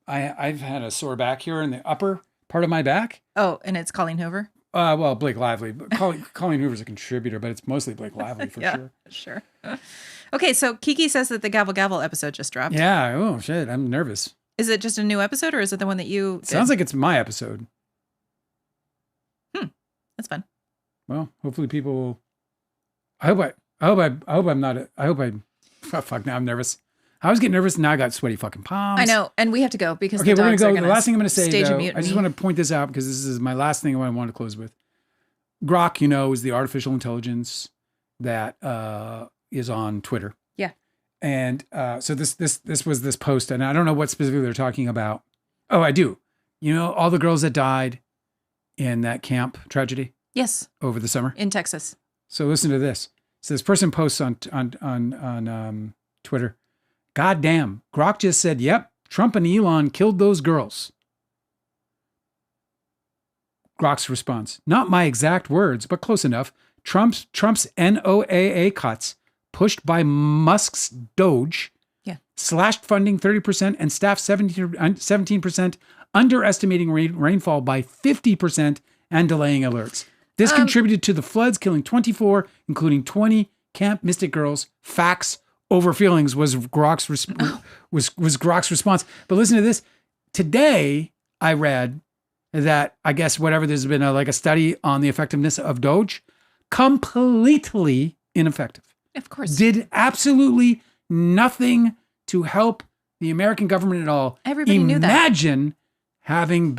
had a sore back here in the upper part of my back. Oh, and it's Colleen Hoover? Well, Blake Lively. But Colleen Hoover's a contributor, but it's mostly Blake Lively for sure. Okay, so Kiki says that the Gavel Gavel episode just dropped. Yeah. Oh, shit. I'm nervous. Is it just a new episode or is it the one that you did? Sounds like it's my episode. That's fun. Well, hopefully people will. Fuck, now I'm nervous. I was getting nervous and now I got sweaty fucking palms. I know, and we have to go because okay, the we're dogs gonna are go. The last thing I'm gonna say, though, I just want to point this out because this is my last thing I want to close with. Grok, is the artificial intelligence that is on Twitter. Yeah. And so this was this post, and I don't know what specifically they're talking about. Oh, I do. All the girls that died in that camp tragedy. Yes. Over the summer in Texas. So listen to this. So this person posts on Twitter. God damn, Grok just said, "Yep, Trump and Elon killed those girls." Grok's response: "Not my exact words, but close enough. Trump's NOAA cuts, pushed by Musk's Doge, slashed funding 30% and staff 17%, underestimating rainfall by 50% and delaying alerts. This contributed to the floods, killing 24, including 20 Camp Mystic girls. Facts over feelings was Grok's response." But listen to this. Today, I read that I guess there's been a study on the effectiveness of Doge. Completely ineffective. Of course. Did absolutely nothing to help the American government at all. Everybody knew that. Imagine having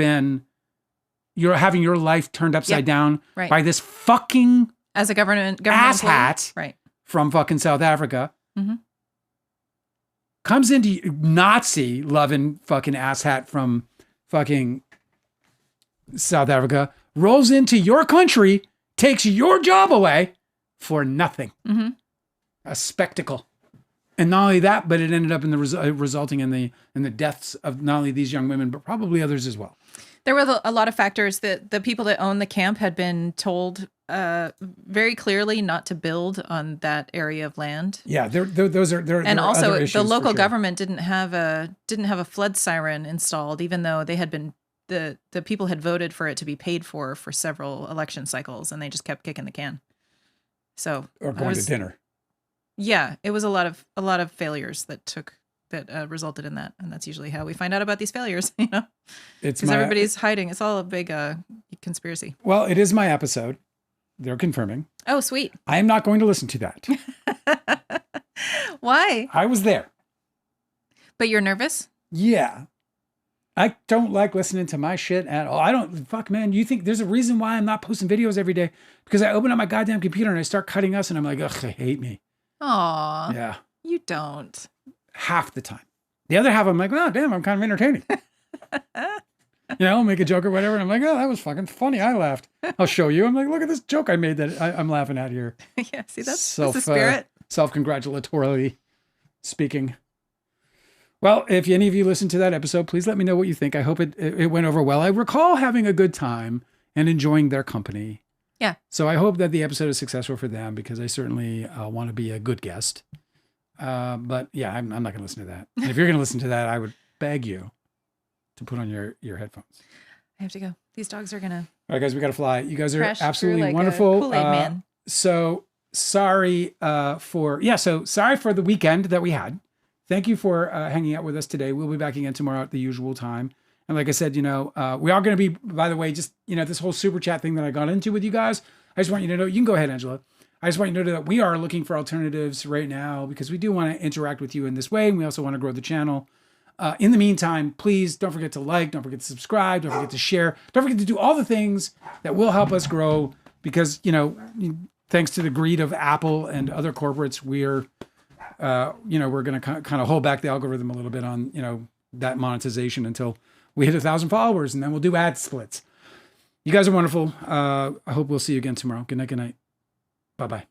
your life turned upside down by this fucking as a government asshat from fucking South Africa. Mm-hmm. Comes into Nazi loving fucking asshat from fucking South Africa, rolls into your country, takes your job away for nothing. Mm-hmm. A spectacle. And not only that, but it ended up in the resulting in the deaths of not only these young women, but probably others as well. There were a lot of factors that the people that own the camp had been told very clearly not to build on that area of land. Yeah, those are there. And there also, are the local government didn't have a flood siren installed, even though they had been the people had voted for it to be paid for several election cycles, and they just kept kicking the can. So or going to dinner. Yeah, it was a lot of failures that resulted in that, and that's usually how we find out about these failures. It's because everybody's hiding. It's all a big conspiracy. Well, it is my episode. They're confirming. Oh, sweet. I am not going to listen to that. Why? I was there. But you're nervous? Yeah. I don't like listening to my shit at all. Fuck, man. You think there's a reason why I'm not posting videos every day? Because I open up my goddamn computer and I start cutting us and I'm like, ugh, they hate me. Aw. Yeah. You don't. Half the time. The other half, I'm like, oh, damn, I'm kind of entertaining. Make a joke or whatever. And I'm like, oh, that was fucking funny. I laughed. I'll show you. I'm like, look at this joke I made that I'm laughing at here. Yeah, see, that's the spirit. Self-congratulatorily speaking. Well, if any of you listen to that episode, please let me know what you think. I hope it went over well. I recall having a good time and enjoying their company. Yeah. So I hope that the episode is successful for them because I certainly want to be a good guest. But yeah, I'm not going to listen to that. And if you're going to listen to that, I would beg you to put on your headphones. I have to go. These dogs are going to. All right, guys, we got to fly. You guys are absolutely like wonderful. Kool-Aid man. So sorry for the weekend that we had. Thank you for hanging out with us today. We'll be back again tomorrow at the usual time. And like I said, we are going to be, by the way, just, this whole super chat thing that I got into with you guys. I just want you to know, you can go ahead, Angela. I just want you to know that we are looking for alternatives right now because we do want to interact with you in this way. And we also want to grow the channel. In the meantime, please don't forget to like, don't forget to subscribe, don't forget to share, don't forget to do all the things that will help us grow because, thanks to the greed of Apple and other corporates, we're going to kind of hold back the algorithm a little bit on, that monetization until we hit 1,000 followers and then we'll do ad splits. You guys are wonderful. I hope we'll see you again tomorrow. Good night. Good night. Bye-bye.